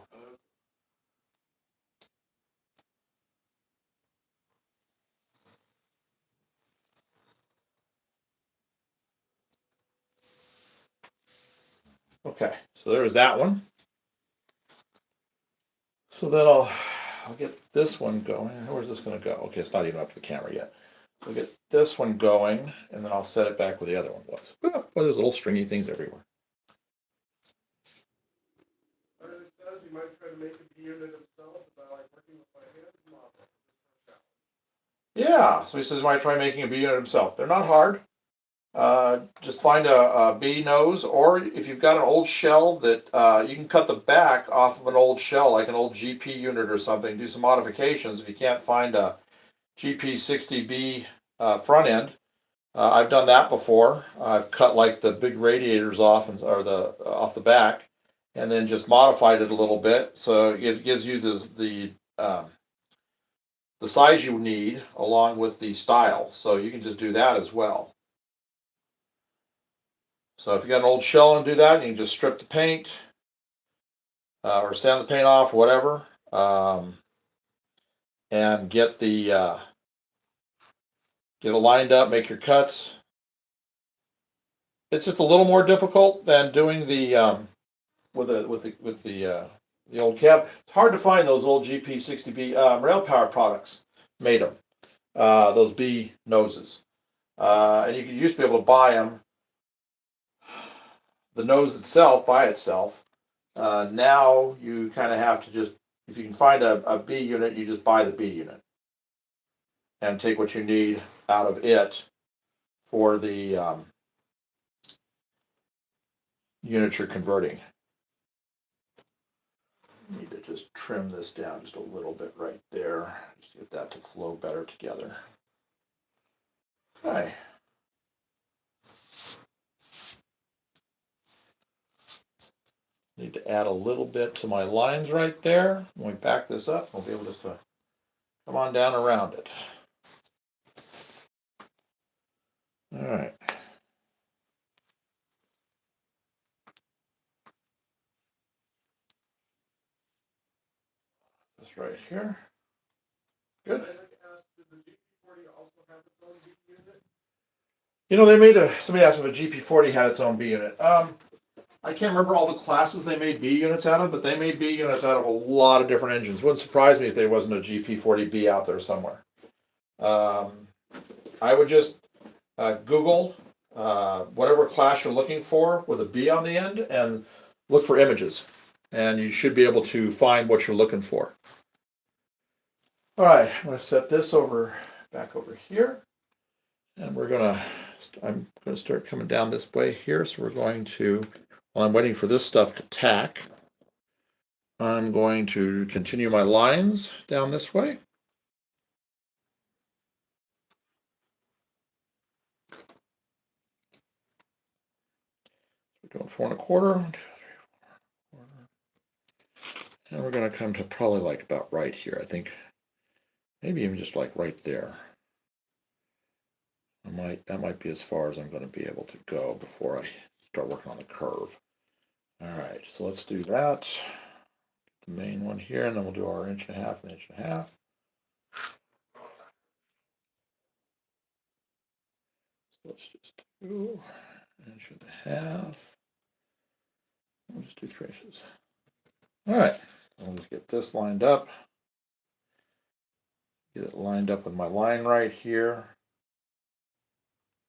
Speaker 1: Okay, so there's that one. So then I'll get this one going. Where's this going to go? Okay, it's not even up to the camera yet. So I'll get this one going, and then I'll set it back where the other one was. Oh, well, there's little stringy things everywhere.
Speaker 2: It says you might try to make a unit himself, but I like working with my hands model.
Speaker 1: Yeah, so he says he might try making a B unit himself. They're not hard. Just find a B nose, or if you've got an old shell that you can cut the back off of an old shell, like an old GP unit or something, do some modifications. If you can't find a GP60B front end, I've done that before. I've cut like the big radiators off or off the back, and then just modified it a little bit so it gives you the size you need along with the style. So you can just do that as well. So if you got an old shell and do that, you can just strip the paint or sand the paint off, whatever, and get it lined up, make your cuts. It's just a little more difficult than doing the old cab. It's hard to find those old GP60B rail power products made them, those B noses, and you used to be able to buy them. The nose itself by itself. Now you kind of have to just, if you can find a B unit, you just buy the B unit and take what you need out of it for the unit you're converting. Need to just trim this down just a little bit right there, just to get that to flow better together. Okay. Need to add a little bit to my lines right there. When we back this up, we'll be able just to come on down around it. All right. This right here. Good. You know, they made somebody asked if a GP40 had its own B unit. I can't remember all the classes they made B units out of, but they made B units out of a lot of different engines. Wouldn't surprise me if there wasn't a GP40B out there somewhere. I would just Google whatever class you're looking for with a B on the end and look for images. And you should be able to find what you're looking for. All right, I'm going to set this back over here. And I'm going to start coming down this way here. So we're going to, while I'm waiting for this stuff to tack, I'm going to continue my lines down this way. We're doing 4 1/4. 1, 2, 3, 4. And we're going to come to probably like about right here. I think maybe even just like right there. That might be as far as I'm going to be able to go before I start working on the curve. All right, so let's do that. The main one here, and then we'll do our 1.5 inches and 1.5 inches. So let's just do 1.5 inches. We'll just do 3 inches. All right, I'll just get this lined up. Get it lined up with my line right here.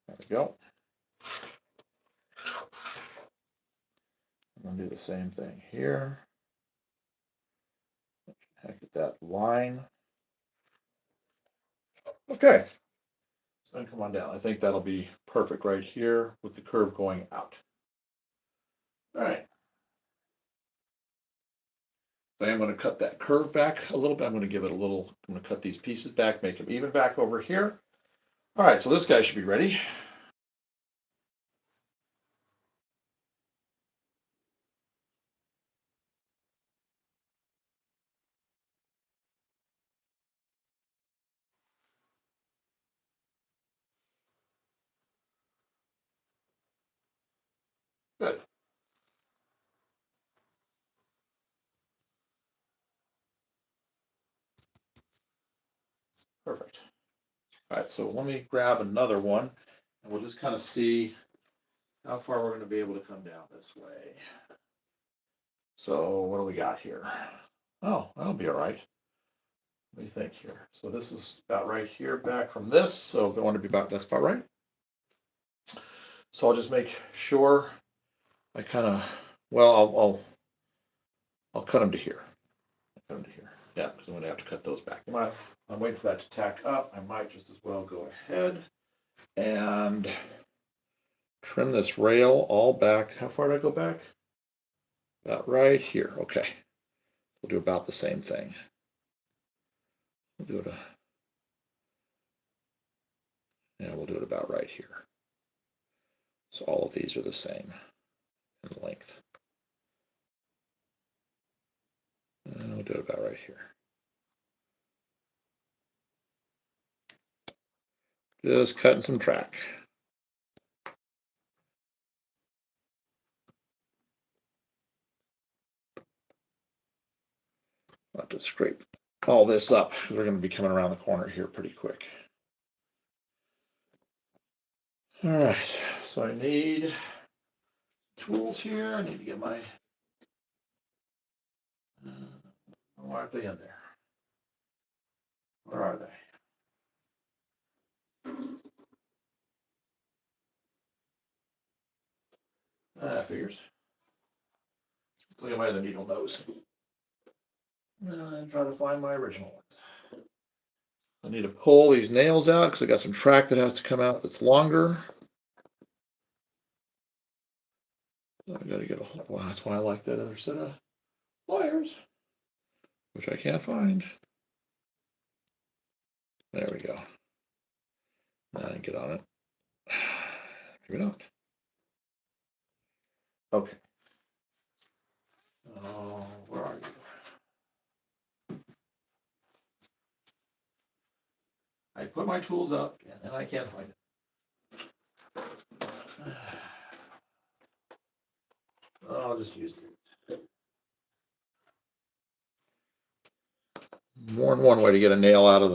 Speaker 1: There we go. I'm going to do the same thing here. Get that line. Okay. So then come on down. I think that'll be perfect right here with the curve going out. All right. So I'm going to cut that curve back a little bit. I'm going to give it a little, I'm going to cut these pieces back, make them even back over here. All right, so this guy should be ready. Good. Perfect. All right, so let me grab another one, and we'll just kind of see how far we're going to be able to come down this way. So what do we got here? Oh, that'll be all right. What do you think here? So this is about right here back from this, so I want to be about, that's about right. So I'll just make sure I kind of, well, I'll cut them to here. Cut them to here. Yeah, because I'm going to have to cut those back. I'm waiting for that to tack up. I might just as well go ahead and trim this rail all back. How far did I go back? About right here. Okay. We'll do about the same thing. We'll do it. We'll do it about right here. So all of these are the same in length. And we'll do it about right here. Just cutting some track. I'll have to scrape all this up because we're going to be coming around the corner here pretty quick. All right, so I need tools here. I need to get my, why aren't they in there? Where are they? Figures. Look at my other needle nose. And try to find my original ones. I need to pull these nails out because I got some track that has to come out that's longer. I gotta get a hold. Well, that's why I like that other set of pliers. which I can't find. There we go. Now I can get on it. Maybe not. Okay. Where are you? I put my tools up and then I can't find it. I'll just use it. More than one way to get a nail out of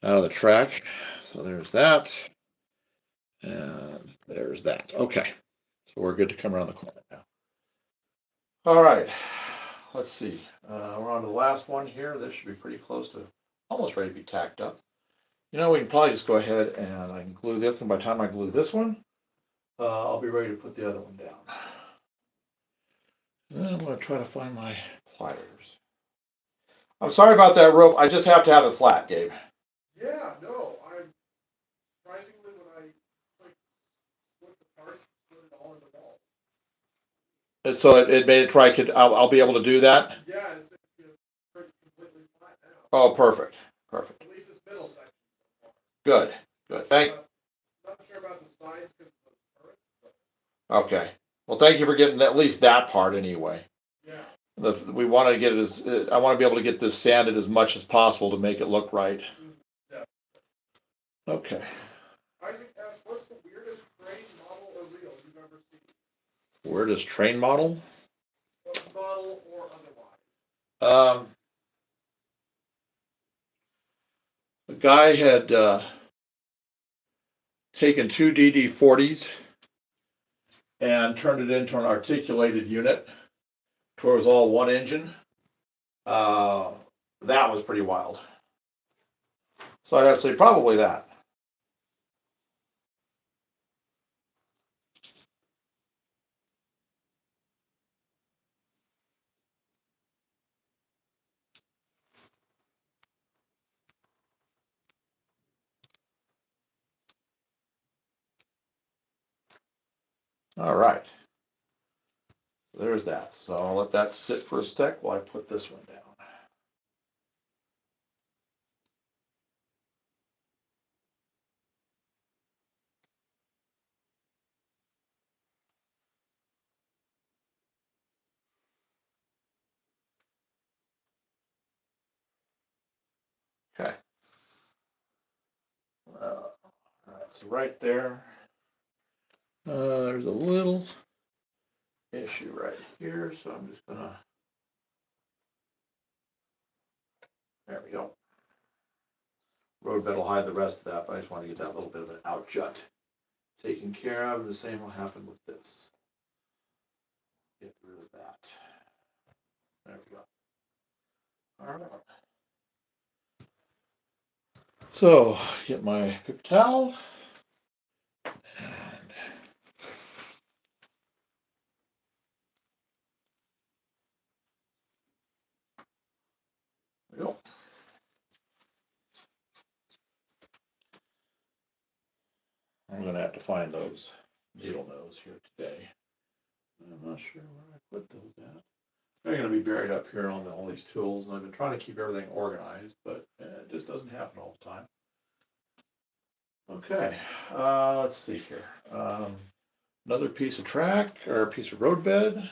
Speaker 1: the track. So there's that. And there's that. Okay. So we're good to come around the corner now. All right. Let's see. We're on to the last one here. This should be pretty close to almost ready to be tacked up. You know, we can probably just go ahead and I can glue this one. By the time I glue this one, I'll be ready to put the other one down. And then I'm going to try to find my pliers. I'm sorry about that rope. I just have to have it flat, Gabe.
Speaker 2: Yeah, no, I'm surprisingly when I like split the parts, split it all into balls.
Speaker 1: And so it made it try. I'll be able to do that.
Speaker 2: Yeah, it's pretty completely flat now.
Speaker 1: Oh, perfect, perfect.
Speaker 2: At least this middle section.
Speaker 1: Good, good.
Speaker 2: Not sure about the sides because of those turrets, but
Speaker 1: Okay. Well, thank you for getting at least that part anyway.
Speaker 2: yeah.
Speaker 1: We want to get it as I want to be able to get this sanded as much as possible to make it look right.
Speaker 2: Yeah.
Speaker 1: Okay.
Speaker 2: Isaac asks, what's the weirdest train model or reel you've ever seen?
Speaker 1: Weirdest train model?
Speaker 2: Model or otherwise?
Speaker 1: A guy had taken two DD-40s and turned it into an articulated unit where it was all one engine. That was pretty wild. So I'd say probably that. All right. There's that. So I'll let that sit for a sec while I put this one down. Okay. All right, so right there, there's a little issue right here, so I'm just gonna, there we go. Road bed will hide the rest of that, but I just want to get that little bit of an out jut taken care of. The same will happen with this. Get rid of that. There we go. All right. So get my paper towel and there we go. I'm gonna have to find those needle nose here today. I'm not sure where I put those at. They're gonna be buried up here on all these tools, and I've been trying to keep everything organized, but it just doesn't happen all the time. Okay, let's see here. Another piece of track or a piece of road bed.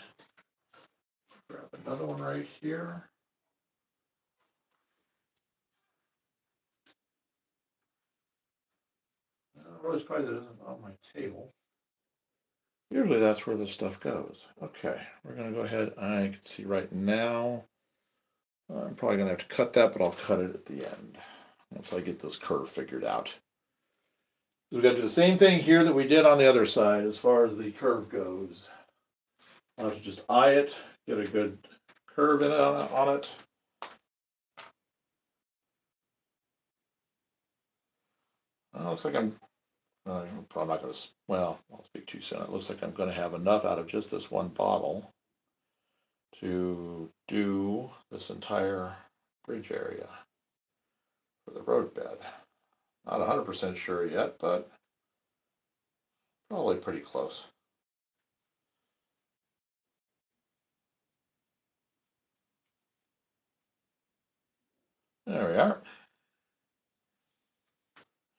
Speaker 1: Grab another one right here. Really surprised it isn't on my table. Usually that's where this stuff goes. Okay, we're gonna go ahead. I can see right now. I'm probably gonna have to cut that, but I'll cut it at the end once I get this curve figured out. We're gonna do the same thing here that we did on the other side as far as the curve goes. I'll have to just eye it, get a good curve in it on it. Looks like I'm probably not going to, well, I'll speak too soon. It looks like I'm going to have enough out of just this one bottle to do this entire bridge area for the road bed. Not 100% sure yet, but probably pretty close. There we are.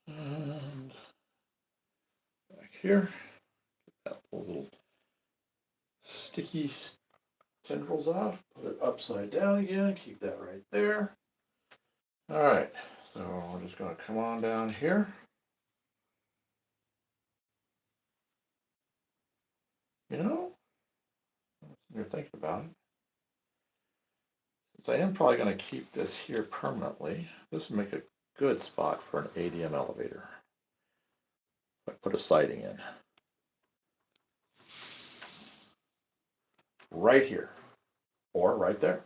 Speaker 1: And back here, get those little sticky tendrils off. Put it upside down again. Keep that right there. All right, so we're just going to come on down here. You know, you're thinking about it. Since I am probably going to keep this here permanently, this would make a good spot for an ADM elevator. I put a siding in. Right here, or right there.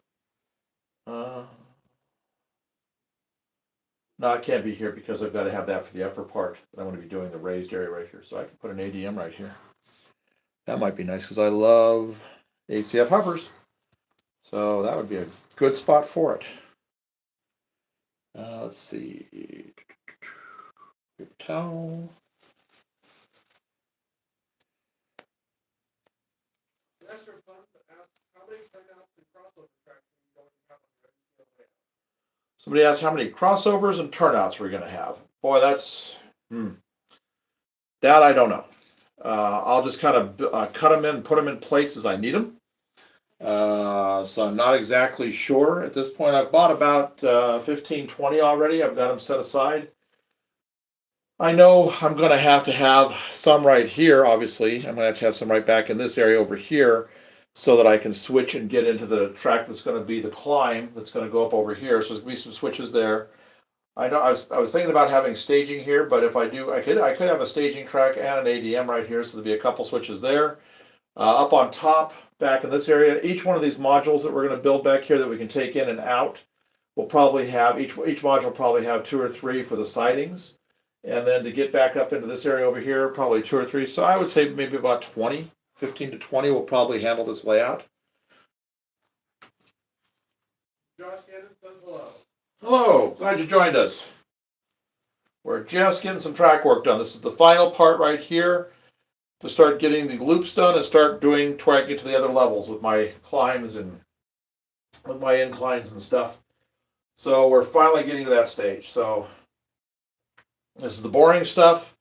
Speaker 1: No, it can't be here because I've got to have that for the upper part. I'm going to be doing the raised area right here. So I can put an ADM right here. That might be nice because I love ACF hovers. So that would be a good spot for it. Let's see. Paper towel. Somebody asked how many crossovers and turnouts we're going to have. Boy, that's that I don't know. I'll just kind of cut them in and put them in place as I need them. So I'm not exactly sure at this point. I've bought about 15, 20 already. I've got them set aside. I know I'm going to have some right here, obviously. I'm going to have some right back in this area over here so that I can switch and get into the track that's going to be the climb that's going to go up over here. So there's going to be some switches there. I know I was thinking about having staging here, but if I do, I could have a staging track and an ADM right here, so there'd be a couple switches there. Up on top, back in this area, each one of these modules that we're going to build back here that we can take in and out will probably have, each module will probably have 2 or 3 for the sidings. And then to get back up into this area over here, probably 2 or 3. So I would say maybe about 20, 15 to 20 will probably handle this layout.
Speaker 2: Josh Gannon says hello.
Speaker 1: Hello, glad you joined us. We're just getting some track work done. This is the final part right here to start getting the loops done and start doing to where I get to the other levels with my climbs and with my inclines and stuff. So we're finally getting to that stage. So this is the boring stuff,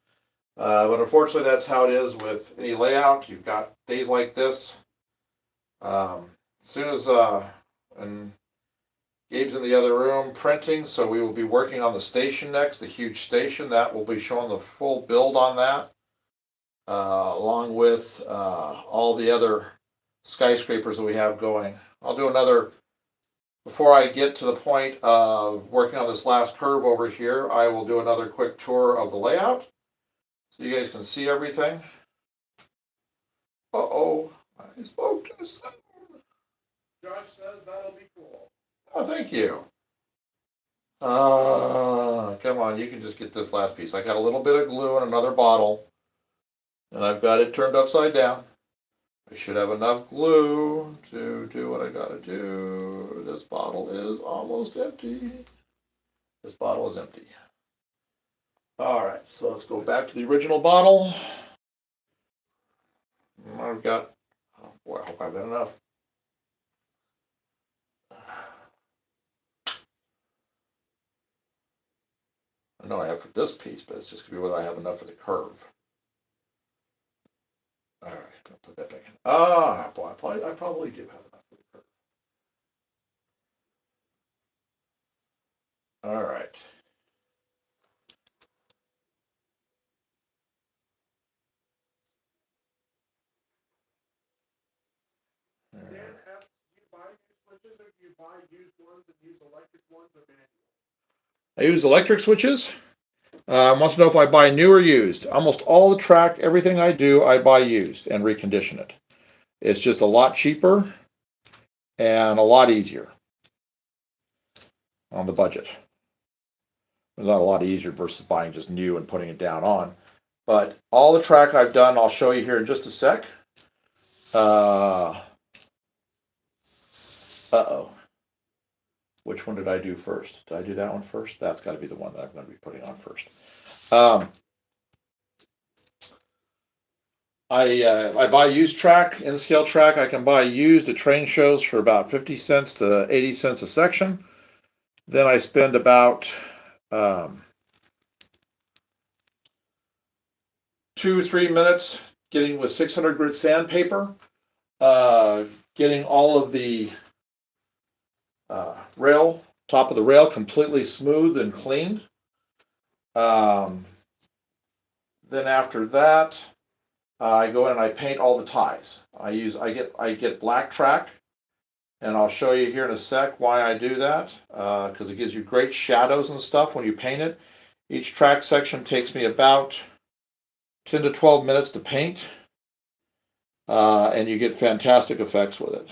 Speaker 1: but unfortunately that's how it is with any layout. You've got days like this. As soon as and Gabe's in the other room printing, so we will be working on the station next, the huge station. That will be showing the full build on that, along with all the other skyscrapers that we have going. I'll do another, before I get to the point of working on this last curve over here, I will do another quick tour of the layout so you guys can see everything. Uh-oh, I spoke to someone.
Speaker 2: Josh says that'll be cool.
Speaker 1: Oh, thank you. Come on, you can just get this last piece. I got a little bit of glue in another bottle, and I've got it turned upside down. I should have enough glue to do what I gotta do. This bottle is almost empty. This bottle is empty. All right, so let's go back to the original bottle. I've got, oh boy, I hope I've got enough. I know I have for this piece, but it's just gonna be whether I have enough for the curve. All right, I'll put that back in. Ah, boy, I probably do have enough for the curve. All right.
Speaker 2: Dan asks, do you buy used switches or do you buy used ones and use electric ones or manual?
Speaker 1: I use electric switches. Wants to know if I buy new or used. Almost all the track, everything I do, I buy used and recondition it. It's just a lot cheaper and a lot easier on the budget. It's not a lot easier versus buying just new and putting it down on. But all the track I've done, I'll show you here in just a sec. Uh-oh. Which one did I do first? Did I do that one first? That's got to be the one that I'm going to be putting on first. I buy used track, in-scale track. I can buy used at train shows for about 50 cents to 80 cents a section. Then I spend about 2 or 3 minutes getting with 600 grit sandpaper, getting all of the top of the rail completely smooth and cleaned. Then after that, I go in and I paint all the ties. I get black track, and I'll show you here in a sec why I do that, because it gives you great shadows and stuff when you paint it. Each track section takes me about 10 to 12 minutes to paint, and you get fantastic effects with it.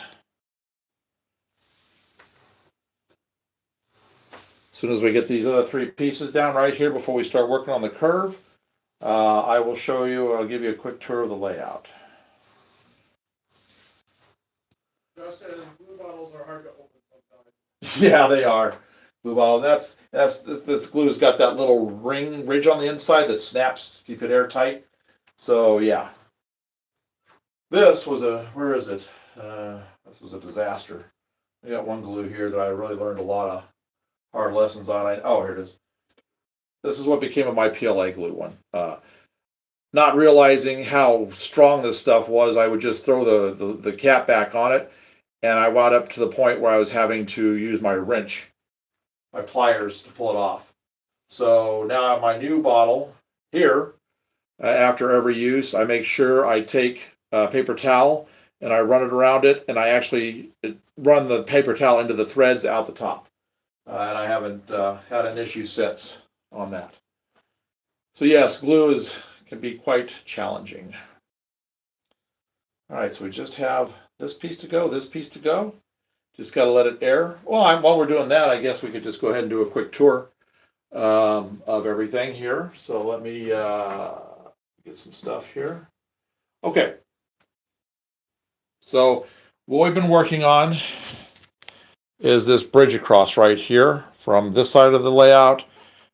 Speaker 1: As soon as we get these other 3 pieces down right here before we start working on the curve, I will show you, I'll give you a quick tour of the layout.
Speaker 2: Justin, blue bottles are hard to open sometimes.
Speaker 1: Yeah, they are. Blue bottle. This glue's got that little ridge on the inside that snaps, keep it airtight. So yeah. This was where is it? This was a disaster. I got one glue here that I really learned a lot of hard lessons on. Oh, here it is. This is what became of my PLA glue one. Not realizing how strong this stuff was, I would just throw the cap back on it, and I wound up to the point where I was having to use my wrench, my pliers, to pull it off. So now my new bottle here, after every use, I make sure I take a paper towel and I run it around it, and I actually run the paper towel into the threads out the top. And I haven't had an issue since on that. So yes, glue can be quite challenging. All right, so we just have this piece to go, this piece to go. Just got to let it air. Well, while we're doing that, I guess we could just go ahead and do a quick tour of everything here. So let me get some stuff here. Okay. So what we've been working on is this bridge across right here from this side of the layout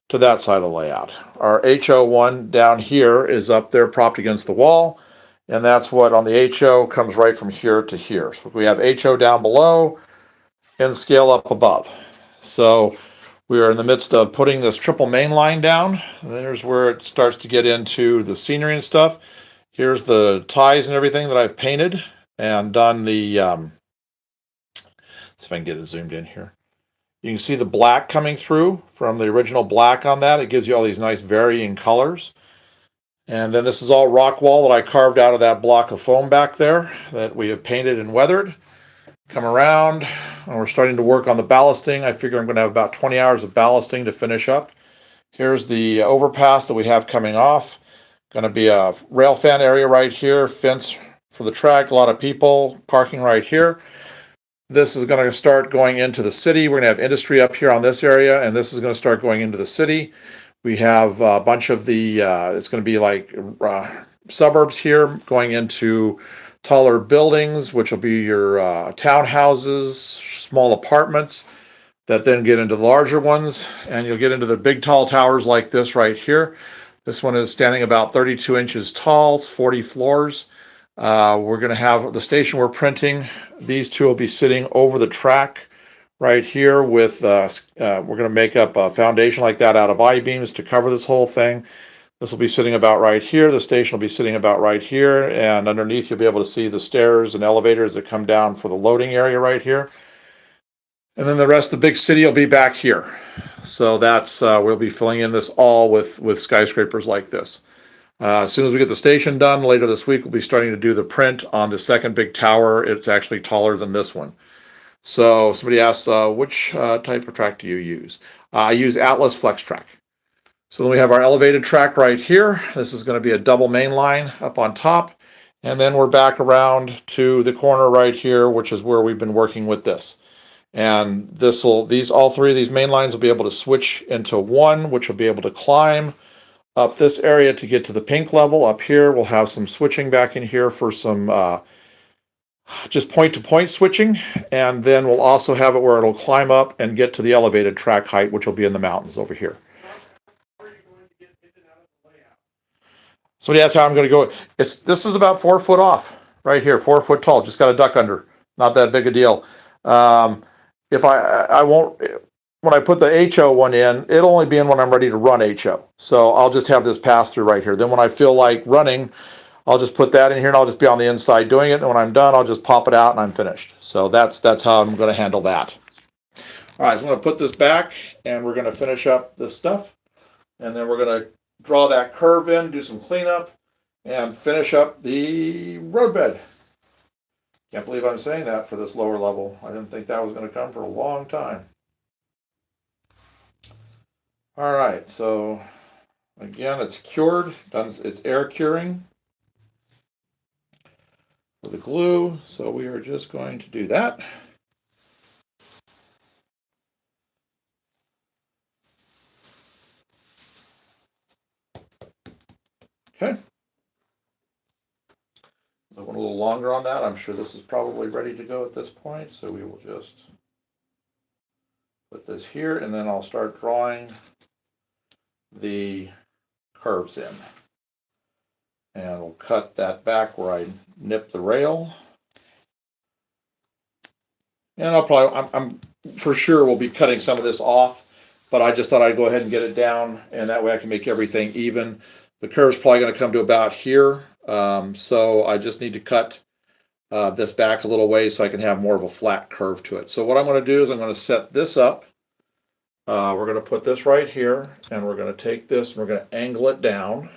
Speaker 1: to that side of the layout. Our HO1 down here is up there propped against the wall, and that's what on the HO comes right from here to here. So we have HO down below and scale up above. So we are in the midst of putting this triple main line down. There's where it starts to get into the scenery and stuff. Here's the ties and everything that I've painted and done the, see if I can get it zoomed in here. You can see the black coming through from the original black on that. It gives you all these nice varying colors. And then this is all rock wall that I carved out of that block of foam back there that we have painted and weathered. Come around, and we're starting to work on the ballasting. I figure I'm going to have about 20 hours of ballasting to finish up. Here's the overpass that we have coming off. Going to be a rail fan area right here, fence for the track, a lot of people parking right here. This is going to start going into the city. We're going to have industry up here on this area, and this is going to start going into the city. We have a bunch of the, it's going to be like suburbs here going into taller buildings, which will be your townhouses, small apartments that then get into the larger ones, and you'll get into the big tall towers like this right here. This one is standing about 32 inches tall, it's 40 floors. We're going to have the station we're printing. These two will be sitting over the track right here with, we're going to make up a foundation like that out of I-beams to cover this whole thing. This will be sitting about right here. The station will be sitting about right here. And underneath, you'll be able to see the stairs and elevators that come down for the loading area right here. And then the rest of the big city will be back here. So that's, we'll be filling in this all with skyscrapers like this. As soon as we get the station done later this week, we'll be starting to do the print on the second big tower. It's actually taller than this one. So somebody asked, which type of track do you use? I use Atlas Flex Track. So then we have our elevated track right here. This is going to be a double main line up on top. And then we're back around to the corner right here, which is where we've been working with this. And all 3 of these main lines will be able to switch into one, which will be able to climb up this area to get to the pink level. Up here, we'll have some switching back in here for some just point-to-point switching. And then we'll also have it where it'll climb up and get to the elevated track height, which will be in the mountains over here. Somebody asked how I'm going to go. This is about 4 foot off right here, 4 foot tall. Just got a duck under. Not that big a deal. If I won't, when I put the HO one in, it'll only be in when I'm ready to run HO. So I'll just have this pass through right here. Then when I feel like running, I'll just put that in here and I'll just be on the inside doing it. And when I'm done, I'll just pop it out and I'm finished. So that's how I'm going to handle that. All right, so I'm going to put this back and we're going to finish up this stuff. And then we're going to draw that curve in, do some cleanup, and finish up the roadbed. Can't believe I'm saying that for this lower level. I didn't think that was going to come for a long time. All right, so again, it's cured. It's air curing for the glue. So we are just going to do that. Okay. So I went a little longer on that. I'm sure this is probably ready to go at this point. So we will just put this here and then I'll start drawing the curves in. And we'll cut that back where I nip the rail. And I'm for sure we'll be cutting some of this off, but I just thought I'd go ahead and get it down and that way I can make everything even. The curve's probably going to come to about here. So I just need to cut this back a little way so I can have more of a flat curve to it. So what I'm going to do is I'm going to set this up. We're going to put this right here and we're going to take this and we're going to angle it down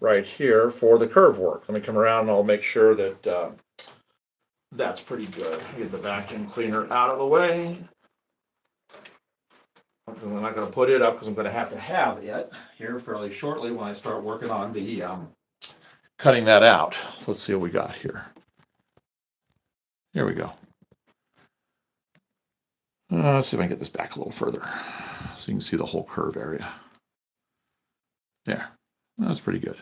Speaker 1: right here for the curve work. Let me come around and I'll make sure that that's pretty good. Get the vacuum cleaner out of the way. I'm not going to put it up because I'm going to have it here fairly shortly when I start working on the cutting that out. So let's see what we got here. Here we go. Let's see if I can get this back a little further so you can see the whole curve area. There. That's pretty good.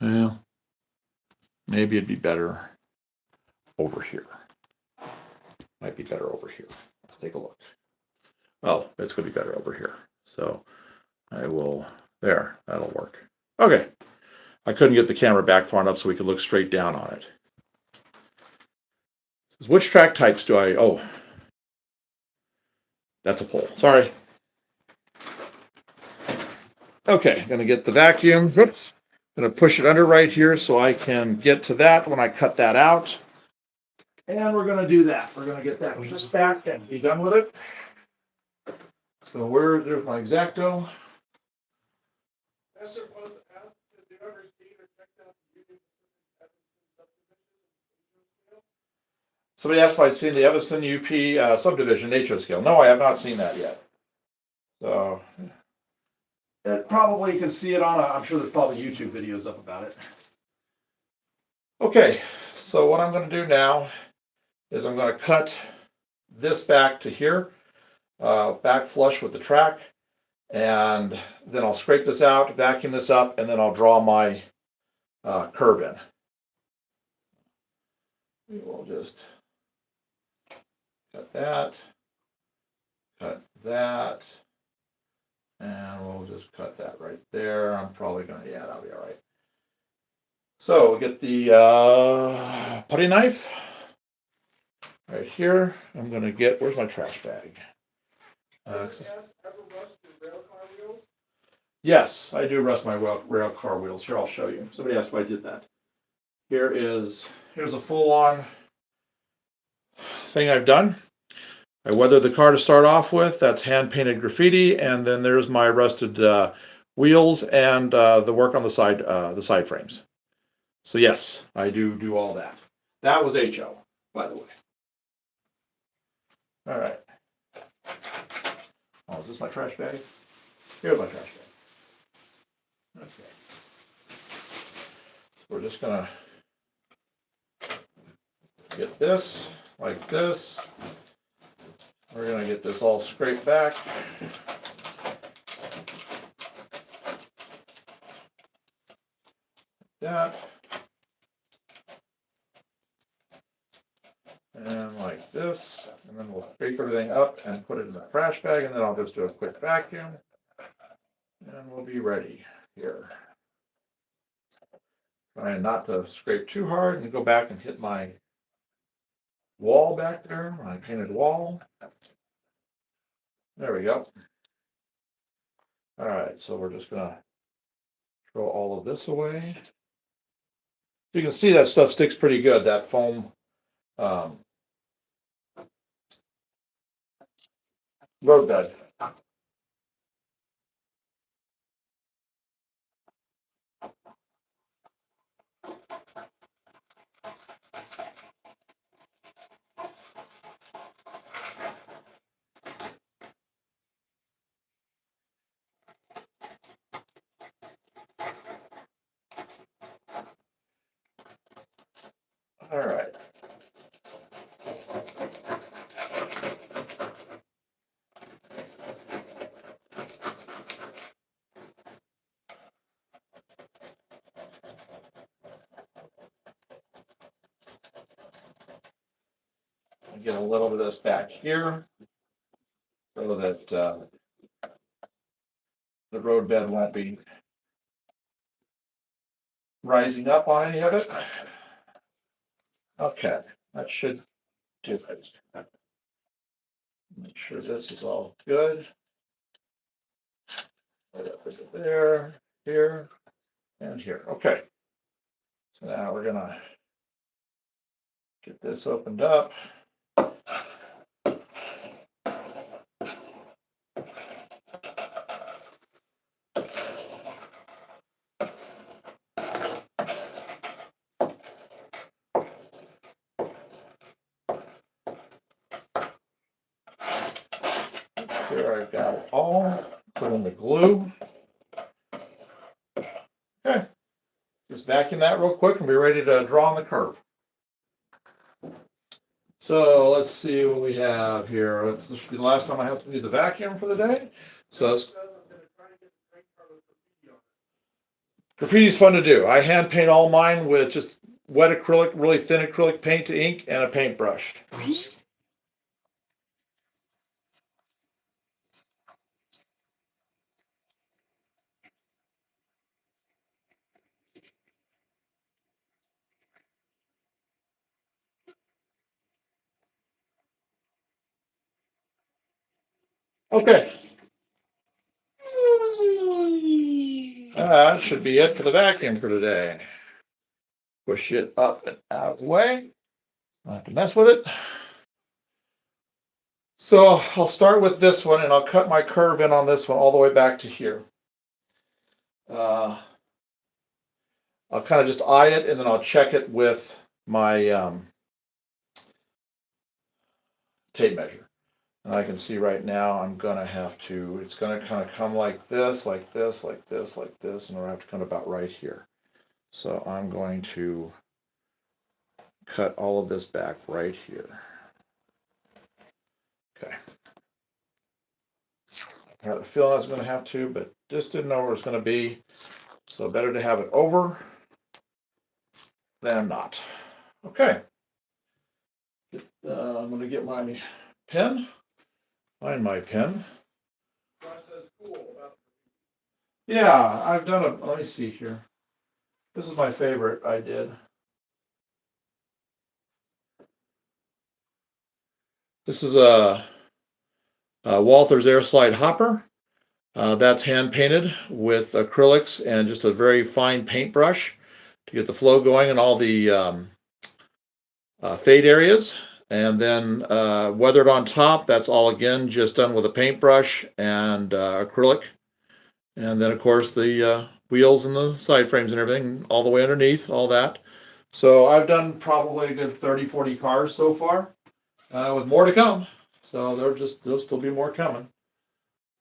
Speaker 1: Well, maybe it'd be better over here. Might be better over here. Let's take a look. Oh, it's going to be better over here. So I will, there, that'll work. Okay. I couldn't get the camera back far enough so we could look straight down on it. Which track types do I, oh, that's a pole, sorry. Okay, I'm going to get the vacuum. Oops. Going to push it under right here so I can get to that when I cut that out. And we're going to do that. We're going to get that just back and be done with it. So there's my X-Acto. Somebody asked if I'd seen the Evanston UP subdivision nature scale. No, I have not seen that yet. So probably you can see it on, I'm sure there's probably YouTube videos up about it. Okay, so what I'm going to do now is I'm going to cut this back to here, back flush with the track, and then I'll scrape this out, vacuum this up, and then I'll draw my curve in. We will just cut that, and we'll just cut that right there. I'm probably going to, yeah, that'll be all right. So we'll get the putty knife right here. I'm going to get, where's my trash bag? Yes, I do rust my rail car wheels. Here, I'll show you. Somebody asked why I did that. Here's a full-on thing I've done. I weathered the car to start off with. That's hand-painted graffiti, and then there's my rusted wheels and the work on the side frames. So yes, I do all that. That was HO, by the way. All right. Oh, is this my trash bag? Here's my trash bag. Okay. So we're just gonna get this like this. We're gonna get this all scraped back. That. And like this, and then we'll scrape everything up and put it in the trash bag, and then I'll just do a quick vacuum, and we'll be ready here. Trying not to scrape too hard and go back and hit my wall back there, my painted wall. There we go. All right, so we're just gonna throw all of this away. You can see that stuff sticks pretty good, that foam um, road bed. All right. Get a little bit of this back here so that the road bed won't be rising up on any of it. Okay, that should do it. Make sure this is all good. There, here, and here. Okay. So now we're gonna get this opened up. Here I've got it all. Put in the glue. Okay. Just vacuum that real quick and be ready to draw on the curve. So let's see what we have here. This should be the last time I have to use the vacuum for the day. So let's. Graffiti is fun to do. I hand paint all mine with just wet acrylic, really thin acrylic paint to ink, and a paintbrush. Okay. That should be it for the vacuum for today. Push it up and out of the way. Not have to mess with it. So I'll start with this one and I'll cut my curve in on this one all the way back to here. I'll kind of just eye it and then I'll check it with my tape measure. And I can see right now I'm going to have to, it's going to kind of come like this, like this, like this, like this, and I'll have to come about right here. So I'm going to cut all of this back right here. Okay. I had a feeling I was going to have to, but just didn't know where it's going to be. So better to have it over than not. Okay. I'm going to get my pen. Find my pen. Yeah, I've done a, let me see here. This is my favorite I did. This is a Walther's Air Slide Hopper. That's hand painted with acrylics and just a very fine paintbrush to get the flow going in all the fade areas. And then weathered on top, that's all again just done with a paintbrush and acrylic. And then of course the wheels and the side frames and everything all the way underneath, all that. So I've done probably a good 30, 40 cars so far with more to come. So there'll still be more coming.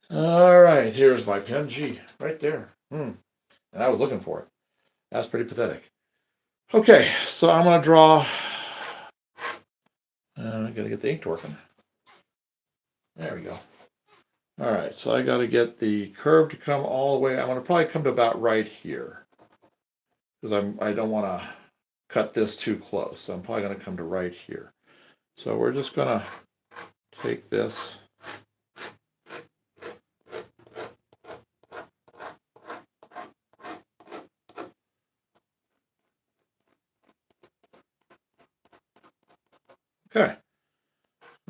Speaker 1: All right, here's my pen. G, right there. And I was looking for it. That's pretty pathetic. Okay, so I'm going to draw. I got to get the ink working. There we go. All right, so I got to get the curve to come all the way. I'm going to probably come to about right here because I don't want to cut this too close. So I'm probably going to come to right here. So we're just going to take this. Okay.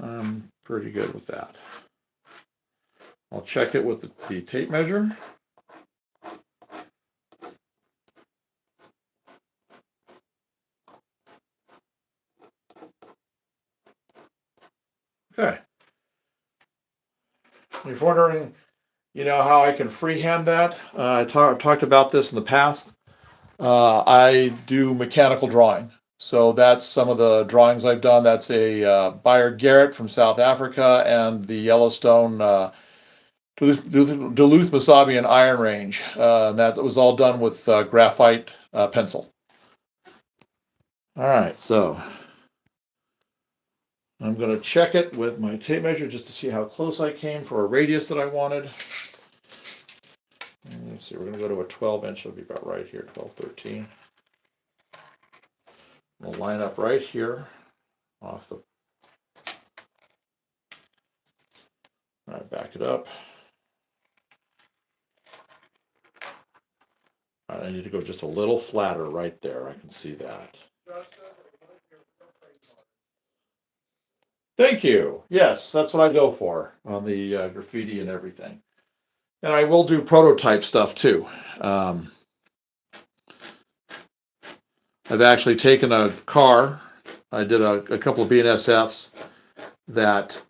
Speaker 1: I'm pretty good with that. I'll check it with the tape measure. Okay. If you're wondering, how I can freehand that, I've talked about this in the past. I do mechanical drawing. So that's some of the drawings I've done. That's a Bayer Garrett from South Africa and the Yellowstone Duluth Masabian Iron Range. That was all done with graphite pencil. All right, so I'm going to check it with my tape measure just to see how close I came for a radius that I wanted. Let's see, we're going to go to a 12-inch. It'll be about right here, 12, 13. We'll line up right here off the. All right, back it up. All right, I need to go just a little flatter right there. I can see that. Thank you. Yes, that's what I go for on the graffiti and everything. And I will do prototype stuff too. I've actually taken a car. I did a couple of BNSFs that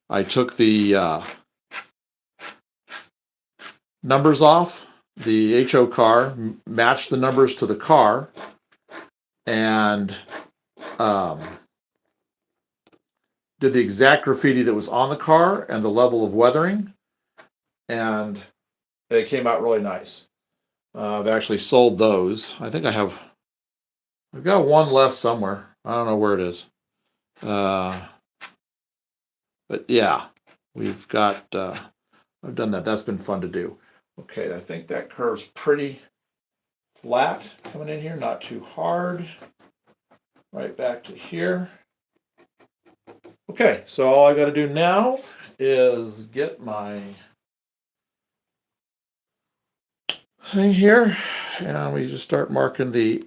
Speaker 1: I took the numbers off. The HO car matched the numbers to the car and did the exact graffiti that was on the car and the level of weathering. And it came out really nice. I've actually sold those. I think I've got one left somewhere. I don't know where it is. But yeah, we've got, I've done that. That's been fun to do. Okay, I think that curve's pretty flat coming in here, not too hard. Right back to here. Okay, so all I got to do now is get my thing here, and we just start marking the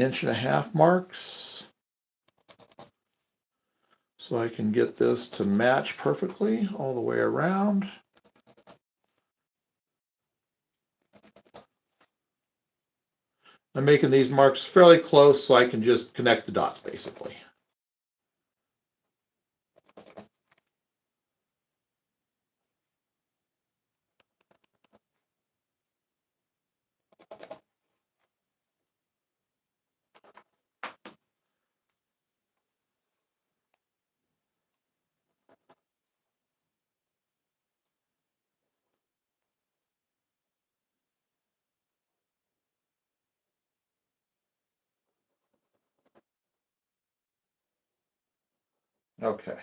Speaker 1: 1.5-inch marks so I can get this to match perfectly all the way around. I'm making these marks fairly close so I can just connect the dots basically. Okay,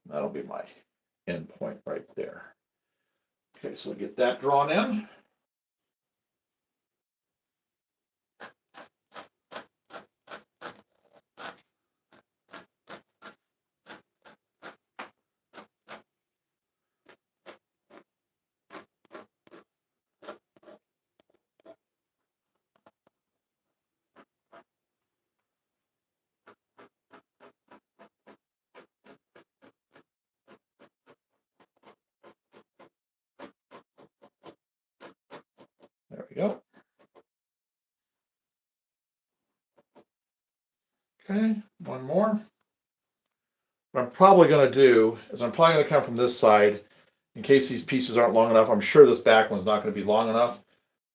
Speaker 1: that'll be my end point right there. Okay, so get that drawn in. There we go. Okay, one more. What I'm probably going to do is I'm probably going to come from this side in case these pieces aren't long enough. I'm sure this back one's not going to be long enough.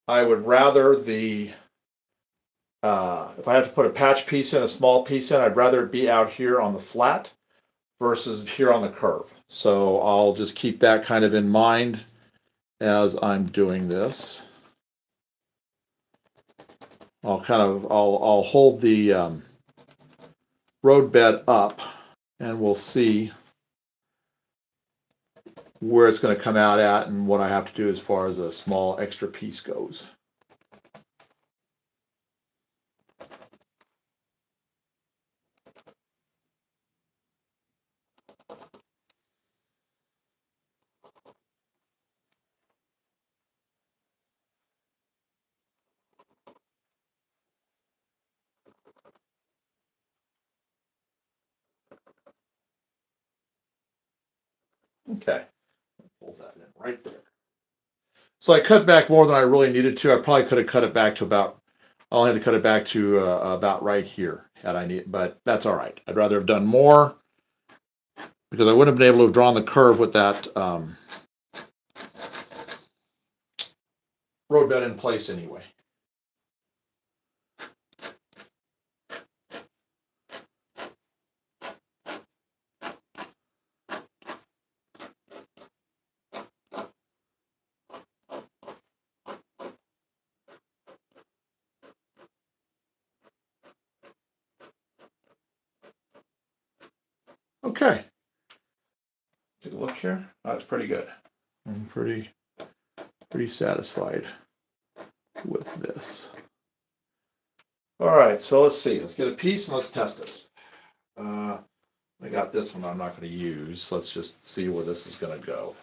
Speaker 1: I would rather if I have to put a patch piece in, a small piece in, I'd rather it be out here on the flat versus here on the curve. So I'll just keep that kind of in mind as I'm doing this. I'll hold the road bed up and we'll see where it's going to come out at and what I have to do as far as a small extra piece goes. Okay. Pulls that in right there. So I cut back more than I really needed to. I probably could have cut it back to about, I only had to cut it back to about right here had I need, but that's all right. I'd rather have done more because I wouldn't have been able to have drawn the curve with that road bed in place anyway. Okay. Take a look here. That's pretty good. I'm pretty satisfied with this. All right, so let's see. Let's get a piece and let's test it. I got this one I'm not going to use. Let's just see where this is going to go.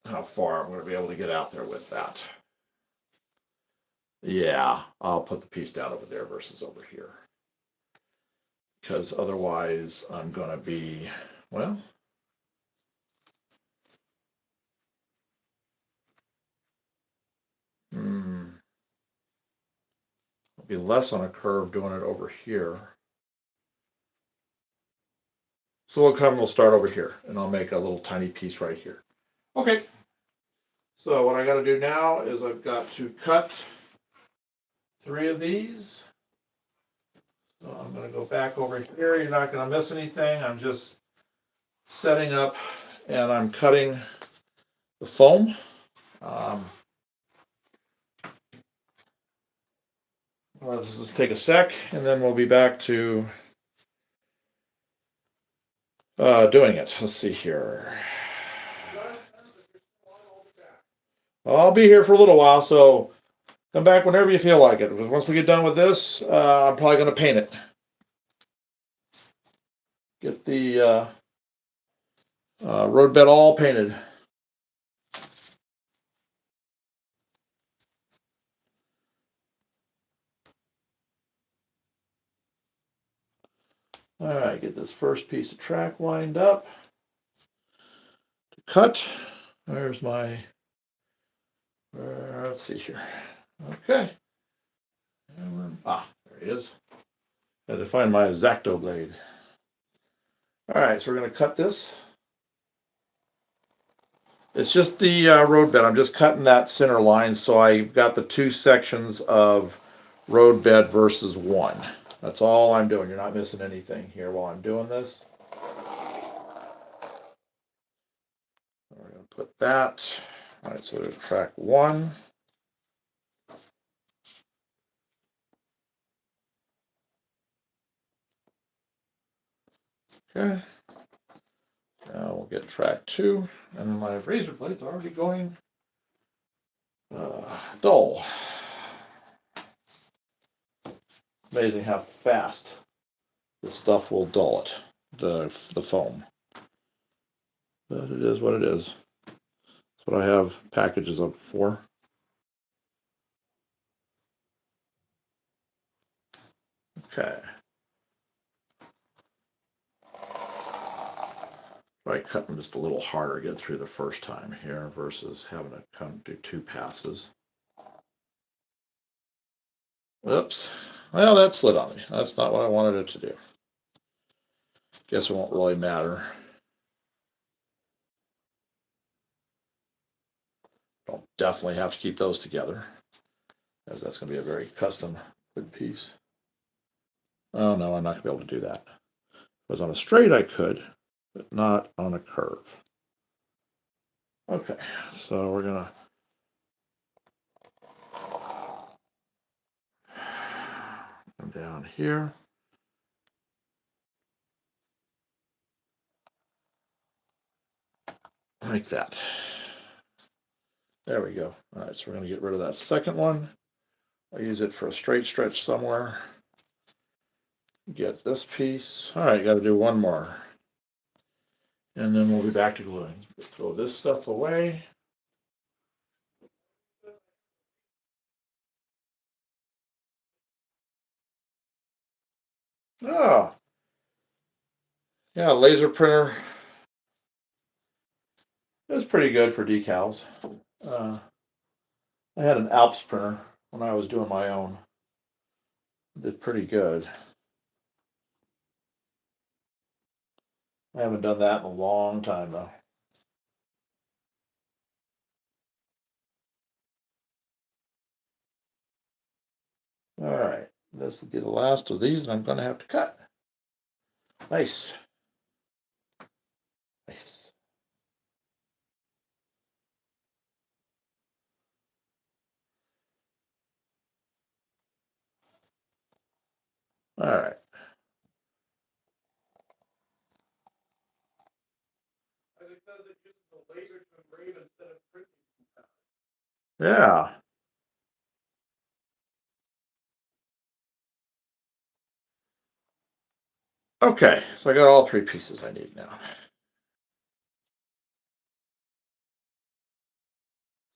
Speaker 1: How far I'm going to be able to get out there with that. Yeah, I'll put the piece down over there versus over here. Because otherwise I'm going to be, well, I'll be less on a curve doing it over here. So we'll start over here and I'll make a little tiny piece right here. Okay. So what I got to do now is I've got to cut 3 of these. So I'm going to go back over here. You're not going to miss anything. I'm just setting up and I'm cutting the foam. Let's just take a sec and then we'll be back to doing it. Let's see here. I'll be here for a little while, so come back whenever you feel like it. Because once we get done with this, I'm probably going to paint it. Get the road bed all painted. All right, get this first piece of track lined up. To cut. There's my, let's see here. Okay. There he is. Had to find my X-Acto blade. All right, so we're going to cut this. It's just the road bed. I'm just cutting that center line, so I've got the 2 sections of road bed versus 1. That's all I'm doing. You're not missing anything here while I'm doing this. We're going to put that. All right, so there's track 1. Okay. Now we'll get track 2, and then my razor blade's already going dull. Amazing how fast this stuff will dull it, the foam. But it is what it is. That's what I have packages up for. Okay. Try cutting just a little harder to get through the first time here versus having to come do 2 passes. Oops. Well, that slid on me. That's not what I wanted it to do. Guess it won't really matter. Don't definitely have to keep those together, as that's going to be a very custom good piece. Oh no, I'm not going to be able to do that. If it was on a straight, I could, but not on a curve. Okay, so we're going to come down here. Like that. There we go. All right, so we're going to get rid of that second one. I'll use it for a straight stretch somewhere. Get this piece. All right, got to do one more. And then we'll be back to gluing. Throw this stuff away. Oh, yeah, laser printer It was pretty good for decals. I had an Alps printer when I was doing my own. Did pretty good. I haven't done that in a long time though. All right, this will be the last of these, and I'm going to have to cut. Nice. Nice. All right.
Speaker 2: As it says, it uses the laser to engrave instead of printing.
Speaker 1: Yeah. Okay, so I got all three pieces I need now.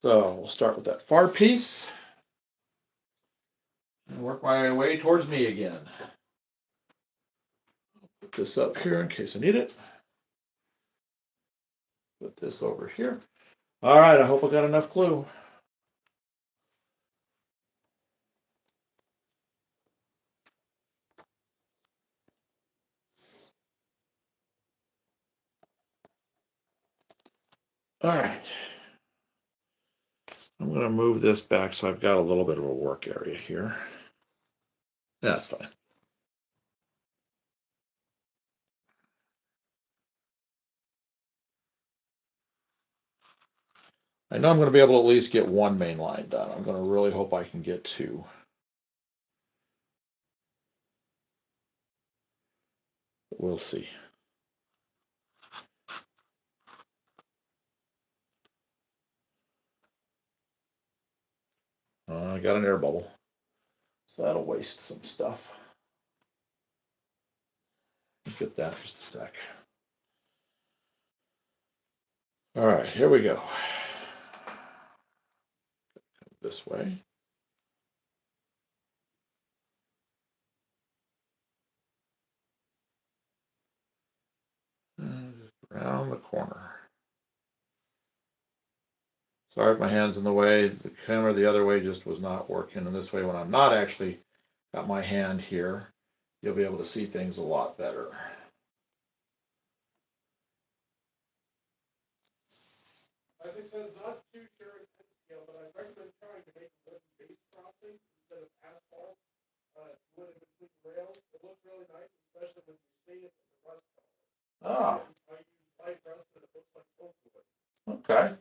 Speaker 1: So we'll start with that far piece and work my way towards me again. Put this up here in case I need it. Put this over here. All right, I hope I got enough glue. All right. I'm going to move this back so I've got a little bit of a work area here. That's fine. I know I'm going to be able to at least get one main line done. I'm going to really hope I can get two. But we'll see. I got an air bubble, so that'll waste some stuff. Get that just a sec. All right, here we go. This way. And just around the corner. Sorry if my hand's in the way. The camera the other way just was not working. And this way, when I'm not actually got my hand here, you'll be able to see things a lot better.
Speaker 2: As it says, not too sure in scale, but I recommend trying to make a wooden base crossing instead of asphalt. It's wood in between rails. It looks really nice, especially when you see it in the rust color.
Speaker 1: Ah.
Speaker 2: I use light rust and it looks like oak wood.
Speaker 1: Okay.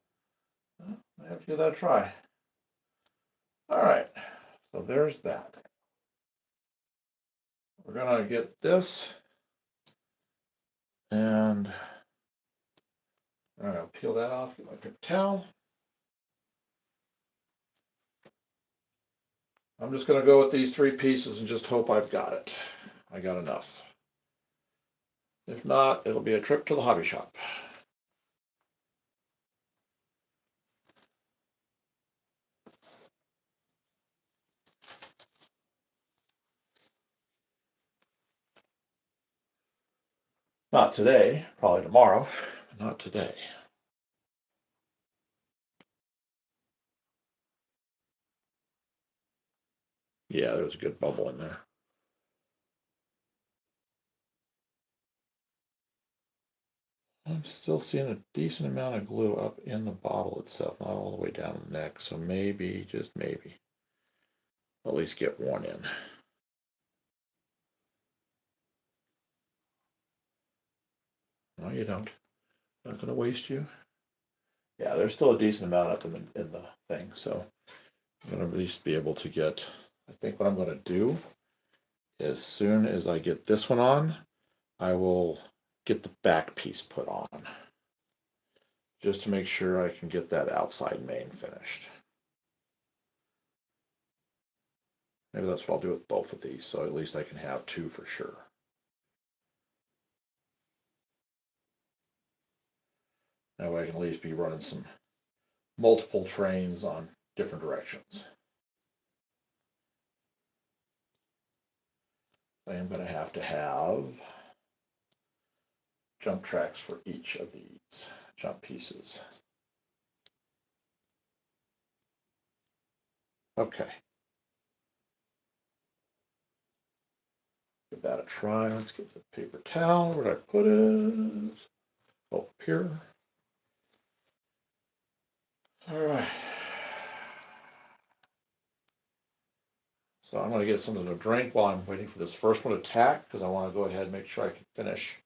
Speaker 1: Well, I have to give that a try. All right. So there's that. We're going to get this. And all right, I'll peel that off, get my paper towel. I'm just going to go with these three pieces and just hope I've got it. I got enough. If not, it'll be a trip to the hobby shop. Not today, probably tomorrow, but not today. Yeah, there was a good bubble in there. I'm still seeing a decent amount of glue up in the bottle itself, not all the way down the neck, so maybe, just maybe, at least get one in. No, you don't. Not going to waste you. Yeah, there's still a decent amount up in the thing, so I'm going to at least be able to get. I think what I'm going to do, as soon as I get this one on, I will get the back piece put on, just to make sure I can get that outside main finished. Maybe that's what I'll do with both of these, so at least I can have two for sure. That way I can at least be running some multiple trains on different directions. I am going to have jump tracks for each of these jump pieces. Okay. Give that a try. Let's get the paper towel. Where did I put it? Oh, up here. All right. So I'm going to get something to drink while I'm waiting for this first one to tack, because I want to go ahead and make sure I can finish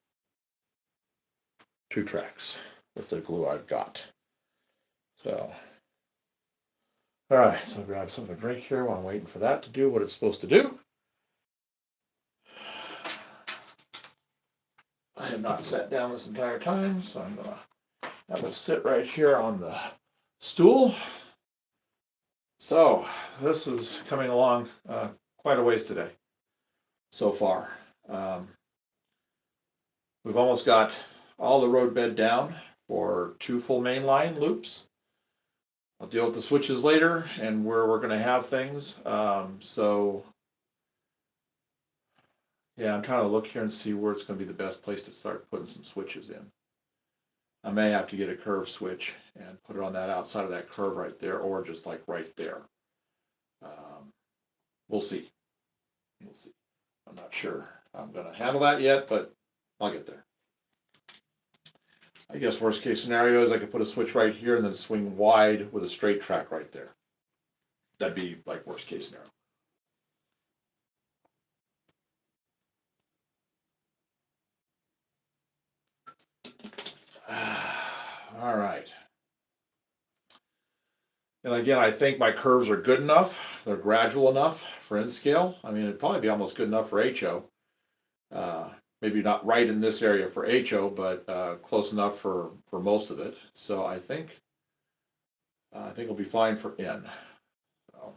Speaker 1: 2 tracks with the glue I've got. So, all right, so I'll grab something to drink here while I'm waiting for that to do what it's supposed to do. I have not sat down this entire time, so I'm going to have it sit right here on the stool. So, this is coming along quite a ways today so far. We've almost got all the road bed down for 2 full mainline loops. I'll deal with the switches later and where we're going to have things. So, yeah, I'm trying to look here and see where it's going to be the best place to start putting some switches in. I may have to get a curve switch and put it on that outside of that curve right there, or just like right there. We'll see. We'll see. I'm not sure I'm going to handle that yet, but I'll get there. I guess worst case scenario is I could put a switch right here and then swing wide with a straight track right there. That'd be like worst case scenario. All right. And again, I think my curves are good enough. They're gradual enough for N scale. I mean, it'd probably be almost good enough for HO. Maybe not right in this area for HO, but close enough for most of it. So I think it'll be fine for N. So,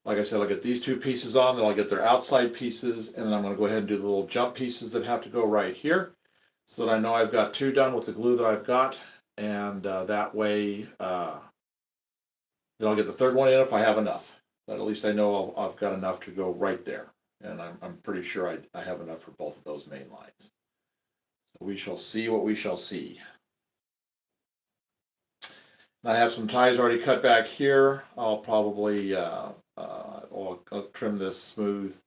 Speaker 1: like I said, I'll get these 2 pieces on, then I'll get their outside pieces, and then I'm going to go ahead and do the little jump pieces that have to go right here, so that I know I've got 2 done with the glue that I've got, and that way then I'll get the 3rd one in if I have enough. But at least I know I've got enough to go right there, and I'm pretty sure I have enough for both of those main lines. So we shall see what we shall see. I have some ties already cut back here. I'll probably I'll trim this smooth,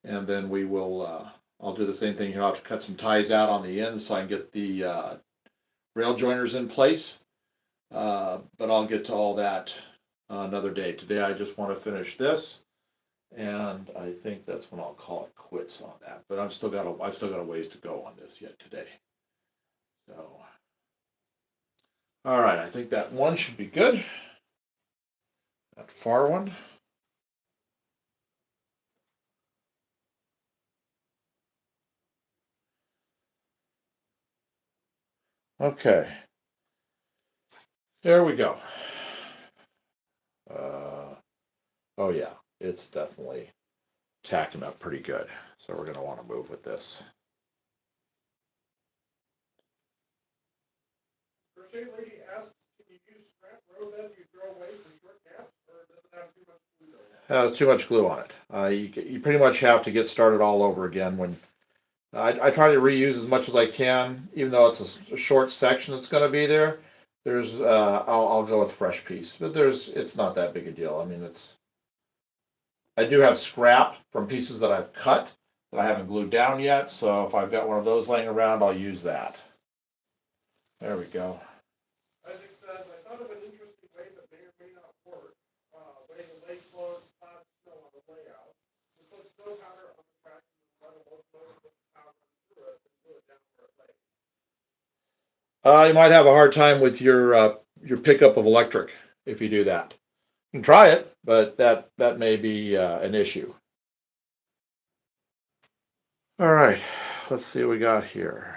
Speaker 1: and then we will. I'll do the same thing here. I'll have to cut some ties out on the ends so I can get the rail joiners in place. But I'll get to all that another day. Today I just want to finish this, and I think that's when I'll call it quits on that. But I've still got a ways to go on this yet today. So, all right, I think that one should be good. That far one. Okay. There we go. Oh yeah, it's definitely tacking up pretty good. So we're gonna want to move with this.
Speaker 2: Crochet lady asks, can you use scrap road that you throw away for short gaps, or does it have too much glue on it?
Speaker 1: There's too much glue on it. You pretty much have to get started all over again. When I try to reuse as much as I can, even though it's a short section that's going to be there. There's I'll go with fresh piece, but it's not that big a deal. I mean, I do have scrap from pieces that I've cut that I haven't glued down yet. So if I've got one of those laying around, I'll use that. There we go.
Speaker 2: Isaac says, I thought of an interesting way that may or may not work. Way to lay clothes, hot snow on the layout. We put snow powder on the tracks and then let a locomotive put the power through it and glue it down where it lays.
Speaker 1: You might have a hard time with your pickup of electric if you do that. You can try it, but that may be an issue. All right, let's see what we got here.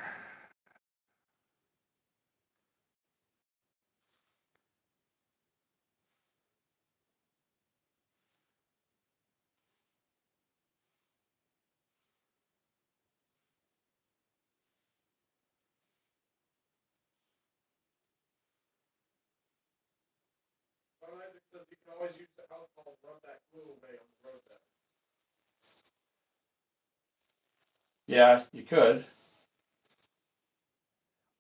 Speaker 2: Isaac says you can always use the alcohol to rub that glue away on the road bed.
Speaker 1: Yeah, you could.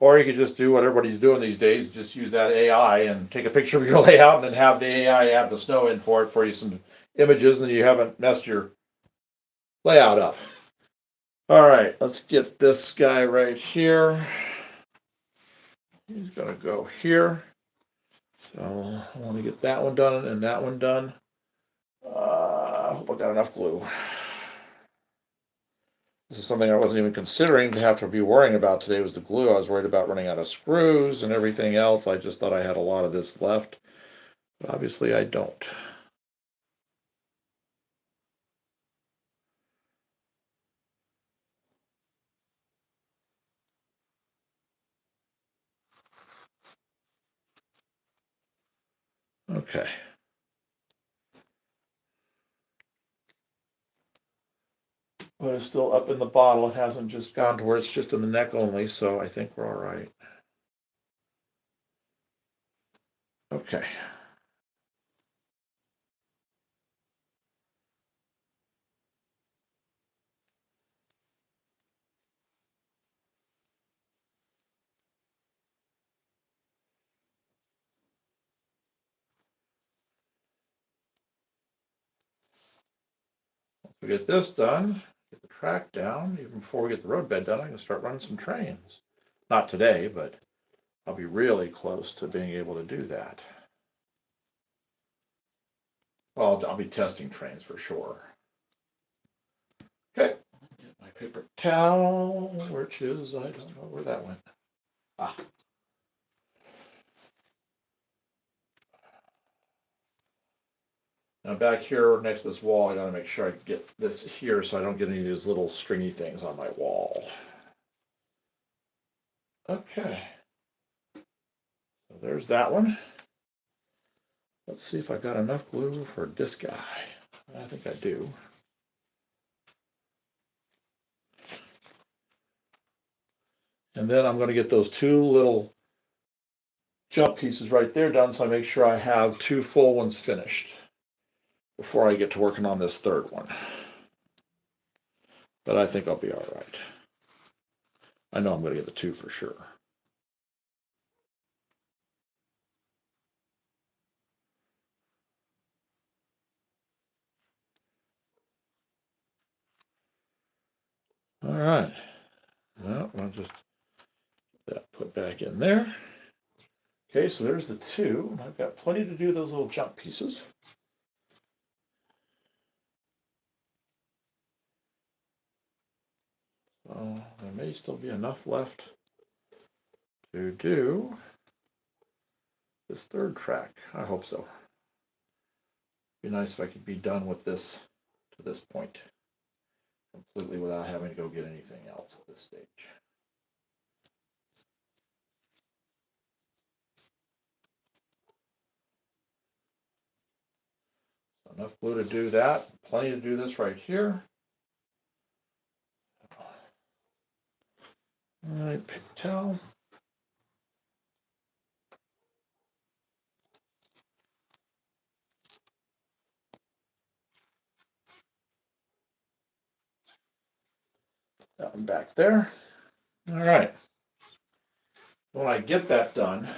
Speaker 1: Or you could just do what everybody's doing these days, just use that AI and take a picture of your layout and then have the AI add the snow in for you some images, and you haven't messed your layout up. All right, let's get this guy right here. He's gonna go here. So I want to get that one done and that one done. I hope I got enough glue. This is something I wasn't even considering to have to be worrying about today was the glue. I was worried about running out of screws and everything else. I just thought I had a lot of this left. But obviously I don't. Okay. But it's still up in the bottle. It hasn't just gone to where it's just in the neck only, so I think we're all right. Okay. Once we get this done, get the track down, even before we get the roadbed done, I can start running some trains. Not today, but I'll be really close to being able to do that. Well, I'll be testing trains for sure. Okay, get my paper towel, which is, I don't know where that went. Ah. Now back here next to this wall, I gotta make sure I get this here so I don't get any of these little stringy things on my wall. Okay. So there's that one. Let's see if I got enough glue for this guy. I think I do. And then I'm going to get those two little jump pieces right there done so I make sure I have two full ones finished before I get to working on this third one. But I think I'll be all right. I know I'm going to get the two for sure. All right. Well, I'll just get that put back in there. Okay, so there's the two. I've got plenty to do those little jump pieces. So there may still be enough left to do this third track. I hope so. Be nice if I could be done with this to this point completely without having to go get anything else at this stage. So enough glue to do that. Plenty to do this right here. All right, paper towel. That one back there. All right. When I get that done,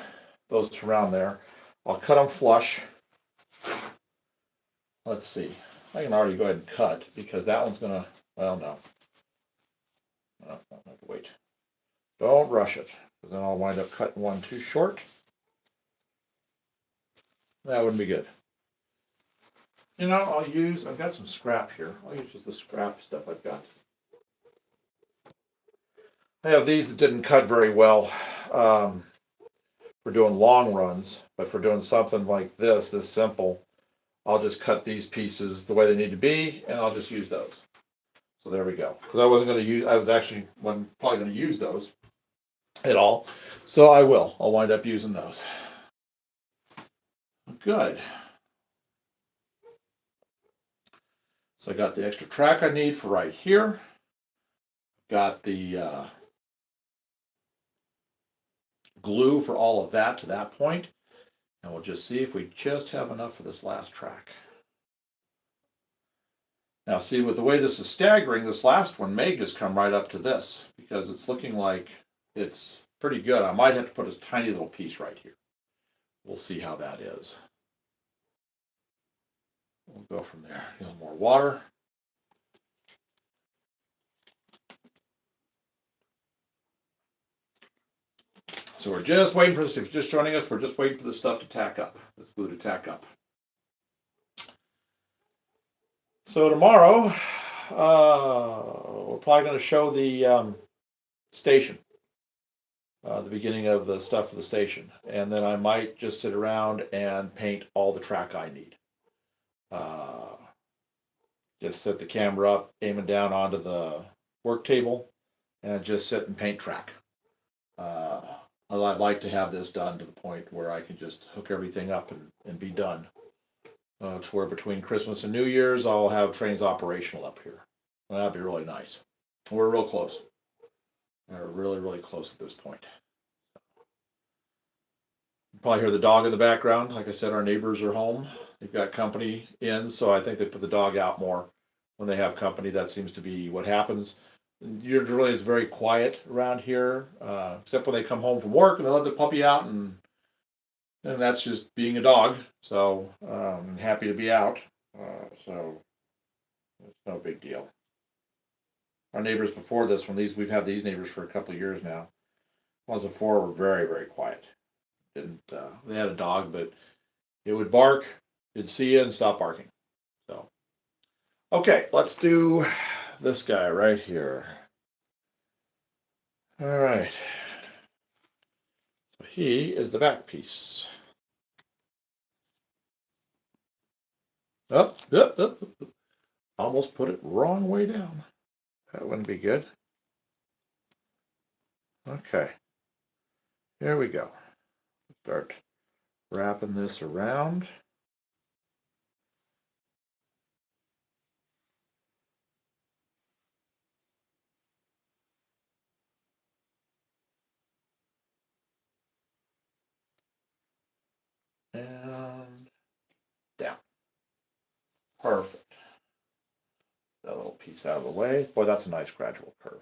Speaker 1: those around there, I'll cut them flush. Let's see. I can already go ahead and cut because that one's gonna, well, no. I'll have to wait. Don't rush it, because then I'll wind up cutting one too short. That wouldn't be good. You know, I've got some scrap here. I'll use just the scrap stuff I've got. I have these that didn't cut very well for doing long runs, but for doing something like this simple, I'll just cut these pieces the way they need to be, and I'll just use those. So there we go. Because I wasn't going to use, I was actually probably going to use those at all. So I will. I'll wind up using those. Good. So I got the extra track I need for right here. Got the glue for all of that to that point. And we'll just see if we just have enough for this last track. Now see, with the way this is staggering, this last one may just come right up to this because it's looking like it's pretty good. I might have to put a tiny little piece right here. We'll see how that is. We'll go from there. A little more water. So we're just waiting for this. If you're just joining us, we're just waiting for the stuff to tack up. This glue to tack up. So tomorrow, we're probably going to show the station, the beginning of the stuff for the station, and then I might just sit around and paint all the track I need. Just set the camera up, aiming down onto the work table, and just sit and paint track. I'd like to have this done to the point where I can just hook everything up and be done. To where between Christmas and New Year's, I'll have trains operational up here. Well, that'd be really nice. We're real close. We're really, really close at this point. You probably hear the dog in the background. Like I said, our neighbors are home. They've got company in, so I think they put the dog out more when they have company. That seems to be what happens. Usually it's very quiet around here, except when they come home from work and they let the puppy out, and that's just being a dog. So I'm happy to be out. So it's no big deal. Our neighbors before this, we've had these neighbors for a couple of years now. Ones before were very, very quiet. They had a dog, but it would bark, it'd see you and stop barking. So, okay, let's do this guy right here. All right. So he is the back piece. Up. Almost put it wrong way down. That wouldn't be good. Okay. Here we go. Start wrapping this around. And down. Perfect. That little piece out of the way. Boy, that's a nice gradual curve.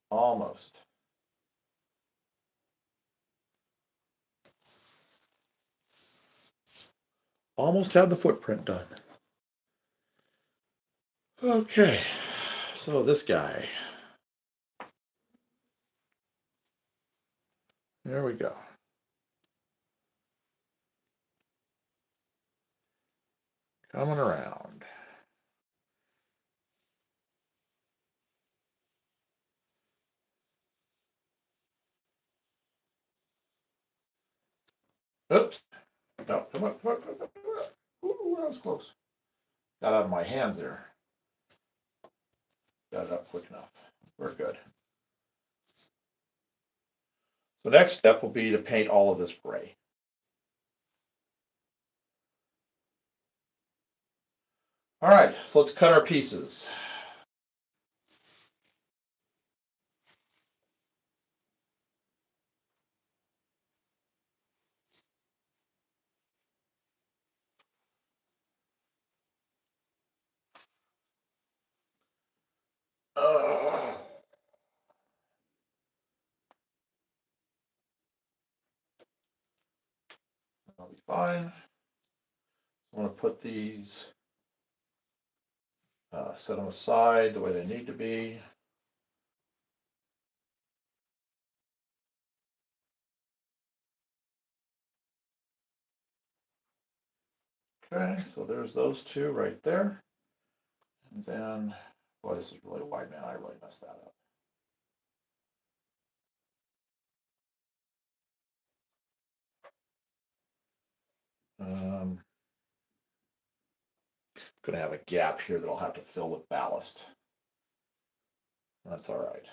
Speaker 1: Almost. Almost had the footprint done. Okay, so this guy. There we go. Coming around. Oops. No, come on. Ooh, that was close. Got out of my hands there. Got it up quick enough. We're good. The next step will be to paint all of this gray. All right, so let's cut our pieces. That'll be fine. I'm going to put these, set them aside the way they need to be. Okay, so there's those two right there. And then, boy, this is really wide, man. I really messed that up. Gonna have a gap here that I'll have to fill with ballast. That's all right.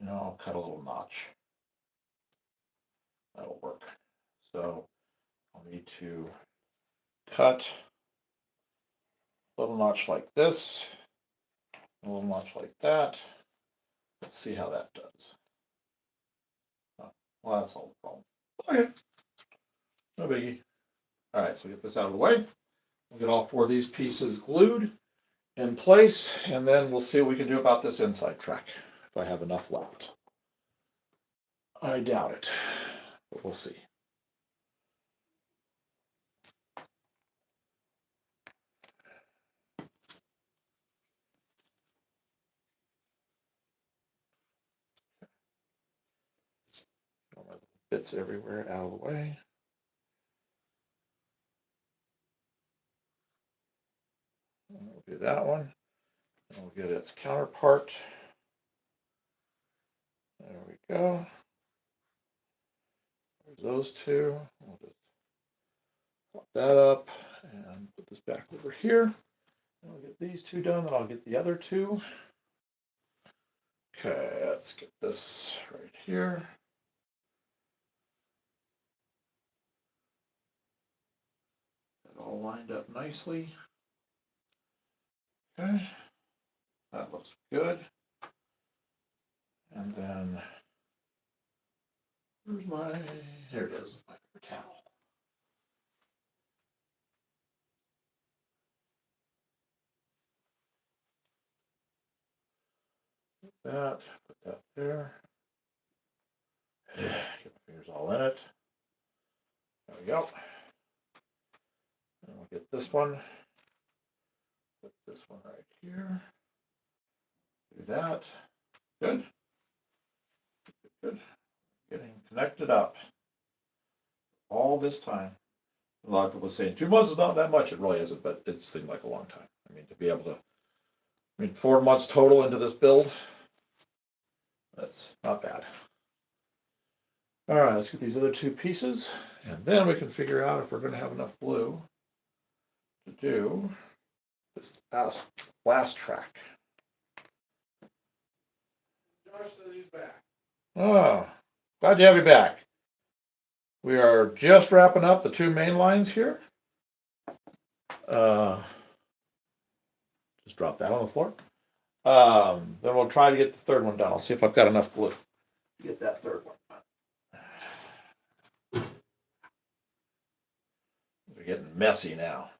Speaker 1: You know, I'll cut a little notch. That'll work. So I'll need to cut a little notch like this, a little notch like that. Let's see how that does. Oh, well, that's all the problem. Okay, no biggie. All right, so get this out of the way. We'll get all 4 of these pieces glued in place, and then we'll see what we can do about this inside track, if I have enough left. I doubt it, but we'll see. All my bits everywhere out of the way. We'll do that one. And we'll get its counterpart. There we go. There's those two. We'll just pop that up and put this back over here. And I'll get these 2 done, then I'll get the other 2. Okay, let's get this right here. That all lined up nicely. Okay, that looks good. And then, where's my, here it is, my paper towel. That, put that there. Get my fingers all in it. There we go. And we'll get this one. Put this one right here. Do that. Good. Good. Getting connected up. All this time. A lot of people are saying 2 months is not that much. It really isn't, but it seemed like a long time. I mean, to be able to, 4 months total into this build. That's not bad. All right, let's get these other 2 pieces, and then we can figure out if we're going to have enough glue to do this last track.
Speaker 2: Josh said he's back.
Speaker 1: Oh, glad to have you back. We are just wrapping up the 2 main lines here. Just drop that on the floor. Then we'll try to get the 3rd one done. I'll see if I've got enough glue to get that 3rd one done. We're getting messy now.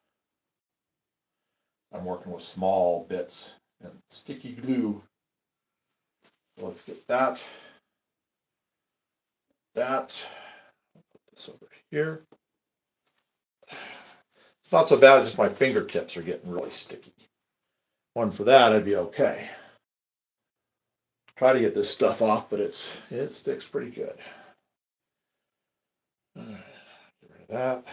Speaker 1: I'm working with small bits and sticky glue. So let's get that. Put this over here. It's not so bad, just my fingertips are getting really sticky. One for that, I'd be okay. Try to get this stuff off, but it sticks pretty good. All right, get rid of that.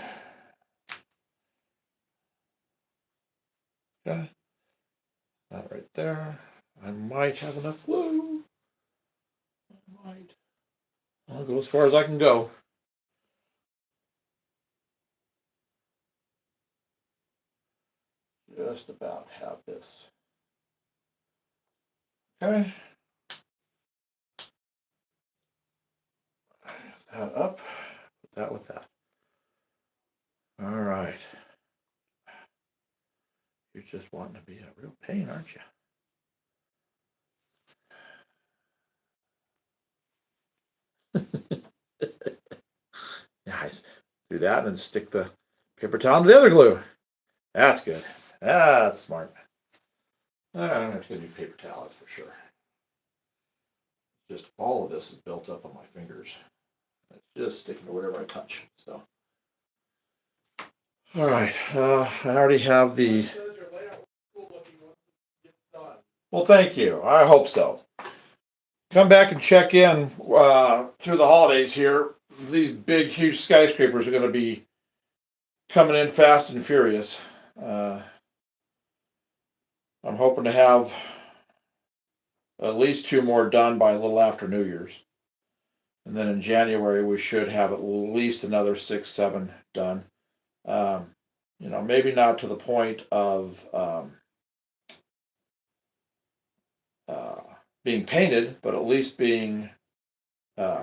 Speaker 1: Okay, that right there. I might have enough glue. I might. I'll go as far as I can go. Just about have this. Okay. That up. Put that with that. All right. You're just wanting to be a real pain, aren't you? Nice. Do that and then stick the paper towel into the other glue. That's good. That's smart. I don't have to do paper towel, that's for sure. Just all of this is built up on my fingers. It's just sticking to whatever I touch. So, all right. I already have the. Well, thank you. I hope so. Come back and check in through the holidays here. These big, huge skyscrapers are going to be coming in fast and furious. I'm hoping to have at least 2 more done by a little after New Year's. And then in January, we should have at least another 6, 7 done. Maybe not to the point of being painted, but at least being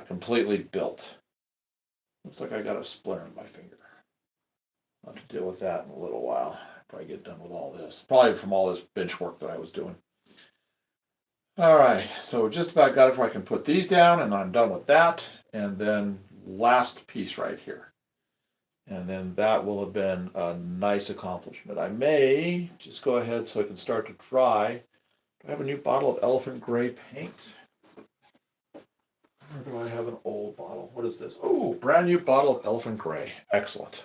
Speaker 1: completely built. Looks like I got a splinter in my finger. I'll have to deal with that in a little while. Probably get done with all this. Probably from all this bench work that I was doing. All right, so just about got it where I can put these down, and I'm done with that. And then last piece right here. And then that will have been a nice accomplishment. I may just go ahead so I can start to dry. Do I have a new bottle of elephant gray paint? Or do I have an old bottle? What is this? Oh, brand new bottle of elephant gray. Excellent.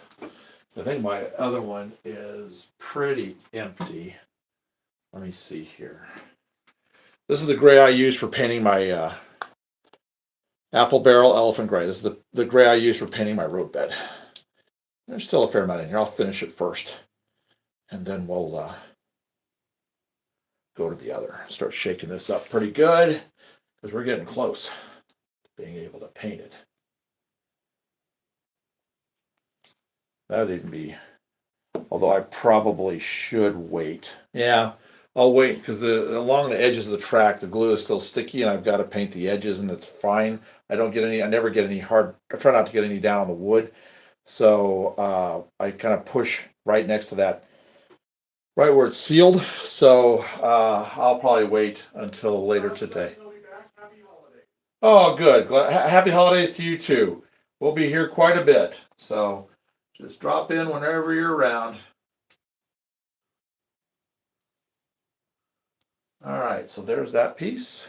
Speaker 1: So I think my other one is pretty empty. Let me see here. This is the gray I use for painting my apple barrel elephant gray. This is the gray I use for painting my roadbed. There's still a fair amount in here. I'll finish it first. And then we'll go to the other. Start shaking this up pretty good because we're getting close to being able to paint it. That'd even be, although I probably should wait. Yeah, I'll wait because along the edges of the track, the glue is still sticky, and I've got to paint the edges, and it's fine. I never get any hard. I try not to get any down on the wood, so I kind of push right next to that, right where it's sealed. So I'll probably wait until later today. Oh, good. Happy holidays to you too. We'll be here quite a bit, so just drop in whenever you're around. All right, so there's that piece.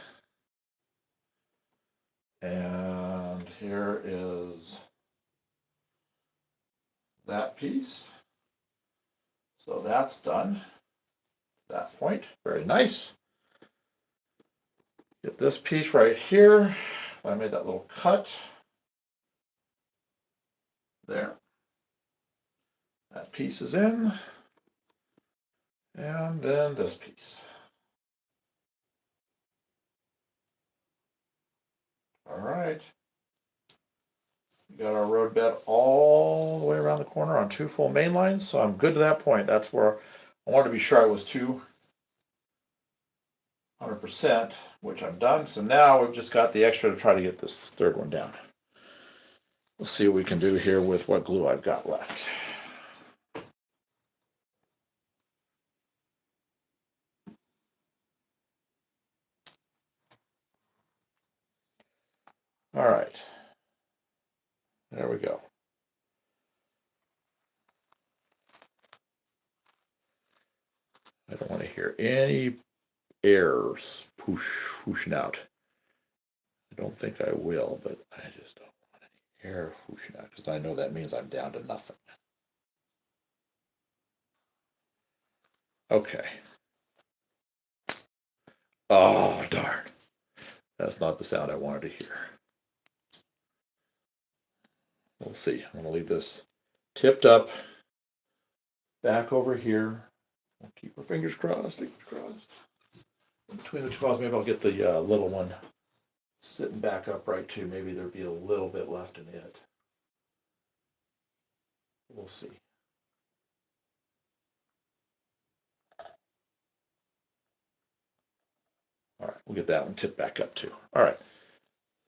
Speaker 1: And here is that piece. So that's done. That point, very nice. Get this piece right here. I made that little cut. There. That piece is in. And then this piece. All right. We got our road bed all the way around the corner on 2 full main lines, so I'm good to that point. That's where I wanted to be sure I was 200%, which I'm done. So now we've just got the extra to try to get this third one down. We'll see what we can do here with what glue I've got left. All right. There we go. I don't want to hear any airs whooshing out. I don't think I will, but I just don't want any air whooshing out because I know that means I'm down to nothing. Okay. Oh, darn. That's not the sound I wanted to hear. We'll see. I'm going to leave this tipped up back over here. We'll keep our fingers crossed, fingers crossed. In between the two files, maybe I'll get the little one sitting back upright too. Maybe there'll be a little bit left in it. We'll see. All right, we'll get that one tipped back up too. All right.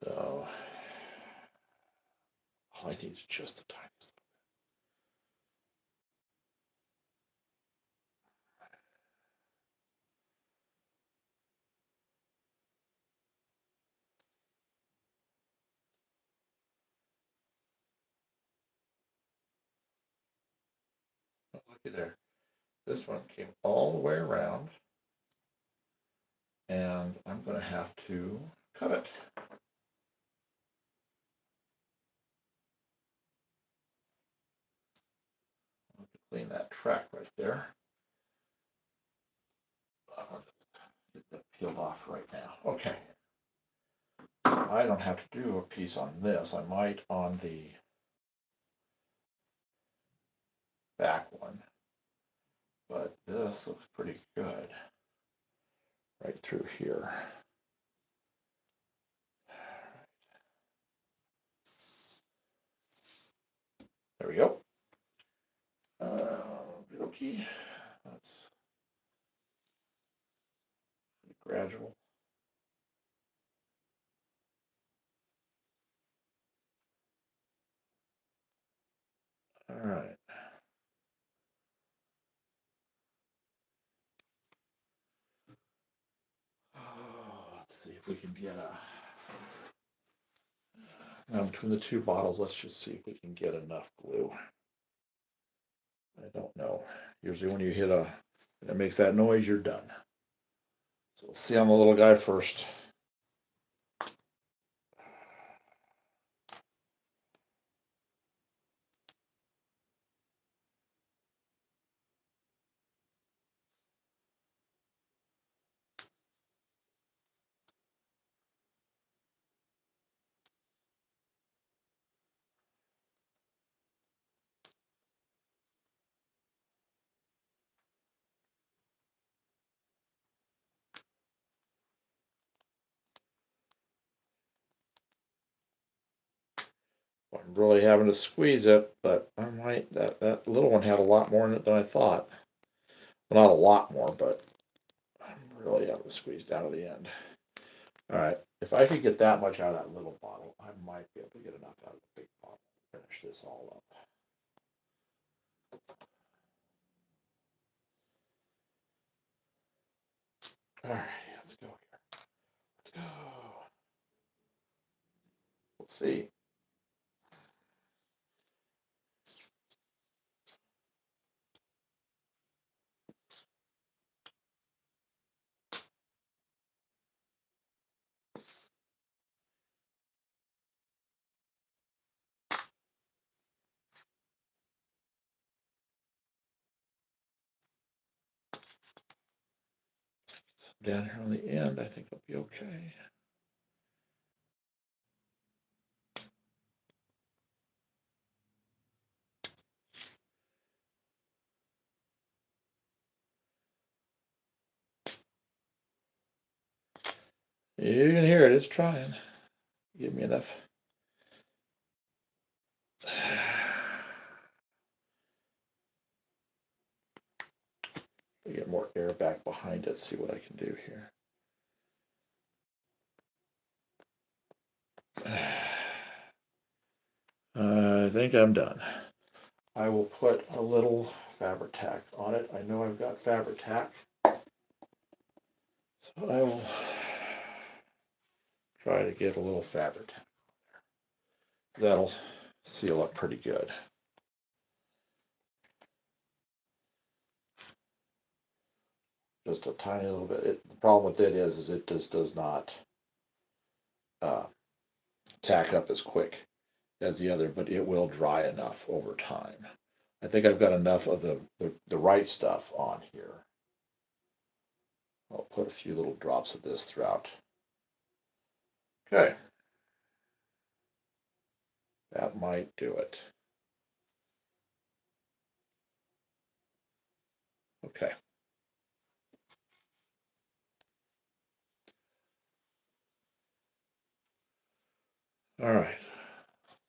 Speaker 1: So all I need is just the tiniest. Oh, looky there. This one came all the way around, and I'm going to have to cut it. I'll have to clean that track right there. I'll just get that peeled off right now. Okay. So I don't have to do a piece on this. I might on the back one. But this looks pretty good right through here. There we go. Okay. That's gradual. All right. Let's see if we can get now between the two bottles, let's just see if we can get enough glue. I don't know. Usually when you hit it makes that noise, you're done. So we'll see on the little guy first. I'm really having to squeeze it, but I might, that little one had a lot more in it than I thought. Well, not a lot more, but I'm really having to squeeze down to the end. All right, if I could get that much out of that little bottle, I might be able to get enough out of the big bottle to finish this all up. All right, let's go here. Let's go. We'll see. So down here on the end, I think I'll be okay. You can hear it, it's trying. Give me enough. Get more air back behind it, see what I can do here. I think I'm done. I will put a little Fabri-Tac on it. I know I've got Fabri-Tac. So I will try to get a little Fabri-Tac on there. That'll seal up pretty good. Just a tiny little bit. The problem with it is it just does not tack up as quick as the other, but it will dry enough over time. I think I've got enough of the right stuff on here. I'll put a few little drops of this throughout. Okay. That might do it. Okay. All right.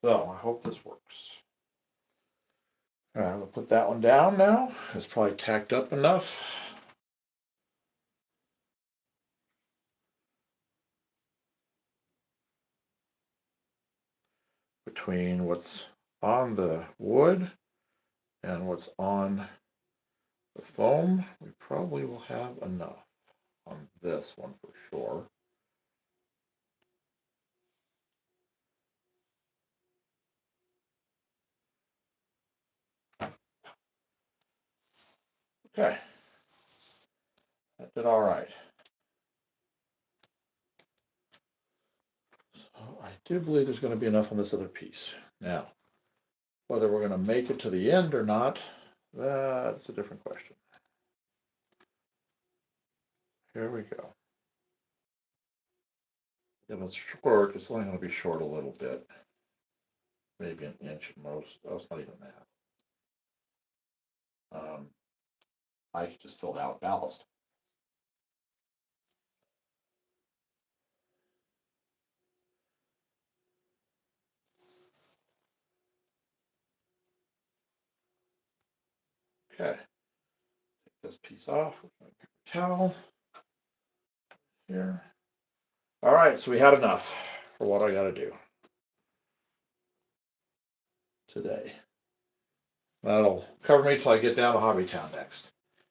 Speaker 1: So I hope this works. All right, I'm gonna put that one down now. It's probably tacked up enough. Between what's on the wood and what's on the foam, we probably will have enough on this one for sure. Okay. That did all right. So I do believe there's going to be enough on this other piece. Now, whether we're going to make it to the end or not, that's a different question. Here we go. If it's short, it's only going to be short a little bit. Maybe an inch at most. Oh, it's not even that. I could just fill it out with ballast. Okay. Take this piece off with my paper towel. Here. All right, so we had enough for what I got to do today. That'll cover me till I get down to Hobbytown next.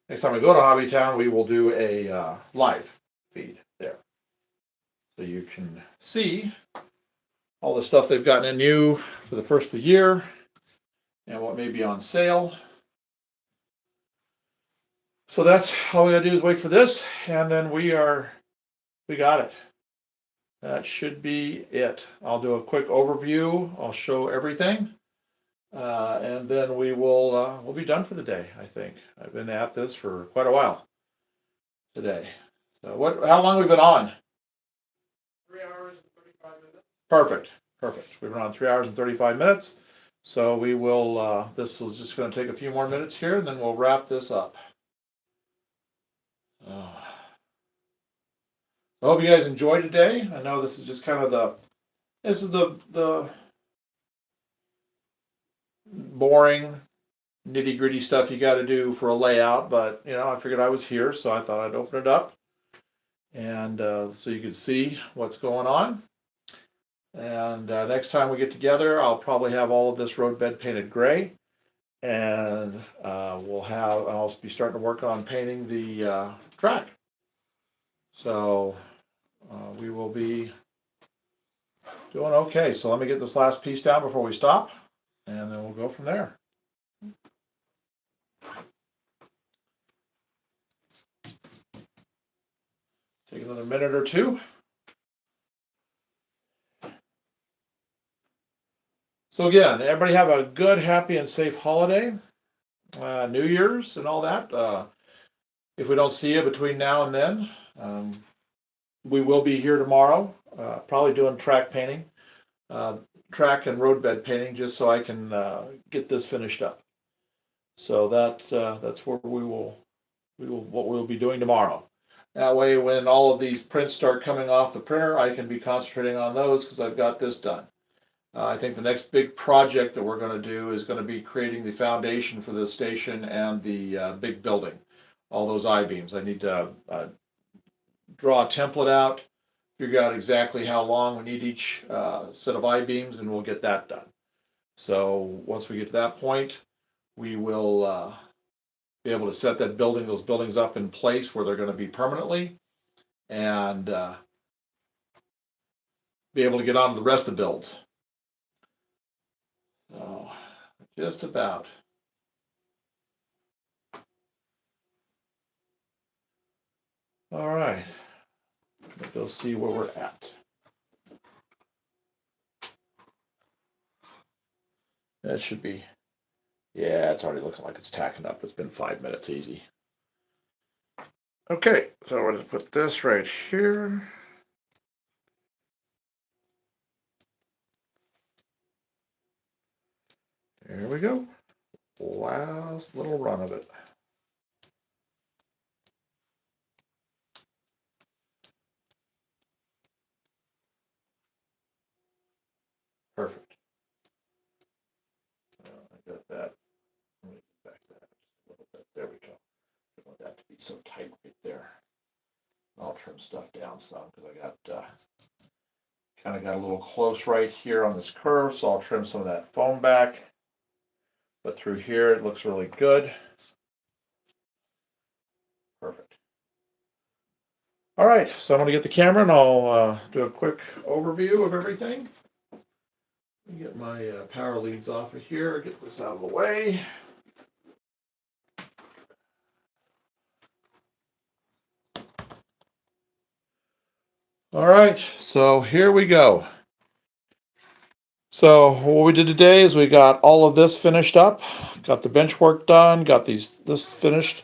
Speaker 1: Next time we go to Hobbytown, we will do a live feed there. So you can see all the stuff they've gotten in new for the first of the year and what may be on sale. So that's all we gotta do is wait for this, and then we got it. That should be it. I'll do a quick overview. I'll show everything. And then we'll be done for the day, I think. I've been at this for quite a while today. So how long have we been on?
Speaker 2: 3 hours and 35 minutes.
Speaker 1: Perfect. We've been on 3 hours and 35 minutes. So we will, this is just gonna take a few more minutes here, and then we'll wrap this up. I hope you guys enjoyed today. I know this is just kind of the boring, nitty gritty stuff you got to do for a layout, but I figured I was here, so I thought I'd open it up, and so you could see what's going on. And next time we get together, I'll probably have all of this roadbed painted gray, and I'll be starting to work on painting the track. So we will be doing okay. So let me get this last piece down before we stop, and then we'll go from there. Take another minute or two. So again, everybody have a good, happy, and safe holiday, New Year's and all that. If we don't see you between now and then, we will be here tomorrow, probably doing track painting, track and roadbed painting, just so I can get this finished up. So that's where what we'll be doing tomorrow. That way, when all of these prints start coming off the printer, I can be concentrating on those because I've got this done. I think the next big project that we're going to do is going to be creating the foundation for the station and the big building, all those I-beams. I need to draw a template out, figure out exactly how long we need each set of I-beams, and we'll get that done. So once we get to that point, we will be able to set those buildings up in place where they're going to be permanently, and be able to get on to the rest of the builds. So just about. All right. Let's go see where we're at. That should be, yeah, it's already looking like it's tacking up. It's been 5 minutes easy. Okay, so we're going to put this right here. There we go. Last little run of it. Perfect. I got that. Let me get back that a little bit. There we go. I don't want that to be so tight right there. I'll trim stuff down some because I got kind of got a little close right here on this curve, so I'll trim some of that foam back. But through here, it looks really good. Perfect. All right, so I'm going to get the camera and I'll do a quick overview of everything. Let me get my power leads off of here, get this out of the way. All right, so here we go. So what we did today is we got all of this finished up, got the bench work done, got this finished,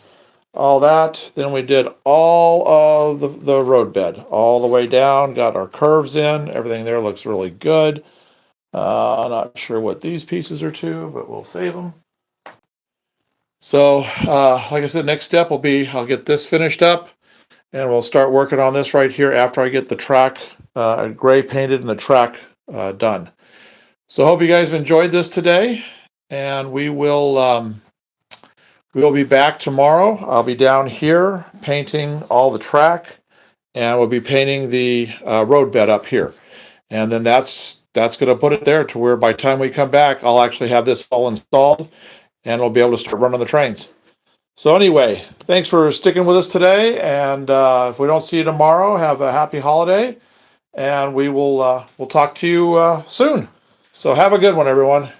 Speaker 1: all that. Then we did all of the road bed all the way down, got our curves in, everything there looks really good. I'm not sure what these pieces are to, but we'll save them. So like I said, next step will be I'll get this finished up, and we'll start working on this right here after I get the track gray painted and the track done. So I hope you guys have enjoyed this today, and we will be back tomorrow. I'll be down here painting all the track, and we'll be painting the road bed up here. And then that's going to put it there to where by the time we come back, I'll actually have this all installed, and we'll be able to start running the trains. So anyway, thanks for sticking with us today, and if we don't see you tomorrow, have a happy holiday, and we'll talk to you soon. So have a good one, everyone.